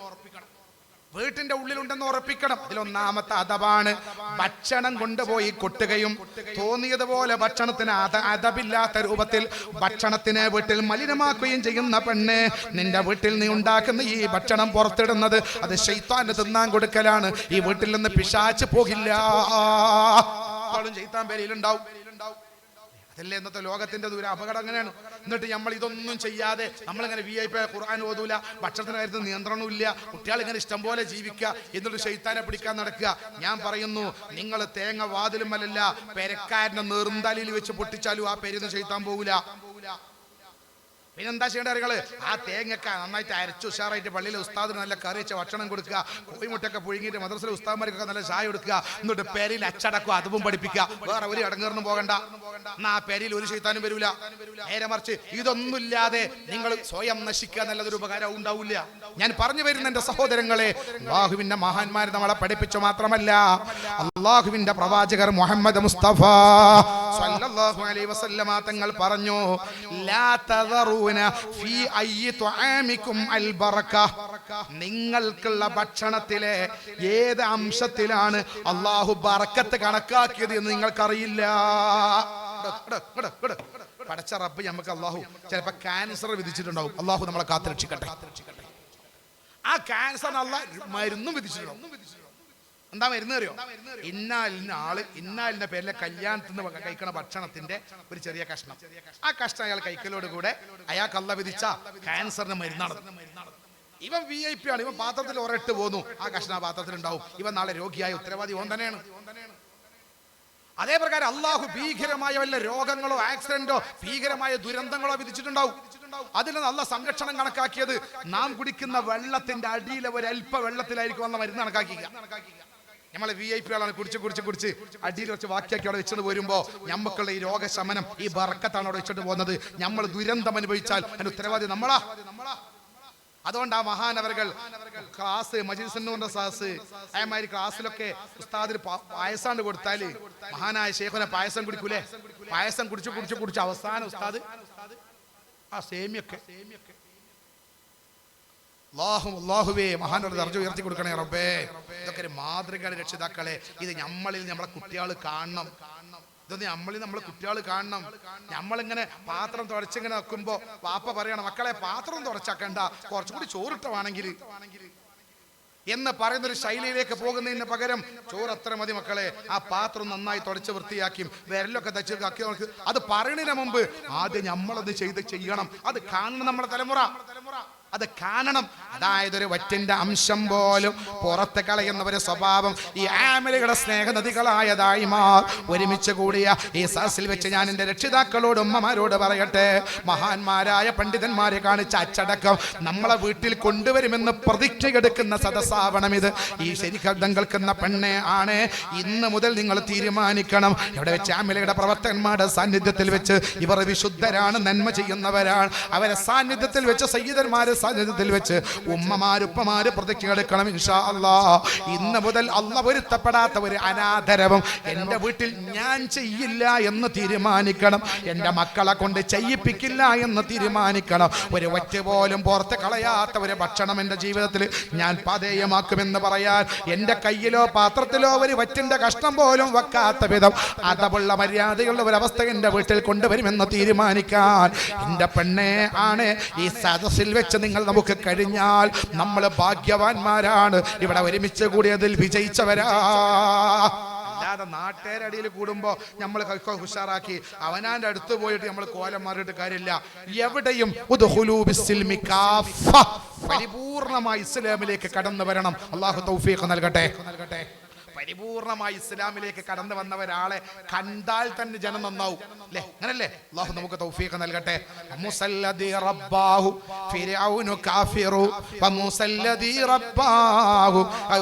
വീട്ടിന്റെ ഉള്ളിലുണ്ടെന്ന് ഉറപ്പിക്കണം. അതിലൊന്നാമത്തെ അദബാണ് ഭക്ഷണം കൊണ്ടുപോയി കൊട്ടുകയും തോന്നിയതുപോലെ ഭക്ഷണത്തിന് അദബില്ലാത്ത രൂപത്തിൽ ഭക്ഷണത്തിനെ വീട്ടിൽ മലിനമാക്കുകയും ചെയ്യുന്ന പെണ്ണ്, നിന്റെ വീട്ടിൽ നീ ഉണ്ടാക്കുന്ന ഈ ഭക്ഷണം പുറത്തിടുന്നത് അത് ശൈത്താന് തിന്നാൻ കൊടുക്കലാണ്. ഈ വീട്ടിൽ നിന്ന് പിശാച് പോകില്ല. ശൈത്താൻ പേരിലുണ്ടാവും. അതല്ലേ ഇന്നത്തെ ലോകത്തിന്റെ ദൂരം അപകടം അങ്ങനെയാണ്. എന്നിട്ട് നമ്മൾ ഇതൊന്നും ചെയ്യാതെ നമ്മളിങ്ങനെ VIP ഖുർആൻ ഓതൂല, ഭക്ഷണത്തിന് കാര്യത്തിൽ നിയന്ത്രണമില്ല, കുട്ടികൾ ഇങ്ങനെ ഇഷ്ടം പോലെ ജീവിക്കുക, എന്നിട്ട് ശൈത്താനെ പിടിക്കാൻ നടക്കുക. ഞാൻ പറയുന്നു, നിങ്ങൾ തേങ്ങ വാതിലുമല്ല പെരക്കാരനെ നെറുന്തലിൽ വെച്ച് പൊട്ടിച്ചാലും ആ പേരിന്ന് ശൈത്താൻ പോകൂല. പിന്നെന്താ ചെയ്യേണ്ട അറികള്? ആ തേങ്ങയൊക്കെ നന്നായിട്ട് അരച്ച് ഉഷാറായിട്ട് പള്ളിയിലെ ഉസ്താദിന് നല്ല കറി വെച്ച ഭക്ഷണം കൊടുക്കുക, കോഴിമുട്ടൊക്കെ പുഴുങ്ങിയിട്ട് മദ്രസയിലെ ഉസ്താദ്മാർക്കൊക്കെ നല്ല ചായ കൊടുക്കുക, എന്നിട്ട് പേരിൽ അച്ചടക്കുക, അതും പഠിപ്പിക്കുക. വേറെ ഒരു അടങ്ങേറിനും പോകണ്ട. എന്നാ ആ പേരിൽ ഒരു ശൈത്താനും വരൂല. നേരെ മറിച്ച് ഇതൊന്നുമില്ലാതെ നിങ്ങൾ സ്വയം നശിക്കുക എന്നുള്ളതൊരു ഉപകാരം ഉണ്ടാവില്ല. ഞാൻ പറഞ്ഞു വരുന്ന എന്റെ സഹോദരങ്ങളെ, അല്ലാഹുവിന്റെ മഹാന്മാർ നമ്മളെ പഠിപ്പിച്ചു മാത്രമല്ല, അല്ലാഹുവിന്റെ പ്രവാചകർ മുഹമ്മദ് മുസ്തഫ സ്വല്ലല്ലാഹു അലൈഹി വസല്ലമ തങ്ങൾ പറഞ്ഞു, ലാ തദറൂന ഫീ അയ്യി തുആമികും അൽ ബറക. നിങ്ങൾക്കുള്ള ഭക്ഷണത്തിലെ ഏത് അംശത്തിലാണ് അല്ലാഹു ബറക്കത്ത് കണക്കാക്കിയത് എന്ന് നിങ്ങൾക്കറിയില്ല. പടച്ച റബ്ബ് നമുക്ക് അല്ലാഹു ചിലപ്പോൾ ക്യാൻസർ വിധിച്ചിട്ടുണ്ടാവും. അല്ലാഹു നമ്മളെ കാത്ത് രക്ഷിക്കട്ടെ. ആ ക്യാൻസറിന് അല്ലാഹു മരുന്നും വിധിച്ചിട്ടുണ്ടാവും. എന്താ മരുന്ന് അറിയോ? ഇന്നാലിന് ആള് ഇന്നാലിന്റെ പേരിലെ കല്യാണത്തിൽ നിന്ന് കഴിക്കണ ഭക്ഷണത്തിന്റെ ഒരു ചെറിയ കഷ്ണം, ആ കഷ്ണം അയാൾ കഴിക്കലോട് കൂടെ അയാൾക്ക് അല്ലാഹു വിധിച്ച ക്യാൻസറിന് മരുന്നാണ്. ഇവൻ VIP ആണ്, ഇവൻ പാത്രത്തിൽ ഒരട്ട് പോന്നു, ആ കഷ്ണം ആ പാത്രത്തിൽ ഉണ്ടാവും. ഇവൻ നാളെ രോഗിയായ ഉത്തരവാദി ഓൻ തന്നെയാണ്. അതേ പ്രകാരം അല്ലാഹു ഭീകരമായ വല്ല രോഗങ്ങളോ ആക്സിഡന്റോ ഭീകരമായ ദുരന്തങ്ങളോ വിധിച്ചിട്ടുണ്ടാവും. അതിൽ നിന്ന് അല്ലാഹു സംരക്ഷണം കണക്കാക്കിയത് നാം കുടിക്കുന്ന വെള്ളത്തിന്റെ അടിയിലെ ഒരു അല്പ വെള്ളത്തിലായിരിക്കും വന്ന മരുന്ന് കണക്കാക്കിയ. നമ്മളെ VIP ആളാണ് കുടിച്ച് അടിയിൽ വെച്ച് വാക്കിയാക്കി അവിടെ വെച്ചത് വരുമ്പോ നമുക്കുള്ള ഈ രോഗശമനം, ഈ ബർക്കത്താണ് അവിടെ വെച്ചിട്ട് പോകുന്നത്. നമ്മൾ ദുരന്തം അനുഭവിച്ചാൽ അതിന് ഉത്തരവാദി നമ്മളാ. അതുകൊണ്ട് ആ മഹാനവറുകൾ ക്ലാസ് മജ്‌ലിസുന്നൂറിന്റെ ക്ലാസ് അതേമാതിരി ക്ലാസ്സിലൊക്കെ ഉസ്താദിന് പായസാണ്ട് കൊടുത്താല് മഹാനായ ശൈഖുന പായസം കുടിക്കൂലേ? പായസം കുടിച്ച് അവസാനം ഉസ്താദ് ആ സേമിയൊക്കെ അല്ലാഹുവേ മഹാനവർ ദർജ ഉയർത്തി കൊടുക്കണേ റബ്ബേ. ഇതൊക്കെ ഒരു മാതൃകയുടെ രക്ഷിതാക്കളെ. ഇത് നമ്മളിൽ നമ്മളെ കുട്ടികൾ കാണണം. ഇതൊന്ന് നമ്മളിൽ നമ്മളെ കുട്ടികൾ കാണണം. നമ്മളിങ്ങനെ പാത്രം തുടച്ചിങ്ങനെ വെക്കുമ്പോ പാപ്പ പറയണം, മക്കളെ പാത്രം തുടച്ചാക്കണ്ട, കുറച്ചുകൂടി ചോറിട്ടവാണെങ്കിൽ എന്ന് പറയുന്നൊരു ശൈലിയിലേക്ക് പോകുന്നതിന് പകരം ചോറ് അത്ര മതി മക്കളെ, ആ പാത്രം നന്നായി തുടച്ച് വൃത്തിയാക്കിയും വിരലൊക്കെ തച്ചാക്കി നോക്ക്. അത് പറയുന്നതിന് മുമ്പ് ആദ്യം നമ്മളത് ചെയ്യണം. അത് കാണണം നമ്മുടെ തലമുറ, അത് കാണണം. അതായത് ഒരു വറ്റിന്റെ അംശം പോലും പുറത്ത് കളയുന്നവരെ സ്വഭാവം ഈ ആമലുകളുടെ സ്നേഹനദികളായ ദായിമാർ ഒരുമിച്ച് കൂടിയ ഈ സദസ്സിൽ വെച്ച് ഞാൻ എൻ്റെ രക്ഷിതാക്കളോട് ഉമ്മമാരോട് പറയട്ടെ, മഹാന്മാരായ പണ്ഡിതന്മാരെ കാണിച്ച അച്ചടക്കം നമ്മളെ വീട്ടിൽ കൊണ്ടുവരുമെന്ന് പ്രതിജ്ഞയെടുക്കുന്ന സദസ്സാവണം ഇത്. ഈ ശരിശബ്ദം കേൾക്കുന്ന പെണ്ണെ ആണ്, ഇന്ന് മുതൽ നിങ്ങൾ തീരുമാനിക്കണം, ഇവിടെ വെച്ച് ആമലയുടെ പ്രവർത്തകന്മാരുടെ സാന്നിധ്യത്തിൽ വെച്ച് ഇവർ വിശുദ്ധരാണ്, നന്മ ചെയ്യുന്നവരാണ്. അവരെ സാന്നിധ്യത്തിൽ വെച്ച് സയ്യിദന്മാരെ സാന്നിധ്യത്തിൽ വെച്ച് ഉമ്മമാരുപ്പമാര് പ്രതിജ്ഞ എടുക്കണം ഇൻഷാ അല്ലാഹ്. ഇന്ന് മുതൽ അല്ലാഹ് പൊരുത്തപ്പെടാത്ത ഒരു അനാദരവും എൻ്റെ വീട്ടിൽ ഞാൻ ചെയ്യില്ല എന്ന് തീരുമാനിക്കണം. എൻ്റെ മക്കളെ കൊണ്ട് ചെയ്യിപ്പിക്കില്ല എന്ന് തീരുമാനിക്കണം. ഒരു ഒറ്റ പോലും പുറത്ത് കളയാത്ത ഒരു ഭക്ഷണം എൻ്റെ ജീവിതത്തിൽ ഞാൻ പാതേയമാക്കുമെന്ന് പറയാൻ, എൻ്റെ കയ്യിലോ പാത്രത്തിലോ ഒരു വറ്റിൻ്റെ കഷ്ണം പോലും വെക്കാത്ത വിധം അതവുള്ള മര്യാദയുള്ള ഒരവസ്ഥ എൻ്റെ വീട്ടിൽ കൊണ്ടുവരുമെന്ന് തീരുമാനിക്കാൻ എൻ്റെ പെണ്ണെ ആണ് ഈ സദസ്സിൽ വെച്ച് നിങ്ങൾ നമുക്ക് കഴിഞ്ഞാൽ നമ്മൾ ഭാഗ്യവാന്മാരാണ്. ഇവിടെ ഒരുമിച്ച് കൂടിയതിൽ വിജയിച്ചവരാ. അല്ലാതെ നാട്ടേരടിയിൽ കൂടുമ്പോൾ നമ്മൾ ഉഷാറാക്കി അവനാൻ്റെ അടുത്ത് പോയിട്ട് നമ്മൾ കോലം മാറിയിട്ട് കാര്യമില്ല. എവിടെയും പരിപൂർണമായി ഇസ്ലാമിലേക്ക് കടന്നു വരണം. അല്ലാഹു തൗഫീഖ് നൽകട്ടെ. പരിപൂർണമായി ഇസ്ലാമിലേക്ക് കടന്നു വന്ന ഒരാളെ കണ്ടാൽ തന്നെ ജനം നന്നാവും അല്ലേ? അങ്ങനല്ലേ? അല്ലാഹു നമുക്ക് തൗഫീഖ് നൽകട്ടെ. മുസല്ലദി റബ്ബാഹു ഫിർഔനു കാഫിറു വമുസല്ലദി റബ്ബാഹു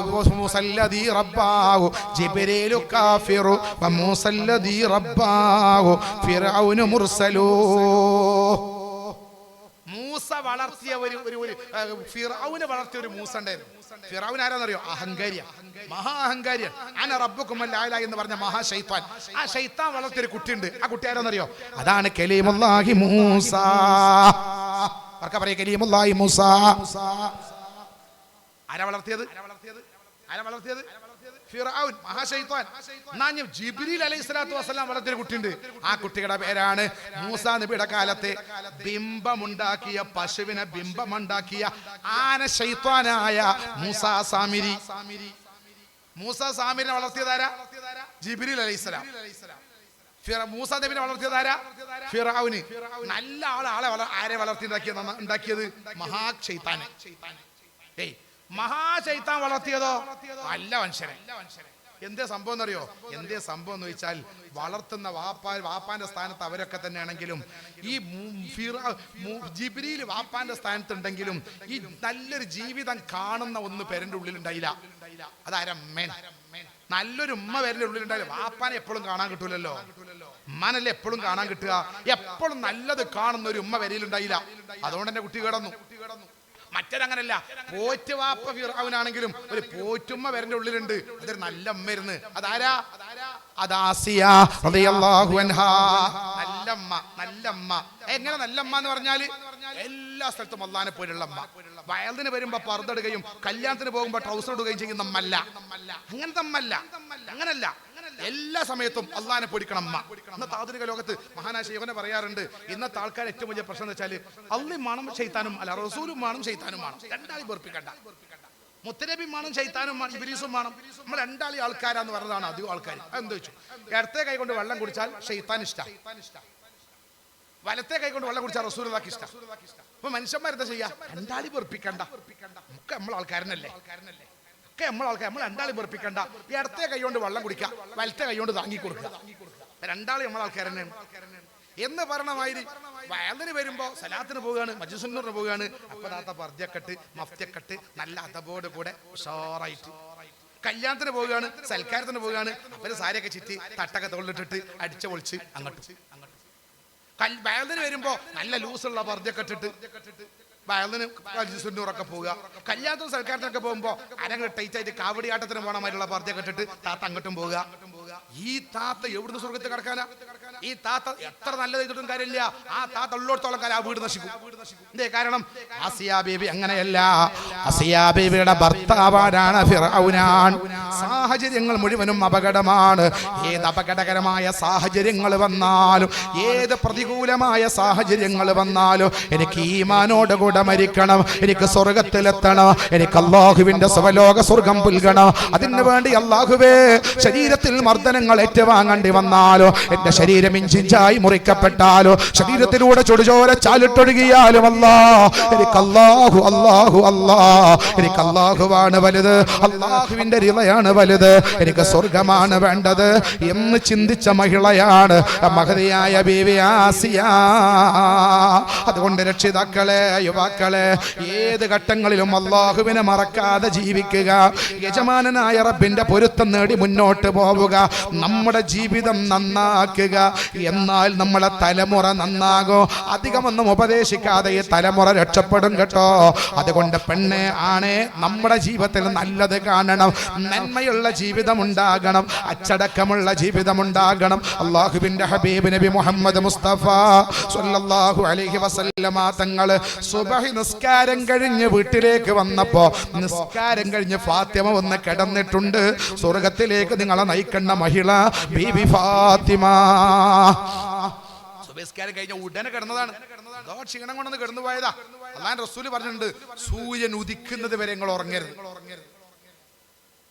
മുസല്ലദി റബ്ബാഹു ജിബ്രീലു കാഫിറു വമുസല്ലദി റബ്ബാഹു ഫിർഔനു മുർസലൂ. മൂസ വളർത്തിയ ഫിർഔനെ വളർത്തിയ ഒരു മൂസ ഉണ്ടായിരുന്നു. ഫിർഔൻ ആരാന്നറിയോ? അഹങ്കാരിയ, മഹാ അഹങ്കാരിയൻ. അന റബ്ബുക്കുമൽ അഅല എന്ന് പറഞ്ഞ മഹാ ശൈത്താൻ. ആ ശൈത്താൻ വളർത്തിയൊരു കുട്ടിയുണ്ട്. ആ കുട്ടി ആരാന്നറിയോ? അതാണ് കലീമുല്ലാഹി മൂസ. ആർക്കാ പറയാ? കലീമുല്ലാഹി മൂസ. ആരാ വളർത്തിയത്? ഫിർഔൻ, മഹാശൈത്താൻ. ജിബ്രീൽ അലൈഹിസ്സലാത്തു വസ്സലാം വളർത്തിയൊരു കുട്ടിയുണ്ട്. ആ കുട്ടിയുടെ പേരാണ് മൂസാ നബിയുടെ കാലത്തെ ബിംബമുണ്ടാക്കിയ, പശുവിനെ ബിംബമുണ്ടാക്കിയ ആന ശൈത്താനായ മൂസാ സാമിരി. മൂസാ സാമിരിനെ വളർത്തിയതാരാ? ജിബ്രീൽ അലൈഹിസ്സലാം. മൂസാ നബിനെ വളർത്തിയതാരാ? ഫിർഔന്. നല്ല ആരെ ഉണ്ടാക്കിയത്? മഹാശൈത്താൻ. മഹാശൈത്താൻ വളർത്തിയതോ? നല്ല മനുഷ്യനെ. എന്തേ സംഭവം എന്നറിയോ? എന്തേ സംഭവം എന്ന് വെച്ചാൽ വളർത്തുന്ന വാപ്പാന്റെ സ്ഥാനത്ത് അവരൊക്കെ തന്നെയാണെങ്കിലും ഈ ജിബ്രീൽ വാപ്പാന്റെ സ്ഥാനത്തുണ്ടെങ്കിലും ഈ നല്ലൊരു ജീവിതം കാണുന്ന ഒന്ന് പേരന്റെ ഉള്ളിലുണ്ടായില്ല. അതാരമ്മേൻ. നല്ലൊരു ഉമ്മ പേരന്റെ ഉള്ളിലുണ്ടായില്ല. വാപ്പാനെ എപ്പോഴും കാണാൻ കിട്ടൂലല്ലോ. ഉമ്മാനല്ലേ എപ്പോഴും കാണാൻ കിട്ടുക? എപ്പോഴും നല്ലത് കാണുന്ന ഒരു ഉമ്മ വരയിലുണ്ടായില്ല. അതുകൊണ്ട് തന്നെ കുട്ടി കിടന്നു. മറ്റൊരങ്ങനല്ല. പോറ്റുവാപ്പ ഫിർഔനാണെങ്കിലും ഒരു പോറ്റുമ്മ വരന്റെ ഉള്ളിലുണ്ട്. അതൊരു നല്ല അമ്മയിരുന്ന്. അതാരാ? അദാസിയ റളിയല്ലാഹു അൻഹാ. നല്ലമ്മ. എങ്ങനെ നല്ലമ്മ എന്ന് പറഞ്ഞാല് എല്ലാ സ്ഥലത്തും അള്ളാനെ പോലുള്ള അമ്മ. വയലിന് വരുമ്പോ പർദ്ദടുകയും കല്യാണത്തിന് പോകുമ്പോ ട്രൗസർ ഇടുകയും ചെയ്യുന്ന അമ്മല്ല. അങ്ങനത്തെ അമ്മല്ല. അങ്ങനല്ല. എല്ലാ സമയത്തും അള്ളാനെ പൊടിക്കണം അമ്മ. ഇന്നത്തെ ആധുനിക ലോകത്ത് മഹാനായ ശൈഖുന പറയാറുണ്ട്, ഇന്നത്തെ ആൾക്കാർ ഏറ്റവും വലിയ പ്രശ്നം എന്ന് വെച്ചാൽ അള്ളി മാണം ശൈത്താനും അല്ല റസൂലും മാണം ശൈത്താനും മാണം. രണ്ടാളി വെറുപ്പിക്കണ്ട. മുത്തനബി മാണം ശൈത്താനും ഇബ്ലീസും മാണം. നമ്മൾ രണ്ടാളി ആൾക്കാരാന്ന് പറഞ്ഞതാണ് അധികം ആൾക്കാർ. അതെന്ത് വെച്ചു? ഇടത്തെ കൈ കൊണ്ട് വെള്ളം കുടിച്ചാൽ ഷെയ്ത്താൻ ഇഷ്ടം, വലത്തെ കൈ കൊണ്ട് വെള്ളം കുടിച്ചാൽ റസൂലുള്ളാഹിക്ക് ഇഷ്ടം. അപ്പൊ മനുഷ്യന്മാരെന്താ ചെയ്യാ? രണ്ടാളി വെറുപ്പിക്കണ്ട. ഒക്കെ നമ്മൾ ആൾക്കാരനല്ലേ? നമ്മൾ രണ്ടാളി വെറുപ്പിക്കണ്ട. ഇടത്തെ കൈ കൊണ്ട് വെള്ളം കുടിക്കുക, വലത്തെ കൈ കൊണ്ട് താങ്ങി കൊടുക്കുക. രണ്ടാളി നമ്മൾ ആൾക്കാരനെ എന്ന് പറഞ്ഞമാതിരി വയലിന് വരുമ്പോ സലാത്തിന് പോവുകയാണ്, മജ്ലിസുന്നൂറിന് പോവുകയാണ്. അപ്പൊ താത്ത പർദ്ദക്കെട്ട് മഫ്തിയക്കെട്ട് നല്ല അതബോട് കൂടെ ഉഷാറായിട്ട്. കല്യാണത്തിന് പോവുകയാണ്, സൽക്കാരത്തിന് പോവുകയാണ്. അവര് സാരിയൊക്കെ ചുറ്റി തട്ടൊക്കെ തോളിലിട്ടിട്ട് അടിച്ച പൊളിച്ച് അങ്ങോട്ട്. വയലിന് വരുമ്പോ നല്ല ലൂസുള്ള പർദ്ദക്കെട്ടിട്ട് വയലിന് മജ്ലിസുന്നൂറൊക്കെ പോവുക. കല്യാണത്തിന് സൽക്കാരത്തിനൊക്കെ പോകുമ്പോ അരങ്ങ് ടൈറ്റ് ആയിട്ട് കാവടിയാട്ടത്തിന് പോകണമായിട്ടുള്ള പർദ്ദ കെട്ടിട്ട് താത്ത അങ്ങോട്ടും പോവുക. ഈ താത്ത എവിടുന്ന് സ്വർഗത്തിൽ കിടക്കാനാ? ഈ താത്ത എത്ര നല്ലത് ചെയ്തിട്ടും കാര്യമില്ല. ആ താത്ത ഉള്ളോടത്തോളം കാലം ആ വീട് നശിക്കും. എന്തേ കാരണം? ആസിയ ബീബി അങ്ങനെയല്ല. ആസിയ ബീബിയുടെ ഭർത്താവാണ് ഫിർഔനാൻ. സാഹചര്യങ്ങൾ മുഴുവനും അപകടമാണ്. ഏത് അപകടകരമായ സാഹചര്യങ്ങൾ വന്നാലും, ഏത് പ്രതികൂലമായ സാഹചര്യങ്ങൾ വന്നാലും എനിക്ക് ഈമാനോടുകൂടെ മരിക്കണം, എനിക്ക് സ്വർഗത്തിലെത്തണം, എനിക്ക് അല്ലാഹുവിന്റെ സ്വലോക സ്വർഗം പുൽകണം. അതിനു വേണ്ടി അല്ലാഹുവേ ശരീരത്തിൽ മർദ്ദനങ്ങൾ ഏറ്റുവാങ്ങേണ്ടി വന്നാലോ, എന്റെ ശരീരം ഇഞ്ചിഞ്ചായി മുറിക്കപ്പെട്ടാലോ, ശരീരത്തിലൂടെ ചുടുചോര ചാലിട്ടൊഴുകിയാലും എനിക്ക് എനിക്ക് അല്ലാഹുവാണ് വലുത്, അല്ലാഹുവിന്റെ റിളയാണ് വലുത്, എനിക്ക് സ്വർഗമാണ് വേണ്ടത് എന്ന് ചിന്തിച്ച മഹിളയാണ് മഹതിയായ ബീവി ആസിയ. അതുകൊണ്ട് രക്ഷിതാക്കളെ, യുവാക്കളെ, ഏത് ഘട്ടങ്ങളിലും അല്ലാഹുവിനെ മറക്കാതെ ജീവിക്കുക, യജമാനനായ റബ്ബിന്റെ പൊരുത്തം നേടി മുന്നോട്ട് പോവുക. നമ്മുടെ ജീവിതം നന്നാക്കുക, എന്നാൽ നമ്മളെ തലമുറ നന്നാകോ. അധികമൊന്നും ഉപദേശിക്കാതെ ഈ തലമുറ രക്ഷപ്പെടും കേട്ടോ. അതുകൊണ്ട് പെണ്ണെ ആണേ നമ്മുടെ ജീവിതത്തിൽ നല്ലത് കാണണം, നന്മയുള്ള ജീവിതം ഉണ്ടാകണം, അച്ചടക്കമുള്ള ജീവിതം ഉണ്ടാകണം. അല്ലാഹുവിന്റെ ഹബീബ് നബി മുഹമ്മദ് മുസ്തഫ സ്വല്ലല്ലാഹു അലൈഹി വസല്ലമ തങ്ങൾ സുബഹി നിസ്കാരം കഴിഞ്ഞ് വീട്ടിലേക്ക് വന്നപ്പോ, നിസ്കാരം കഴിഞ്ഞ് ഫാത്തിമ വന്ന് കിടന്നിട്ടുണ്ട്. സ്വർഗത്തിലേക്ക് നിങ്ങളെ നയിക്കുന്ന മഹിള ബീബി ഫാത്തിമ. സുബഹിസ്കാരം കഴിഞ്ഞ ഉടനെ കിടന്നതാണ്. ക്ഷീണം കൊണ്ടൊന്ന് കിടന്നു പോയതാ. അല്ലാഹുവിന്റെ റസൂല് പറഞ്ഞിട്ടുണ്ട്, സൂര്യൻ ഉദിക്കുന്നത് വരെ നിങ്ങൾ ഉറങ്ങരുത്,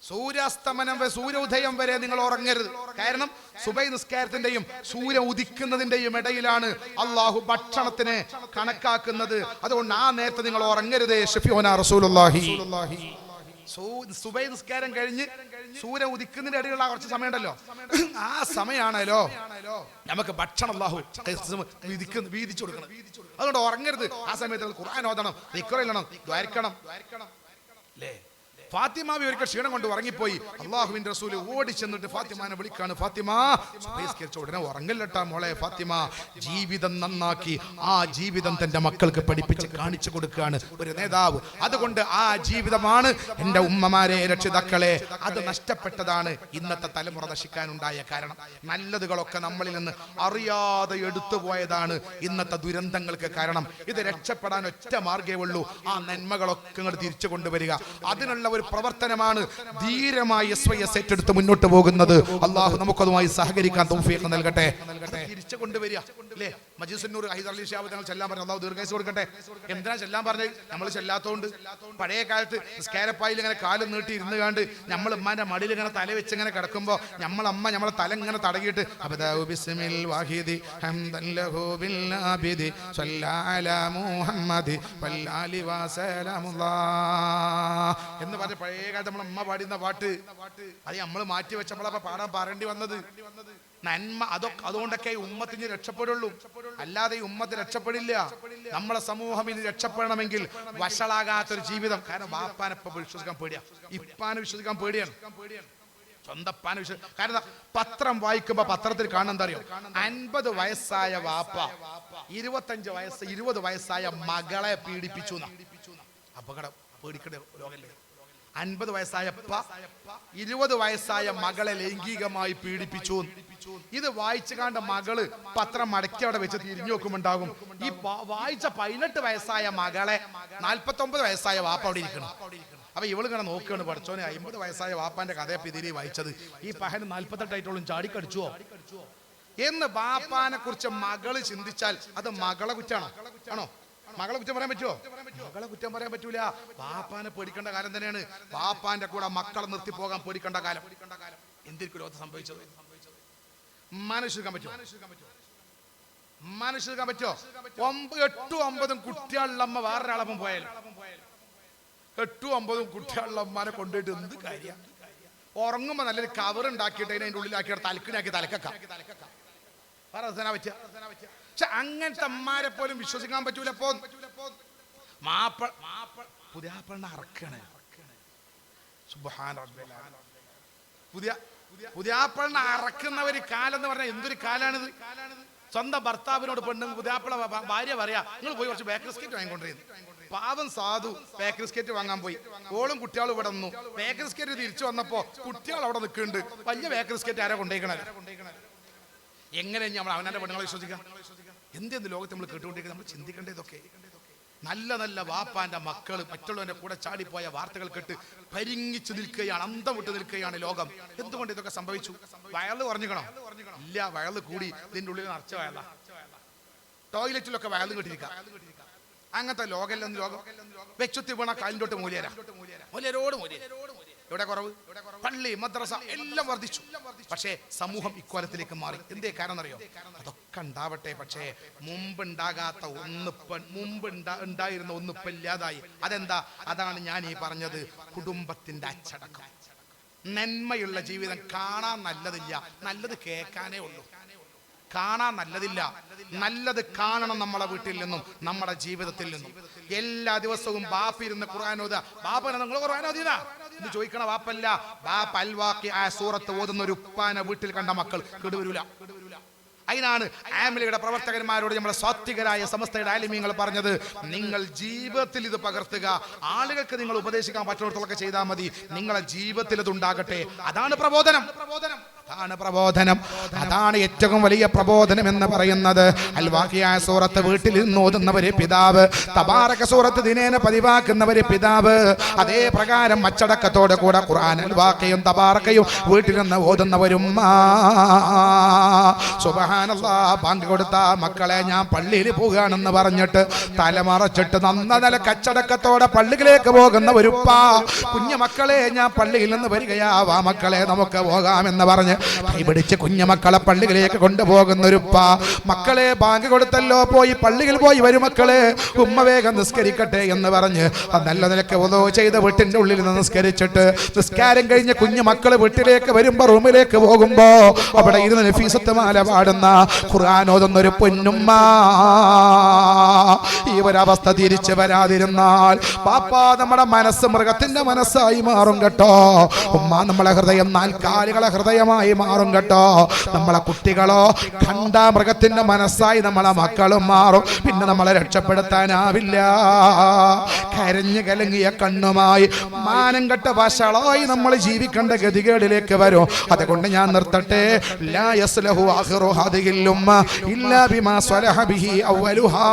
സൂര്യാസ്തമനം സൂര്യോദയം വരെ നിങ്ങൾ ഉറങ്ങരുത്. കാരണം സുബഹി നിസ്കാരത്തിന്റെയും സൂര്യ ഉദിക്കുന്നതിന്റെയും ഇടയിലാണ് അള്ളാഹു ഭക്ഷണത്തിനെ കണക്കാക്കുന്നത്. അതുകൊണ്ട് ആ നേരത്തെ നിങ്ങൾ ഉറങ്ങരുതേ. ഷഫീഉനാ റസൂലുള്ളാഹി. സുബഹി നിസ്കാരം കഴിഞ്ഞ് സൂര്യ ഉദിക്കുന്നതിന്റെ ഇടയിലുള്ള കുറച്ച് സമയമുണ്ടല്ലോ, ആ സമയമാണല്ലോ നമുക്ക് ഭക്ഷണം അല്ലാഹു വീതിച്ചു കൊടുക്കണം. അതുകൊണ്ട് ഉറങ്ങരുത്. ആ സമയത്ത് ഖുർആൻ ഓതണം, ദിക്ർ ചൊല്ലണം, ദ്വാരിക്കണം. അല്ലേ? ഫാത്തിമാവി ഒരിക്കൽ ക്ഷീണം കൊണ്ട് ഉറങ്ങിപ്പോയി. അള്ളാഹുവിന്റെ റസൂല് ഓടി ചെന്നിട്ട് ഫാത്തിമാനെ വിളിക്കാണ്, ഫാത്തിമ ഉടനെ ഉറങ്ങല്ലട്ടാ മോളെ. ഫാത്തിമ ജീവിതം നന്നാക്കി ആ ജീവിതം തന്റെ മക്കൾക്ക് പഠിപ്പിച്ച് കാണിച്ചു കൊടുക്കുകയാണ് ഒരു നേതാവ്. അതുകൊണ്ട് ആ ജീവിതമാണ് എന്റെ ഉമ്മമാരെ, രക്ഷിതാക്കളെ, അത് നഷ്ടപ്പെട്ടതാണ് ഇന്നത്തെ തലമുറ നശിക്കാനുണ്ടായ കാരണം. നല്ലതുകളൊക്കെ നമ്മളിൽ നിന്ന് അറിയാതെ എടുത്തു പോയതാണ് ഇന്നത്തെ ദുരന്തങ്ങൾക്ക് കാരണം. ഇത് രക്ഷപ്പെടാൻ ഒറ്റ മാർഗ്ഗമേ ഉള്ളൂ, ആ നന്മകളൊക്കെ ഇങ്ങോട്ട് തിരിച്ചു കൊണ്ടുവരിക. അതിനുള്ള ഒരു പ്രവർത്തനമാണ് ധീരമായി SYS ഏറ്റെടുത്ത് മുന്നോട്ട് പോകുന്നത്. അള്ളാഹു നമുക്കതുമായി സഹകരിക്കാൻ തൗഫീഖ് നൽകട്ടെ. തിരിച്ചു കൊണ്ടുവരിക അല്ലേ? മജീസുന്നൂർ ഹൈദർ അലി ശിഹാബ് തങ്ങൾ ചെല്ലാൻ പറഞ്ഞു, അള്ളാഹു ദീർഘായുസ്സ് കൊടുക്കട്ടെ. എന്തിനാ ചെല്ലാൻ പറഞ്ഞത്? നമ്മൾ ചെല്ലാത്തോണ്ട്. പഴയ കാലത്ത് സ്കാരപ്പായിൽ ഇങ്ങനെ കാലം നീട്ടി ഇരുന്ന് കണ്ട് നമ്മൾ ഉമ്മാന്റെ മടിയിൽ ഇങ്ങനെ തല വെച്ച് ഇങ്ങനെ കിടക്കുമ്പോൾ നമ്മളമ്മ നമ്മളെ തല ഇങ്ങനെ തടകിയിട്ട് ബിസ്മിൽ വാഹിദി ഹംദൻ ലഹു ബിൽ ആബിദി സല്ലല്ലാഹു അലാ മുഹമ്മദി വല്ലാലി വസല്ലമുല്ലാഹ് എന്ന് പറഞ്ഞ പഴയ കാലത്ത് നമ്മളെ അമ്മ പാടുന്ന പാട്ട് അത് നമ്മൾ മാറ്റി വെച്ചപ്പോഴാ പാടാൻ പറയേണ്ടി വന്നത്. നന്മ അതുകൊണ്ടൊക്കെ ഈ ഉമ്മത്തിന് രക്ഷപ്പെടുള്ളൂ, അല്ലാതെ ഈ ഉമ്മത്ത് രക്ഷപ്പെടില്ല. നമ്മളെ സമൂഹം ഇനി രക്ഷപ്പെടണമെങ്കിൽ വഷളാകാത്തൊരു ജീവിതം. കാരണം ബാപ്പാനെ ഇപ്പൊ വിശ്വസിക്കാൻ പേടിയാ, ഇപ്പാനെ വിശ്വസിക്കാൻ പേടിയാണ്, സ്വന്തപ്പാനെ വിശ്വസിക്കാൻ. കാരണം പത്രം വായിക്കുമ്പോ പത്രത്തിൽ കാണുന്ന എന്താ അറിയോ? 50 വയസ്സായ വാപ്പ 20 വയസ്സായ മകളെ പീഡിപ്പിച്ചു. അപകടം, പേടിക്കട്ടെ ലോകല്ലേ. 50 വയസ്സായ 20 വയസ്സായ മകളെ ലൈംഗികമായി പീഡിപ്പിച്ചു. ഇത് വായിച്ചു കണ്ട മകള് പത്രം മടക്കി അവിടെ വെച്ച് തിരിഞ്ഞു നോക്കുമ്പോണ്ടാകും ഈ വായിച്ച 18 വയസ്സായ മകളെ 49 വയസ്സായ വാപ്പ അവിടെ ഇരിക്കണം. അപ്പൊ ഇവള് ഇങ്ങനെ നോക്കുകയാണ്, പഠിച്ചോനെ 50 വയസ്സായ വാപ്പാന്റെ കഥയപ്പ് ഇതിരി വായിച്ചത്, ഈ പഹന് 48 ആയിട്ടുള്ള ചാടിക്കടിച്ചുവോ എന്ന് ബാപ്പാനെ കുറിച്ച് മകള് ചിന്തിച്ചാൽ അത് മകളെ കുറ്റാണോ? ആണോ? മകളെ കുറ്റം പറയാൻ പറ്റുമോ? മകളെ കുറ്റം പറയാൻ പറ്റൂല. ബാപ്പാനെ പേടിക്കേണ്ട കാലം തന്നെയാണ്. ബാപ്പാന്റെ കൂടെ മക്കളെ നിർത്തി പോകാൻ പേടിക്കേണ്ട കാലം. എന്തിരിക്കും ലോകത്ത് സംഭവിച്ചത്? മനുഷ്യർക്കാൻ പറ്റുമോ? മനുഷ്യർക്കാൻ പറ്റുമോ? 8-9 കുട്ടികളുള്ള അമ്മ വേറൊരാളപ്പം പോയാലും 8-9 കുട്ടികളുള്ള അമ്മാനെ കൊണ്ടുപോയിട്ട് എന്ത് കാര്യം? ഉറങ്ങുമ്പോ നല്ലൊരു കവർ ഉണ്ടാക്കിയിട്ട് അതിന്റെ ഉള്ളിലാക്കിയ തലക്കിനാക്കി തലക്കാം. പക്ഷെ അങ്ങനത്തെ അമ്മാരെ പോലും വിശ്വസിക്കാൻ പറ്റൂല. പുതിയാപ്പളിനെ അറക്കണേ. പുതിയാപ്പളിനെ അറക്കുന്ന ഒരു കാലം എന്ന് പറഞ്ഞാൽ എന്തൊരു കാലാണിത്? സ്വന്തം ഭർത്താവിനോട് പെണ്ണും പുതിയാപ്പള ഭാര്യ പറയാ, നിങ്ങൾ പോയി കുറച്ച് ബേക്കറി സ്കേറ്റ് വാങ്ങിക്കൊണ്ടിരുന്നു. പാവം സാധു ബേക്കറി സ്കേറ്റ് വാങ്ങാൻ പോയി. ഓളും കുട്ടികളും ഇവിടെ നിന്നു. ബേക്കറി സ്കേറ്റ് തിരിച്ചു വന്നപ്പോ കുട്ടികൾ അവിടെ നിൽക്കുന്നുണ്ട്. വലിയ ബേക്കറി സ്കേറ്റ് ആരാ കൊണ്ടേക്കണേ? എങ്ങനെ നമ്മൾ അവനാന്റെ പെണ്ണുങ്ങളെ വിശ്വസിക്കാം? എന്തെന്ന് ലോകത്ത് നമ്മൾ കേട്ടുകൊണ്ടിരിക്കുന്നത്? നമ്മൾ ചിന്തിക്കേണ്ടതൊക്കെ. നല്ല നല്ല വാപ്പാന്റെ മക്കൾ മറ്റുള്ളവന്റെ കൂടെ ചാടിപ്പോയ വാർത്തകൾ കേട്ട് പരിങ്ങിച്ചു നിൽക്കുകയാണ്, അന്തം വിട്ട് നിൽക്കുകയാണ് ലോകം. എന്തുകൊണ്ട് ഇതൊക്കെ സംഭവിച്ചു? വയറ് കുറഞ്ഞിക്കണോ? ഇല്ല, വയറ് കൂടി. ഇതിന്റെ ഉള്ളിൽ നിറച്ച വയറ, ടോയ്ലറ്റിലൊക്കെ വയറ് കെട്ടിരിക്കുക. അങ്ങനത്തെ ലോകം. വെച്ചുത്തി വീണ കാലിൻ്റെ മൂല്യരോട് മൂല്യ. എവിടെ കുറവ്? പള്ളി, മദ്രസ എല്ലാം വർദ്ധിച്ചു. പക്ഷേ സമൂഹം ഇക്കോലത്തിലേക്ക് മാറി. എന്തേ കാരണം അറിയോ? അതൊക്കെ ഉണ്ടാവട്ടെ, പക്ഷേ ഉണ്ടായിരുന്ന ഒന്നിപ്പം ഇല്ലാതായി. അതെന്താ? അതാണ് ഞാൻ ഈ പറഞ്ഞത്, കുടുംബത്തിന്റെ അച്ചടക്കം. നന്മയുള്ള ജീവിതം. കാണാൻ നല്ലതില്ല, നല്ലത് കേൾക്കാനേ ഉള്ളൂ. കാണാൻ നല്ലതില്ല, നല്ലത് കാണണം നമ്മളെ വീട്ടിൽ നിന്നും നമ്മുടെ ജീവിതത്തിൽ നിന്നും. എല്ലാ ദിവസവും ബാപ്പ ഇരുന്ന് ഖുർആൻ ഓതുക. ബാപ്പനെ നിങ്ങൾ ഖുർആൻ ഓതിയതാ? ഇത് ചോദിക്കണ വാപ്പല്ല, ബാപ്പ അൽവാക്കി ആ സൂറത്ത് ഓതുന്ന ഒരു ഉപ്പാനെ വീട്ടിൽ കണ്ട മക്കൾ കേടുവരൂല. അതിനാണ് ആമിലയുടെ പ്രവർത്തകന്മാരോട് നമ്മുടെ സാത്വികരായ സമസ്തയുടെ ആലിമീങ്ങൾ പറഞ്ഞത്, നിങ്ങൾ ജീവിതത്തിൽ ഇത് പകർത്തുക, ആളുകൾക്ക് നിങ്ങൾ ഉപദേശിക്കാൻ പറ്റുന്നിടത്തോളൊക്കെ ചെയ്താൽ മതി, നിങ്ങളെ ജീവിതത്തിൽ ഇത് ഉണ്ടാകട്ടെ. അതാണ് പ്രബോധനം. അതാണ് ഏറ്റവും വലിയ പ്രബോധനം എന്ന് പറയുന്നത്. അൽവാഖിയ സൂറത്ത് വീട്ടിൽ നിന്ന് ഓതുന്നവര് പിതാവ്, തബാറക സൂറത്ത് ദിനേന പതിവാക്കുന്നവര് പിതാവ്, അതേ പ്രകാരം അച്ചടക്കത്തോടെ കൂടെ ഖുർആൻ അൽവാഖിയും തബാറകയും വീട്ടിൽ നിന്ന് ഓതുന്നവരും. സുബ്ഹാനല്ലാഹ്, ബാങ്ക് കൊടുത്ത മക്കളെ ഞാൻ പള്ളിയിൽ പോവുകയാണെന്ന് പറഞ്ഞിട്ട് തലമറച്ചിട്ട് നന്ന കച്ചടക്കത്തോടെ പള്ളിയിലേക്ക് പോകുന്ന ഒരുപ്പ, കുഞ്ഞു മക്കളെ ഞാൻ പള്ളിയിൽ നിന്ന് വരികയാവാ മക്കളെ നമുക്ക് പോകാമെന്ന് പറഞ്ഞ് കൈപിടിച്ച് കുഞ്ഞുമക്കളെ പള്ളിയിലേക്ക് കൊണ്ടുപോകുന്ന ഒരുപ്പ, മക്കളെ ബാങ്ക് കൊടുത്തല്ലോ, പോയി പള്ളിയിൽ പോയി വരും മക്കളെ, ഉമ്മ വേഗം നിസ്കരിക്കട്ടെ എന്ന് പറഞ്ഞ് നല്ല നിലക്ക് wudu ചെയ്ത് വീട്ടിന്റെ ഉള്ളിൽ നിന്ന് നിസ്കരിച്ചിട്ട് നിസ്കാരം കഴിഞ്ഞ് കുഞ്ഞു മക്കള് വീട്ടിലേക്ക് വരുമ്പോ റൂമിലേക്ക് പോകുമ്പോ അവിടെ ഇരുന്ന് നഫീസത്ത് മാല പാടുന്ന ഖുർആൻ ഓതുന്ന ഒരു പൊന്നുമ്മ. ഈ ഒരവസ്ഥ തിരിച്ചു വരാതിരുന്നാൽ പാപ്പാ നമ്മുടെ മനസ്സ് മൃഗത്തിന്റെ മനസ്സായി മാറും കേട്ടോ. ഉമ്മ നമ്മളെ ഹൃദയം നാൽക്കാലികളെ ഹൃദയമായി മാറും കേട്ടോ. നമ്മളെ കുട്ടികളോ കണ്ട മൃഗത്തിന്റെ മനസ്സായി നമ്മളെ മക്കളും മാറും. പിന്നെ നമ്മളെ രക്ഷപ്പെടുത്താനാവില്ല. കരഞ്ഞു കലങ്ങിയ കണ്ണുമായി മാനം കെട്ട വഷളായി നമ്മൾ ജീവിക്കേണ്ട ഗതികേടിലേക്ക് വരും. അതുകൊണ്ട് ഞാൻ നിർത്തട്ടെ. ലാ യസ്ലഹു ആഖിറു ഹാദിഹിൽ ഉമ്മ ഇല്ലാ ബിമാ സ്വലഹ ബിഹി അവ്വലുഹാ.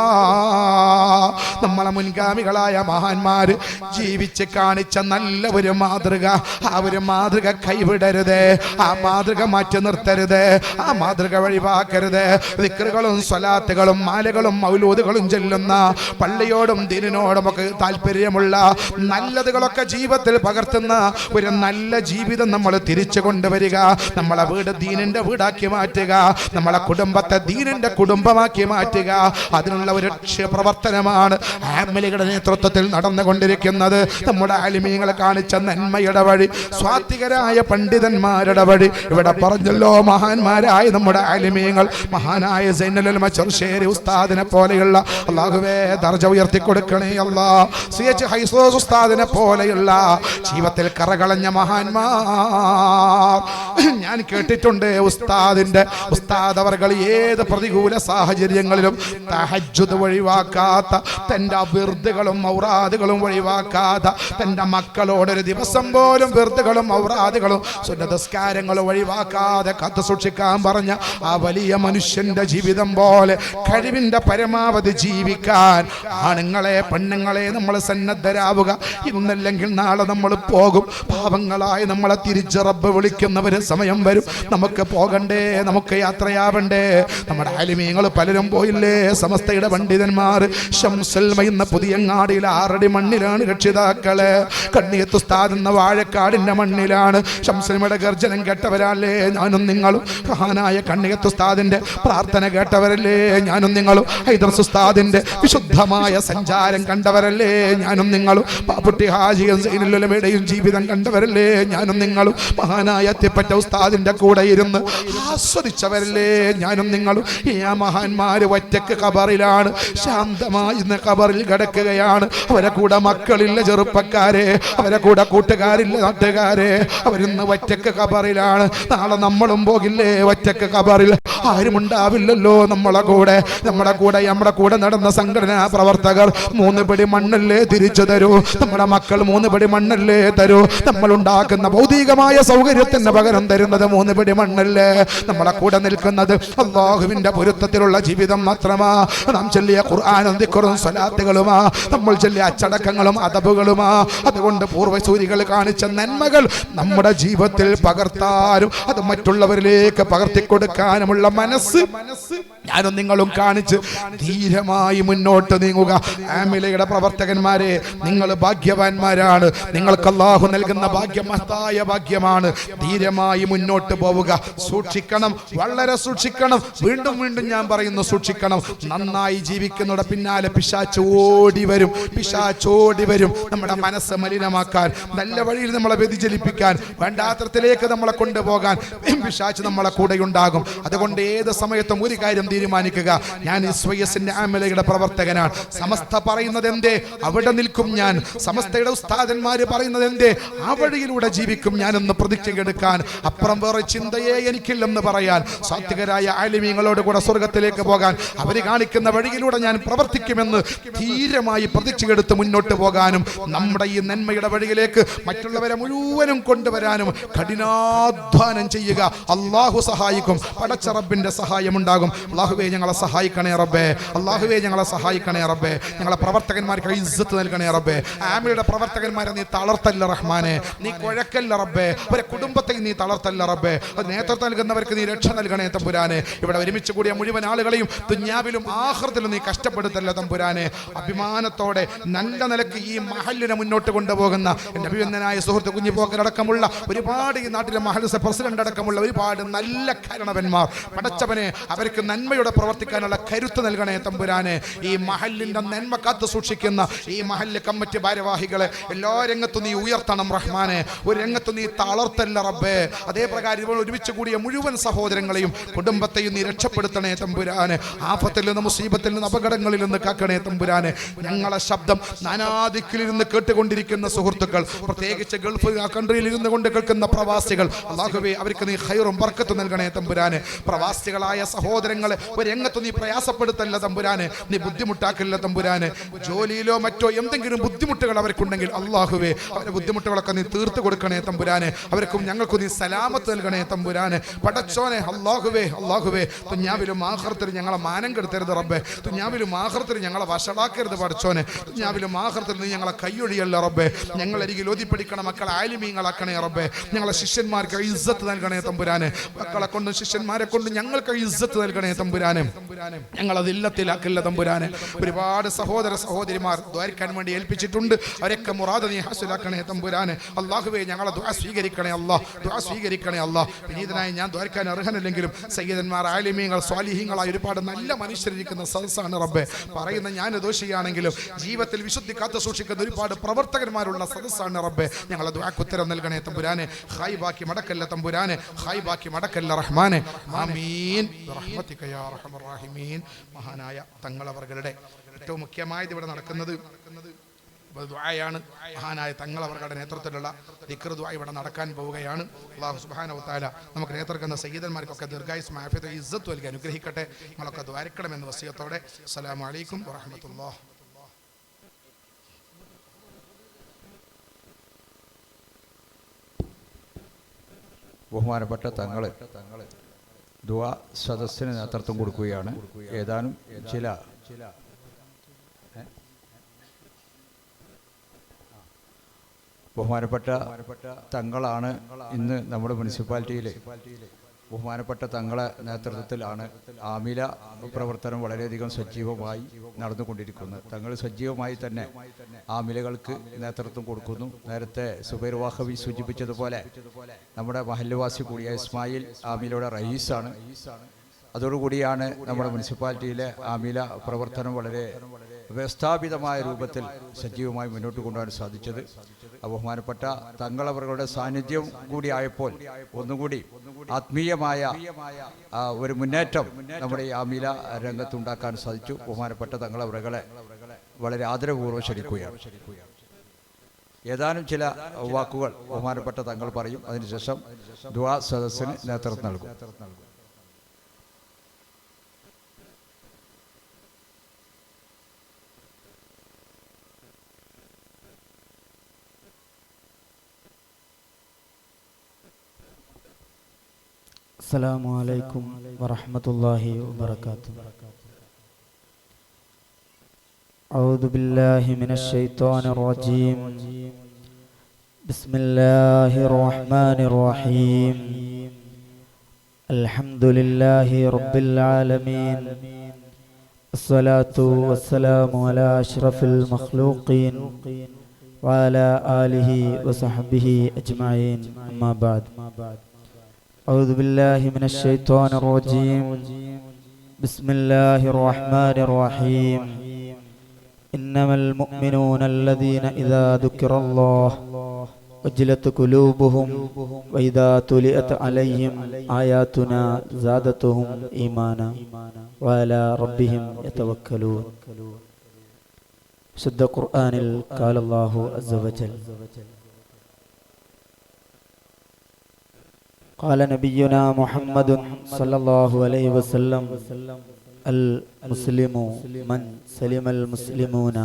നമ്മളെ മുൻഗാമികളായ മഹാന്മാര് ജീവിച്ച് കാണിച്ച നല്ല ഒരു മാതൃക, ആ ഒരു മാതൃക കൈവിടരുത്, ആ മാതൃക മാറ്റി നിർത്തരുത്, ആ മാതൃക വഴിവാക്കരുത്. ദിക്റുകളും സ്വലാത്തുകളും മാലകളും മൗലൂദുകളും ചൊല്ലുന്ന പള്ളിയോടും ദീനിനോടും ഒക്കെ താല്പര്യമുള്ള നല്ലതുകളൊക്കെ ജീവിതത്തിൽ പകർത്തുന്ന ഒരു നല്ല ജീവിതം നമ്മൾ തിരിച്ചു കൊണ്ടുവരിക. നമ്മളെ വീട് ദീനിന്റെ വീടാക്കി മാറ്റുക, നമ്മളെ കുടുംബത്തെ ദീനിന്റെ കുടുംബമാക്കി മാറ്റുക. അതിനുള്ള ഒരു പ്രവർത്തനമാണ് ആമിലയുടെ നേതൃത്വത്തിൽ നടന്നുകൊണ്ടിരിക്കുന്നത്. നമ്മുടെ ആലിമീങ്ങളെ കാണിച്ച നന്മയുടെ വഴി, സ്വാത്വികരായ പണ്ഡിതന്മാരുടെ വഴി. ഇവിടെ പറഞ്ഞല്ലോ മഹാന്മാരായ നമ്മുടെ ആലിമീങ്ങൾ, മഹാനായ സൈനുൽ ഉലമ ചെറുശ്ശേരി ഉസ്താദിനെ പോലെയുള്ള, അല്ലാഹുവേ ദർജ ഉയർത്തി കൊടുക്കണേ അല്ലാ. സിഎച്ച് ഹൈസോസ് ഉസ്താദിനെ പോലെയുള്ള ജീവിതത്തിൽ കറകളഞ്ഞ മഹാന്മാർ ഞാൻ കേട്ടിട്ടുണ്ട്. ഉസ്താദ് അവർകൾ ഏത് പ്രതികൂല സാഹചര്യങ്ങളിലും തഹജ്ജുദ് ഒഴിവാക്കാത്ത, തന്റെ വിർദുകളും ഔറാദുകളും ഒഴിവാക്കാത്ത, തന്റെ മക്കളോടൊരു ദിവസം പോലും വിർദുകളും ഔറാദുകളും സുന്നതസ്കാരങ്ങളും ഒഴിവാക്കാതെ കാത്തു സൂക്ഷിക്കാൻ പറഞ്ഞ ആ വലിയ മനുഷ്യന്റെ ജീവിതം പോലെ കഴിവിന്റെ പരമാവധി ജീവിക്കാൻ ആണുങ്ങളെ പെണ്ണുങ്ങളെ നമ്മൾ സന്നദ്ധരാവുക. ഇന്നല്ലെങ്കിൽ നാളെ നമ്മൾ പോകും. പാവങ്ങളായി നമ്മളെ തിരിച്ച് റബ്ബ് വിളിക്കുന്നവര് സമയം വരും. നമുക്ക് പോകണ്ടേ, നമുക്ക് യാത്രയാവണ്ടേ. നമ്മുടെ ആലിമീങ്ങൾ പലരും പോയില്ലേ. സമസ്തയുടെ പണ്ഡിതന്മാർ ശംസുൽ എന്ന പുതിയങ്ങാടിയിൽ 6 അടി മണ്ണിലാണ് രക്ഷിതാക്കള്. കണ്ണിയത്ത് ഉസ്താദ് എന്ന വാഴക്കാടിന്റെ മണ്ണിലാണ്. ശംസുൽമയുടെ ഗർജനം കേട്ടവരല്ലേ ഞാനും നിങ്ങളും. മഹാനായ കണ്ണിയത്ത് ഉസ്താദിന്റെ പ്രാർത്ഥന കേട്ടവരല്ലേ ഞാനും നിങ്ങളും. ഹൈദർസ് ഉസ്താദിന്റെ വിശുദ്ധമായ സഞ്ചാരം കണ്ടവരല്ലേ ഞാനും നിങ്ങളും. പാപ്പുട്ടി ഹാജിയും സൈനുൽ ഉലമയുടെയും ജീവിതം കണ്ടവരല്ലേ ഞാനും നിങ്ങളും. മഹാനായ അത്തിപ്പറ്റ ഉസ്താദിന്റെ കൂടെ ഇരുന്ന് ആസ്വദിച്ചവരല്ലേ ഞാനും നിങ്ങളും. ഈ മഹാന്മാര് ഒറ്റക്ക് ഖബറിലാണ്, ശാന്തമായി ഇന്ന് ഖബറിൽ കിടക്കുകയാണ്. അവരെ കൂടെ മക്കളില്ല ചെറുപ്പക്കാരെ, അവരെ കൂടെ കൂട്ടുകാരില്ല നാട്ടുകാരെ. അവരിന്ന് ഒറ്റക്ക് ഖബറിലാണ്. നാളെ നമ്മളും പോകില്ലേ ഒറ്റക്ക് ഖബറിൽ? ആരും ഉണ്ടാവില്ലല്ലോ നമ്മുടെ കൂടെ നടന്ന സംഘടനാ പ്രവർത്തകർ 3 പിടി മണ്ണല്ലേ തിരിച്ചു തരൂ. നമ്മുടെ മക്കൾ 3 പിടി മണ്ണല്ലേ തരൂ. നമ്മൾ ഉണ്ടാക്കുന്ന ഭൗതികമായ സൗകര്യത്തിന് പകരം തരുന്നത് 3 പിടി മണ്ണല്ലേ. നമ്മളെ കൂടെ നിൽക്കുന്നത് അല്ലാഹുവിന്റെ പൊരുത്തത്തിലുള്ള ജീവിതം മാത്രമാ. നാം ചൊല്ലിയ ഖുർആനും ദിക്റും സ്വലാത്തുകളുമാ, നമ്മൾ ചൊല്ലിയ അച്ചടക്കങ്ങളും അദബുകളുമാ. അതുകൊണ്ട് പൂർവ്വസൂരികൾ കാണിച്ച നന്മകൾ നമ്മുടെ ജീവിതത്തിൽ പകർത്താനും അത് മറ്റുള്ളവരിലേക്ക് പകർത്തിക്കൊടുക്കാനുമുള്ള മനസ്സ് ഞാനും നിങ്ങളും കാണിച്ച് ധീരമായി മുന്നോട്ട് നീങ്ങുക. ആമിലയുടെ പ്രവർത്തകന്മാരെ, നിങ്ങൾ ഭാഗ്യവാന്മാരാണ്. നിങ്ങൾക്ക് അല്ലാഹു നൽകുന്ന മഹത്തായ ഭാഗ്യമാണ്. ധീരമായി മുന്നോട്ട് പോവുക. സൂക്ഷിക്കണം, വളരെ സൂക്ഷിക്കണം. വീണ്ടും വീണ്ടും ഞാൻ പറയുന്നു, സൂക്ഷിക്കണം. നന്നായി ജീവിക്കുന്നവരുടെ പിന്നാലെ പിശാച് ഓടി വരും. നമ്മുടെ മനസ്സ് മലിനമാക്കാൻ, നല്ല വഴിയിൽ നമ്മളെ വ്യതിചലിപ്പിക്കാൻ, വേണ്ടാത്തരത്തിലേക്ക് നമ്മളെ കൊണ്ടുപോകാൻ പിശാച് നമ്മളെ കൂടെ ഉണ്ടാകും. അതുകൊണ്ട് ഏത് സമയത്തും ഒരു കാര്യം തീരുമാനിക്കുക, ഞാൻ SYSന്റെ ആമലയുടെ പ്രവർത്തകനാണ്, സമസ്ത പറയുന്നത് എന്തേ അവിടെ നിൽക്കും ഞാൻ, സമസ്തയുടെ ഉസ്താദന്മാര് പറയുന്നത് എന്തേ ആ വഴിയിലൂടെ ജീവിക്കും ഞാനെന്ന് പ്രതിജ്ഞയെടുക്കാൻ അപ്പുറം വേറെ ചിന്തയെ എനിക്കില്ലെന്ന് പറയാൻ, സാത്വികരായ ആലിമീങ്ങളോട് കൂടെ സ്വർഗത്തിലേക്ക് പോകാൻ, അവര് കാണിക്കുന്ന വഴിയിലൂടെ ഞാൻ പ്രവർത്തിക്കുമെന്ന് ധീരമായി പ്രതിജ്ഞയെടുത്ത് മുന്നോട്ട് പോകാനും നമ്മുടെ ഈ നന്മയുടെ വഴിയിലേക്ക് മറ്റുള്ളവരെ മുഴുവനും കൊണ്ടുവരാനും കഠിനാധ്വാനം ചെയ്യുക. അള്ളാഹു സഹായിക്കും, പടച്ച റബ്ബിന്റെ സഹായം ഉണ്ടാകും. അള്ളാഹുവേ ഞങ്ങളെ സഹായിക്കണേ റബ്ബേ, അള്ളാഹുവേ ഞങ്ങളെ സഹായിക്കണേ റബ്ബേ, ഞങ്ങളെ പ്രവർത്തകന്മാർക്ക് ഇസ്സത്ത് നൽകണേ റബ്ബേ. ആമിയുടെ പ്രവർത്തകന്മാരെ നീ തളർത്തല്ല റഹ്മാനെ, നീ കുഴക്കല്ല റബ്ബേ, ഒരു കുടുംബത്തെ നീ തളർത്തല്ല റബ്ബേ, നേതൃത്വം നൽകുന്നവർക്ക് നീ രക്ഷ നൽകണേ തമ്പുരാനെ. ഇവിടെ ഒരുമിച്ച് കൂടിയ മുഴുവൻ ആളുകളെയും ദുനിയാവിലും ആഖിറത്തിലും നീ കഷ്ടപ്പെടുത്തല്ല തമ്പുരാനെ. അഭിമാനത്തോടെ നല്ല നിലക്ക് ഈ മഹല്ലിനെ മുന്നോട്ട് കൊണ്ടുപോകുന്ന എൻ്റെ അഭിനന്ദനായ സുഹൃത്ത് കുഞ്ഞിപ്പോക്കലടക്കമുള്ള ഒരുപാട് ഈ നാട്ടിലെ മഹല്ല് പ്രസിഡന്റ് അടക്കമുള്ള ഒരുപാട് നല്ല കാരണവന്മാർ, പടച്ചവനെ അവർക്ക് നന്മയുടെ പ്രവർത്തിക്കാനുള്ള കരുത്ത് നൽകണേ തമ്പുരാനെ. ഈ മഹല്ലിന്റെ നന്മ കാത്തു സൂക്ഷിക്കുന്ന ഈ മഹല്ല് കമ്മിറ്റി ഭാരവാഹികളെ എല്ലാ രംഗത്തും നീ ഉയർത്തണം റഹ്മാനെ, ഒരു രംഗത്തും നീ തളർത്തല്ല റബ്ബേ. അതേ പ്രകാരം ഇപ്പോൾ ഒരുമിച്ച് കൂടിയ മുഴുവൻ സഹോദരങ്ങളെയും കുടുംബത്തെയും നീ രക്ഷപ്പെടുത്തണേ തമ്പുരാനെ. ആഫത്തിൽ നിന്ന്, മുസീബത്തിൽ നിന്ന്, അപകടങ്ങളിൽ നിന്ന് കാക്കണേ തമ്പുരാനെ. ഞങ്ങളെ ശബ്ദം നാനാദിക്കിലിരുന്ന് കേട്ടുകൊണ്ടിരിക്കുന്ന സുഹൃത്തുക്കൾ, പ്രത്യേകിച്ച് ഗൾഫ് കൺട്രിയിൽ ഇരുന്ന് കൊണ്ട് കേൾക്കുന്ന പ്രവാസികൾ, അല്ലാഹുവേ അവർക്ക് നീ ഖൈറും ബർക്കത്തും നൽകണേ തമ്പുരാനെ. പ്രവാസികളായ സഹോദരങ്ങളെ ഒരു രംഗത്ത് നീ പ്രയാസപ്പെടുത്തല്ല തമ്പുരാനെ, നീ ബുദ്ധിമുട്ടാക്കില്ല തമ്പുരാനെ. ജോലിയിലോ മറ്റോ എന്തെങ്കിലും ബുദ്ധിമുട്ടുകൾ അവർക്കുണ്ടെങ്കിൽ അല്ലാഹുവേ അവരുടെ ബുദ്ധിമുട്ടുകളൊക്കെ നീ തീർത്തു കൊടുക്കണേ തമ്പുരാനെ. അവർക്കും ഞങ്ങൾക്കും നീ സലാമത്ത് നൽകണേ തമ്പുരാനെ. പടച്ചോനെ അല്ലാഹുവേ, അല്ലാഹുവേ ദുനിയാവിലും ആഖിറത്തിലും ഞങ്ങളെ മാനം കെടുത്തരുത് റബ്ബേ, ദുനിയാവിലും ആഖിറത്തിലും ഞങ്ങളെ വഷളാക്കരുത് പടച്ചോനെ, ദുനിയാവിലും ആഖിറത്തിലും നീ ഞങ്ങളെ കൈയൊഴിയല്ല റബ്ബേ. ഞങ്ങളരികിൽ ഓതിപ്പിടിക്കണ മക്കളെ ആലിമീങ്ങളാക്കണേ റബ്ബേ. ഞങ്ങളെ ശിഷ്യന്മാർക്ക് ഇസ്സത്ത് നൽകണേ തമ്പുരാനെ. മക്കളെ കൊണ്ടും ശിഷ്യന്മാരെ കൊണ്ടും ഞങ്ങൾക്ക് ഇസ്സത്ത് നൽകണേ തമ്പുരാനെ. ഞങ്ങളത് ഇല്ലത്തിലാക്കില്ല തമ്പുരാനെ. ഒരുപാട് സഹോദര സഹോദരിമാർ ദ്വാരിക്കാൻ വേണ്ടി ഏൽപ്പിച്ചിട്ടുണ്ട്, അവരൊക്കെ മുറാദ് നീ ഹാസിലാക്കണേ തമ്പുരാനെ. അല്ലാഹുവേ ഞങ്ങളെ ദുആ സ്വീകരിക്കണേ അല്ലാഹ്, ദുആ സ്വീകരിക്കണേ അല്ലാഹ്. വിനീതനായി ഞാൻ ദ്വാരിക്കാൻ അർഹനല്ലെങ്കിലും സയ്യിദന്മാർ, ആലിമീങ്ങൾ, സ്വാലിഹീങ്ങളായ ഒരുപാട് നല്ല മനുഷ്യരിരിക്കുന്ന സദസ്സാണ് റബ്ബേ. പറയുന്ന ഞാൻ ദോഷിയാണെങ്കിലും ജീവിതത്തിൽ വിശുദ്ധി കാത്തു സൂക്ഷിക്കുന്ന ഒരുപാട് പ്രവർത്തകന്മാരുള്ള സദസ്സാണ് റബ്ബേ. ഞങ്ങളെ ദുആക്ക് ഉത്തരം നൽകണേ തമ്പുരാനെ. ഖൈബാക്കി മടക്കല്ല തമ്പുരാനെ, ഖൈബാക്കി മടക്കല്ല റഹ്മാനെ. ആമീൻ ബിറഹ്മതിക യാ അർഹമർ റഹീമീൻ. മഹാനായ തങ്ങളവറുകളുടെ ഏറ്റവും മുഖ്യമായത് ഇവിടെ നടക്കുന്നത് ദുആയാണ്. മഹാനായ തങ്ങളവറുകളുടെ നേതൃത്വത്തിലുള്ള ദിക്ർ ദുആ ഇവിടെ നടക്കാൻ പോവുകയാണ്. അല്ലാഹു സുബ്ഹാനഹു വ തആല നമുക്ക് നേതൃത്വം സയ്യിദന്മാർക്കൊക്കെ ദീർഘായുസ്സും ആഫിയത്തും ഇസ്സത്തും നൽകി അനുഗ്രഹിക്കട്ടെ. നിങ്ങളൊക്കെ ദ്വാരക്കണമെന്ന വസിയത്തോടെ അസ്സലാമു അലൈക്കും വറഹ്മത്തുള്ളാഹി. ബഹുമാനപ്പെട്ട തങ്ങളെ ദുആ സദസ്സിന് നേതൃത്വം കൊടുക്കുകയാണ്. ഏതാനും ചില ബഹുമാനപ്പെട്ട തങ്ങളാണ് ഇന്ന് നമ്മുടെ മുനിസിപ്പാലിറ്റിയിൽ ബഹുമാനപ്പെട്ട തങ്ങളെ നേതൃത്വത്തിലാണ് ആമില പ്രവർത്തനം വളരെയധികം സജീവമായി നടന്നുകൊണ്ടിരിക്കുന്നത്. തങ്ങൾ സജീവമായി തന്നെ ആമിലകൾക്ക് നേതൃത്വം കൊടുക്കുന്നു. നേരത്തെ സുബൈർ വാഹവി സൂചിപ്പിച്ചതുപോലെ നമ്മുടെ മഹല്ലുവാസി കൂടിയ ഇസ്മായിൽ ആമിലയുടെ റയീസാണ്. അതോടുകൂടിയാണ് നമ്മുടെ മുനിസിപ്പാലിറ്റിയിലെ ആമില പ്രവർത്തനം വളരെ വ്യവസ്ഥാപിതമായ രൂപത്തിൽ സജീവമായി മുന്നോട്ട് കൊണ്ടുപോകാൻ സാധിച്ചത്. ബഹുമാനപ്പെട്ട തങ്ങളവരുടെ സാന്നിധ്യം കൂടി ആയപ്പോൾ ഒന്നുകൂടി ആത്മീയമായ ഒരു മുന്നേറ്റം നമ്മുടെ ഈ ആമില രംഗത്തുണ്ടാക്കാൻ സാധിച്ചു. ബഹുമാനപ്പെട്ട തങ്ങളവറുകളെ വളരെ ആദരപൂർവ്വം ക്ഷണിക്കുകയാണ്. ഏതാനും ചില വാക്കുകൾ ബഹുമാനപ്പെട്ട തങ്ങൾ പറയും. അതിനുശേഷം ദുആ സദസ്സിന് നേതൃത്വം നൽകും. السلام عليكم ورحمة الله وبركاته. أعوذ بالله من الشيطان الرجيم. بسم الله الرحمن الرحيم. الحمد لله رب العالمين. الصلاة والسلام على أشرف المخلوقين وعلى آله وصحبه أجمعين. أما بعد. أعوذ بالله من الشيطان الرجيم. بسم الله الرحمن الرحيم. إنما المؤمنون الذين إذا ذكر الله وجلت قلوبهم وإذا تليت عليهم آياتنا زادتهم إيمانا وعلى ربهم يتوكلون. شد قرآن قال الله عز وجل قال نبينا محمد صلى الله عليه وسلم المسلم من سلم المسلمون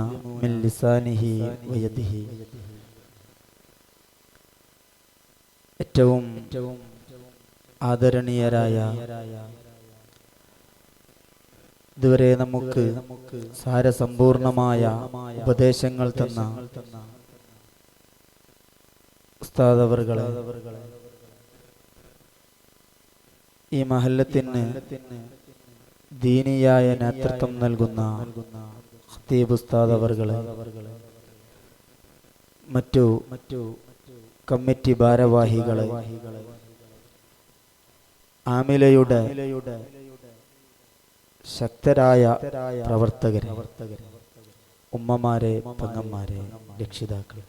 من لسانه ويده. ഏറ്റവും ആദരണീയരായ ഇതുവരെ നമുക്ക് സാരസമ്പൂർണമായ ഉപദേശങ്ങൾ തന്ന ഉസ്താദ് അവർകളെ, ഈ മഹല്ലത്തിന് ദീനിയായ നേതൃത്വം നൽകുന്ന ഖതീബ് ഉസ്താദ് അവർകളെ, മറ്റു കമ്മിറ്റി ഭാരവാഹികളെ, ആമിലയുടെ ശക്തരായ പ്രവർത്തകരെ, ഉമ്മമാരെ, പെങ്ങന്മാരെ, രക്ഷിതാക്കൾ,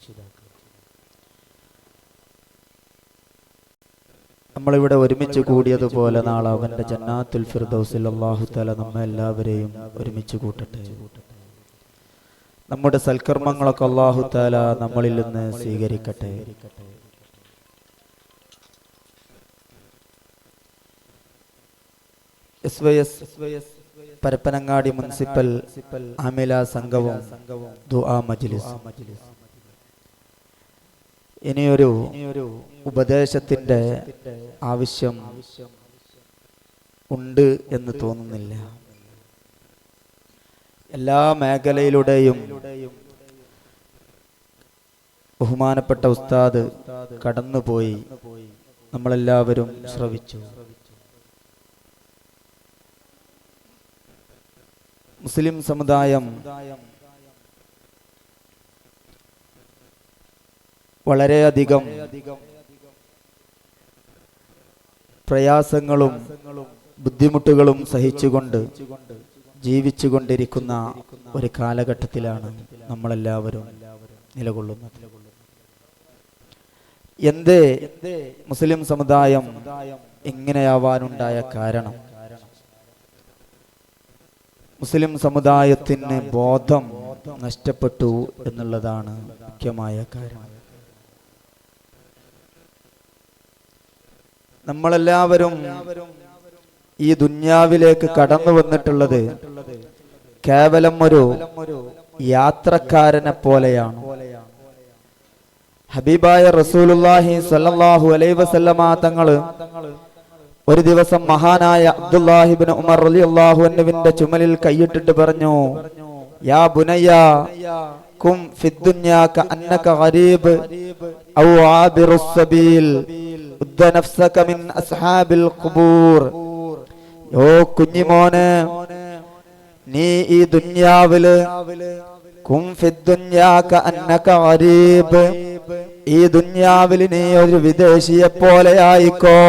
നമ്മളിവിടെ ഒരുമിച്ച് കൂടിയതുപോലെ നാളെ അവന്റെ ജന്നാത്തുൽ ഫിർദൗസിൽ അല്ലാഹു തആല നമ്മെ എല്ലാവരെയും ഒരുമിച്ച് കൂട്ടട്ടെ. നമ്മുടെ സൽക്കർമ്മങ്ങളൊക്കെ അല്ലാഹു തആല നമ്മളിൽ നിന്ന് സ്വീകരിക്കട്ടെ. SYS പരപ്പനങ്ങാടി മുനിസിപ്പൽ ആമില സംഘവും ദുആ മജ്ലിസ് ഇനിയൊരു ഉപദേശത്തിന്റെ ആവശ്യം ഉണ്ട് എന്ന് തോന്നുന്നില്ല. എല്ലാ മേഖലയിലൂടെയും ബഹുമാനപ്പെട്ട ഉസ്താദ് കടന്നുപോയി, നമ്മളെല്ലാവരും ശ്രവിച്ചു. മുസ്ലിം സമുദായം വളരെയധികം പ്രയാസങ്ങളും ബുദ്ധിമുട്ടുകളും സഹിച്ചുകൊണ്ട് ജീവിച്ചുകൊണ്ടിരിക്കുന്ന ഒരു കാലഘട്ടത്തിലാണ് നമ്മളെല്ലാവരും നിലകൊള്ളുന്നത്. എന്തേ മുസ്ലിം സമുദായം ഇങ്ങനെയാവാനുണ്ടായ കാരണം? മുസ്ലിം സമുദായത്തിന് ബോധം നഷ്ടപ്പെട്ടു എന്നുള്ളതാണ് മുഖ്യമായ കാരണം. നമ്മളെല്ലാവരും ഈ ദുന്യാവിലേക്ക് കടന്നു വന്നിട്ടുള്ളത് കേവലം ഒരു യാത്രക്കാരനെ പോലെയാണ്. ഹബീബായ റസൂലുള്ളാഹി സ്വല്ലല്ലാഹു അലൈഹി വസല്ലമ തങ്ങള് ഒരു ദിവസം മഹാനായ അബ്ദുല്ലാഹി ഇബ്നു ഉമർ റളിയല്ലാഹു അൻഹുവിന്റെ ചുമലിൽ കൈയിട്ടിട്ട് പറഞ്ഞു, യാ ബുനയ്യ കും ഫിദ്ദുന്യാ കഅന്നക ഗരീബ് ഔ ആബിറുസ് സബീൽ ഉദ്ദ നഫ്സക മിൻ അസ്ഹാബിൽ ഖുബൂർ. ഓ കുഞ്ഞിമോനെ, നീ ഈ ദുന്യാവില് കും ഫിദ്ദുന്യാ കഅന്നക ഗരീബ്, ഈ ദുന്യാവിൽ നീ ഒരു വിദേശിയെ പോലെയായിക്കോ.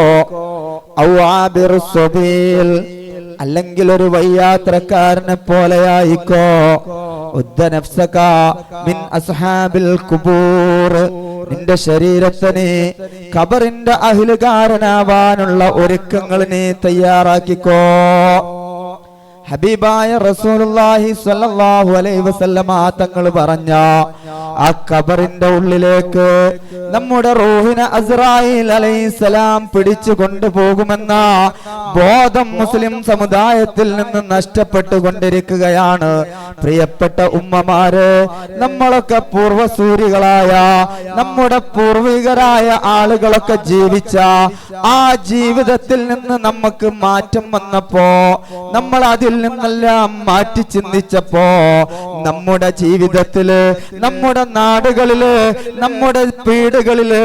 ഔ ആബിറുസ് സബീൽ, അല്ലെങ്കിൽ ഒരു വഴിയാത്രക്കാരനെ പോലെയായിക്കോ. ഉദ്ദ നഫ്സക മിൻ അസ്ഹാബിൽ ഖുബൂർ, നിന്റെ ശരീരത്തിന് ഖബറിന്റെ അഹ്ലുകാരനാവാനുള്ള ഒരുക്കങ്ങൾ നീ തയ്യാറാക്കിക്കോ. ഹബീബായ റസൂലുള്ളാഹി സ്വല്ലല്ലാഹു അലൈഹി വസല്ലമ തങ്ങൾ പറഞ്ഞ ആ ഖബറിന്റെ ഉള്ളിലേക്ക് നമ്മുടെ റൂഹിനെ അസ്രായീൽ അലൈഹിസ്സലാം പിടിച്ചു കൊണ്ടുപോകുമെന്ന ബോധം മുസ്ലിം സമുദായത്തിൽ നിന്ന് നഷ്ടപ്പെട്ടു കൊണ്ടിരിക്കുകയാണ്. പ്രിയപ്പെട്ട ഉമ്മമാര്, നമ്മളൊക്കെ പൂർവസൂരികളായ നമ്മുടെ പൂർവികരായ ആളുകളൊക്കെ ജീവിച്ച ആ ജീവിതത്തിൽ നിന്ന് നമുക്ക് മാറ്റം വന്നപ്പോ, നമ്മൾ അതിൽ നിന്നെല്ലാം മാറ്റി ചിന്തിച്ചപ്പോ നമ്മുടെ ജീവിതത്തില്, നമ്മുടെ നാടുകളില്, നമ്മുടെ വീടുകളില്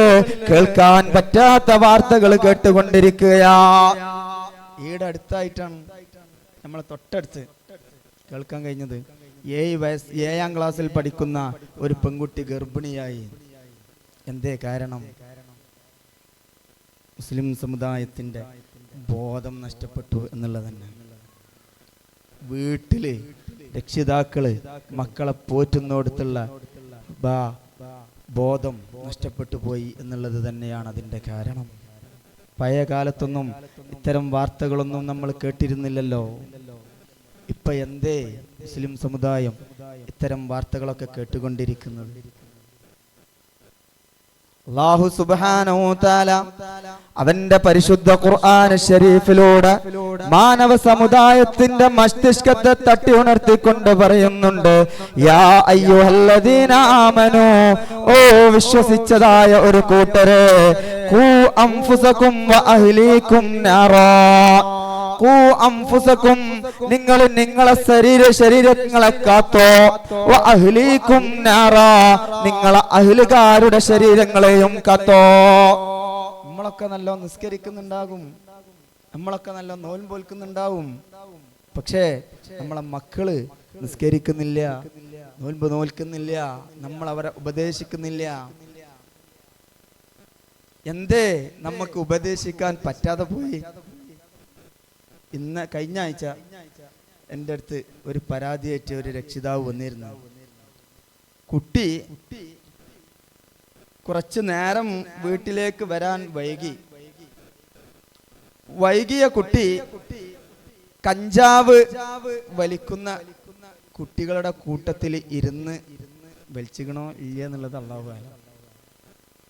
കേൾക്കാൻ പറ്റാത്ത വാർത്തകൾ കേട്ടുകൊണ്ടിരിക്കുകയാ. ഈടെ അടുത്തായിട്ടാണ് നമ്മളെ തൊട്ടടുത്ത് കേൾക്കാൻ കഴിഞ്ഞത്, 7 ക്ലാസ്സിൽ പഠിക്കുന്ന ഒരു പെൺകുട്ടി ഗർഭിണിയായി. എന്തേ കാരണം? മുസ്ലിം സമുദായത്തിന്റെ ബോധം നഷ്ടപ്പെട്ടു എന്നുള്ളത് തന്നെ. വീട്ടില് രക്ഷിതാക്കള് മക്കളെ പോറ്റുന്നിടത്തുള്ള ബോധം നഷ്ടപ്പെട്ടു പോയി എന്നുള്ളത് തന്നെയാണ് അതിൻ്റെ കാരണം. പഴയ കാലത്തൊന്നും ഇത്തരം വാർത്തകളൊന്നും നമ്മൾ കേട്ടിരുന്നില്ലല്ലോ. ഇപ്പൊ എന്തേ മുസ്ലിം സമുദായം ഇത്തരം വാർത്തകളൊക്കെ കേട്ടുകൊണ്ടിരിക്കുന്നത്? അല്ലാഹു സുബ്ഹാനഹു തആല അവന്റെ പരിശുദ്ധ ഖുർആൻ ശരീഫിലൂടെ മാനവ സമുദായത്തിന്റെ മസ്തിഷ്കത്തെ തട്ടി ഉണർത്തിക്കൊണ്ട് പറയുന്നുണ്ട്, യാ അയ്യുഹല്ലദീന ആമനൂ, ഓ വിശ്വസിച്ചതായ ഒരു കൂട്ടരെ, ഖൂ അൻഫുസകും വ അഹ്ലീകും നാറാ, ഖൂ അൻഫുസകും, നിങ്ങൾ നിങ്ങളെ ശരീരങ്ങളെ കാത്തോ, വ അഹ്ലീകും നാറാ, നിങ്ങളെ അഹ്ലുകാരുടെ ശരീരങ്ങളെയും കാത്തോ. നമ്മളൊക്കെ നല്ല നിസ്കരിക്കുന്നുണ്ടാകും, നമ്മളൊക്കെ നല്ല നോൽമ്പോൽക്കുന്നുണ്ടാവും, പക്ഷേ നമ്മളെ മക്കള് നിസ്കരിക്കുന്നില്ല, നോൽമ്പ് നോൽക്കുന്നില്ല, നമ്മൾ അവരെ ഉപദേശിക്കുന്നില്ല. എന്തേ നമുക്ക് ഉപദേശിക്കാൻ പറ്റാതെ പോയി? കഴിഞ്ഞ ആഴ്ച എൻ്റെ അടുത്ത് ഒരു പരാതിയായിട്ട് ഒരു രക്ഷിതാവ് വന്നിരുന്നു. കുട്ടി കുറച്ചു നേരം വീട്ടിലേക്ക് വരാൻ വൈകിയ കുട്ടി കഞ്ചാവ് വലിക്കുന്ന കുട്ടികളുടെ കൂട്ടത്തിൽ ഇരുന്ന് വലിച്ചിക്കണോ ഇല്ല എന്നുള്ളത് അല്ലാഹു അലം.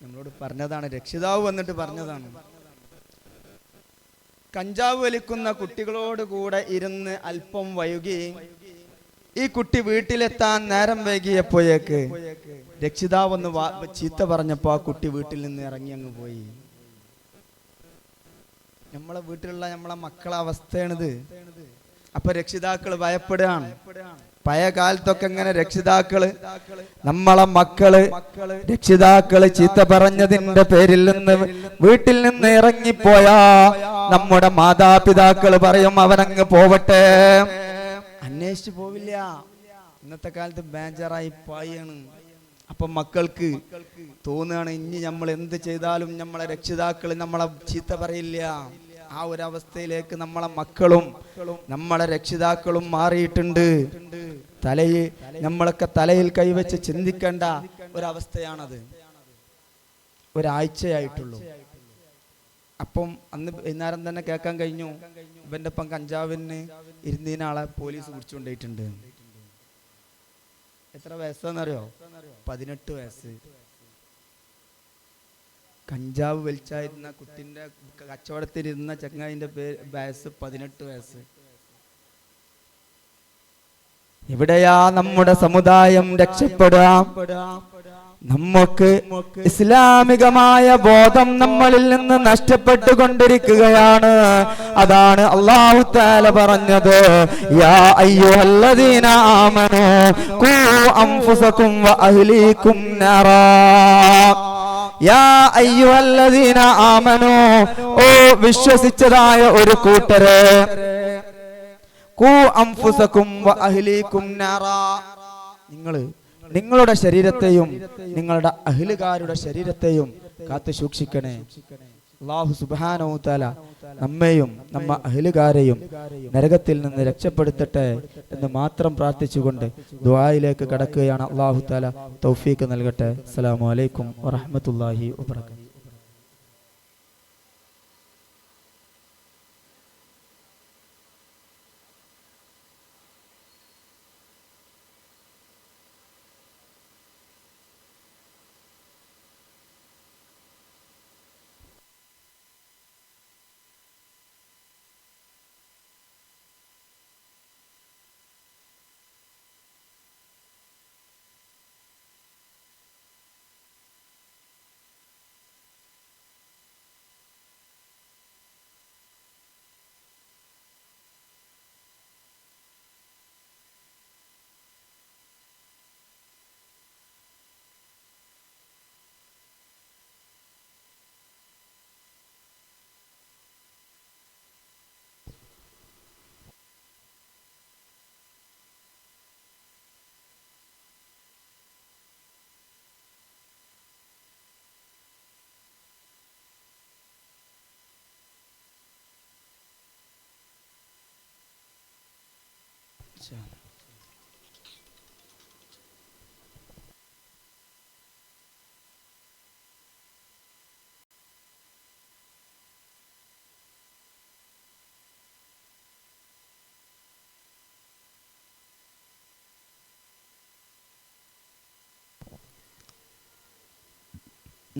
നമ്മളോട് പറഞ്ഞതാണ്, രക്ഷിതാവ് വന്നിട്ട് പറഞ്ഞതാണ്. കഞ്ചാവ് വലിക്കുന്ന കുട്ടികളോട് കൂടെ ഇരുന്ന് അല്പം വൈകി ഈ കുട്ടി വീട്ടിലെത്താൻ നേരം വൈകിയപ്പോഴേക്ക് രക്ഷിതാവ് ഒന്ന് ചീത്ത പറഞ്ഞപ്പോ ആ കുട്ടി വീട്ടിൽ നിന്ന് ഇറങ്ങി അങ്ങ് പോയി. നമ്മളെ വീട്ടിലുള്ള നമ്മളെ മക്കളെ അവസ്ഥയാണിത്. അപ്പൊ രക്ഷിതാക്കള് ഭയപ്പെടുകയാണ്. പഴയ കാലത്തൊക്കെ ഇങ്ങനെ രക്ഷിതാക്കള് നമ്മളെ രക്ഷിതാക്കള് ചീത്ത പറഞ്ഞതിന്റെ പേരിൽ നിന്ന് വീട്ടിൽ നിന്ന് ഇറങ്ങിപ്പോയാ നമ്മുടെ മാതാപിതാക്കള് പറയും അവനങ്ങ് പോവട്ടെ, അന്വേഷിച്ചു പോവില്ല. ഇന്നത്തെ കാലത്ത് ബേജാറായി പായാണ്. അപ്പൊ മക്കൾക്ക് തോന്നുകയാണ് ഇനി നമ്മൾ എന്ത് ചെയ്താലും നമ്മളെ രക്ഷിതാക്കള് നമ്മളെ ചീത്ത പറയില്ല. ആ ഒരു അവസ്ഥയിലേക്ക് നമ്മളെ മക്കളും നമ്മളെ രക്ഷിതാക്കളും മാറിയിട്ടുണ്ട്. നമ്മളൊക്കെ തലയിൽ കൈവച്ച് ചിന്തിക്കേണ്ട ഒരവസ്ഥയാണത്. ഒരാഴ്ചയായിട്ടുള്ളൂ. അപ്പം അന്ന് വൈകുന്നേരം തന്നെ കേൾക്കാൻ കഴിഞ്ഞു, ഇവന്റെ ഒപ്പം കഞ്ചാവിന് ഇരുന്നീനാളെ പോലീസ് പിടിച്ചുകൊണ്ടിട്ടുണ്ട്. എത്ര വയസ്സാന്നറിയോ? 18 വയസ്സ്. കഞ്ചാവ് വലിച്ചായിരുന്ന കുട്ടിന്റെ കച്ചവടത്തിലിരുന്ന ചങ്ങായിന്റെ വയസ്സ് 18 വയസ്സ്. എവിടെയാ നമ്മുടെ സമുദായം രക്ഷപ്പെടുക? നമുക്ക് ഇസ്ലാമികമായ ബോധം നമ്മളിൽ നിന്ന് നഷ്ടപ്പെട്ടുകൊണ്ടിരിക്കുകയാണ്. അതാണ് അല്ലാഹു തആല പറഞ്ഞത്, യാ അയ്യുഹല്ലദീന ആമനൂ ഖൂ അൻഫുസകും വ അഹ്ലീകും നാറാ. യാ അയ്യുഹല്ലദീന ആമനൂ, ഓ വിശ്വസിച്ചതായ ഒരു കൂട്ടരെ, ഖൂ അൻഫുസകും വ അഹ്ലീകും നാറാ, നിങ്ങളുടെ ശരീരത്തെയും നിങ്ങളുടെ അഹ്ലുകാരുടെ ശരീരത്തെയും കാത്തു സൂക്ഷിക്കണേ. അല്ലാഹു സുബ്ഹാനഹു തആല നമ്മെയും നമ്മ അഹ്ലുകാരെയും നരകത്തിൽ നിന്ന് രക്ഷപ്പെടുത്തട്ടെ എന്ന് മാത്രം പ്രാർത്ഥിച്ചുകൊണ്ട് ദുആയിലേക്ക് കടക്കുകയാണ്. അല്ലാഹു തആല തൗഫീഖ് നൽകട്ടെ. അസ്സലാമു അലൈക്കും വറഹ്മത്തുള്ളാഹി വബറകാതുഹു.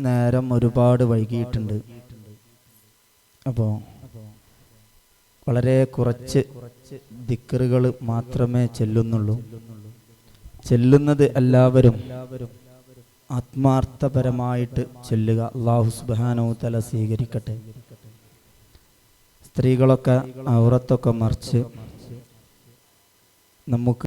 നേരം ഒരുപാട് വൈകിയിട്ടുണ്ട്. അപ്പോൾ വളരെ കുറച്ച് ദിക്റുകൾ മാത്രമേ ചെല്ലുന്നുള്ളൂ. ചെല്ലുന്നത് എല്ലാവരും ആത്മാർത്ഥപരമായിട്ട് ചെല്ലുക. അല്ലാഹു സുബ്ഹാനഹു തആല സ്വീകരിക്കട്ടെ. സ്ത്രീകളൊക്കെ ഔറത്തൊക്കെ മറിച്ച് നമുക്ക്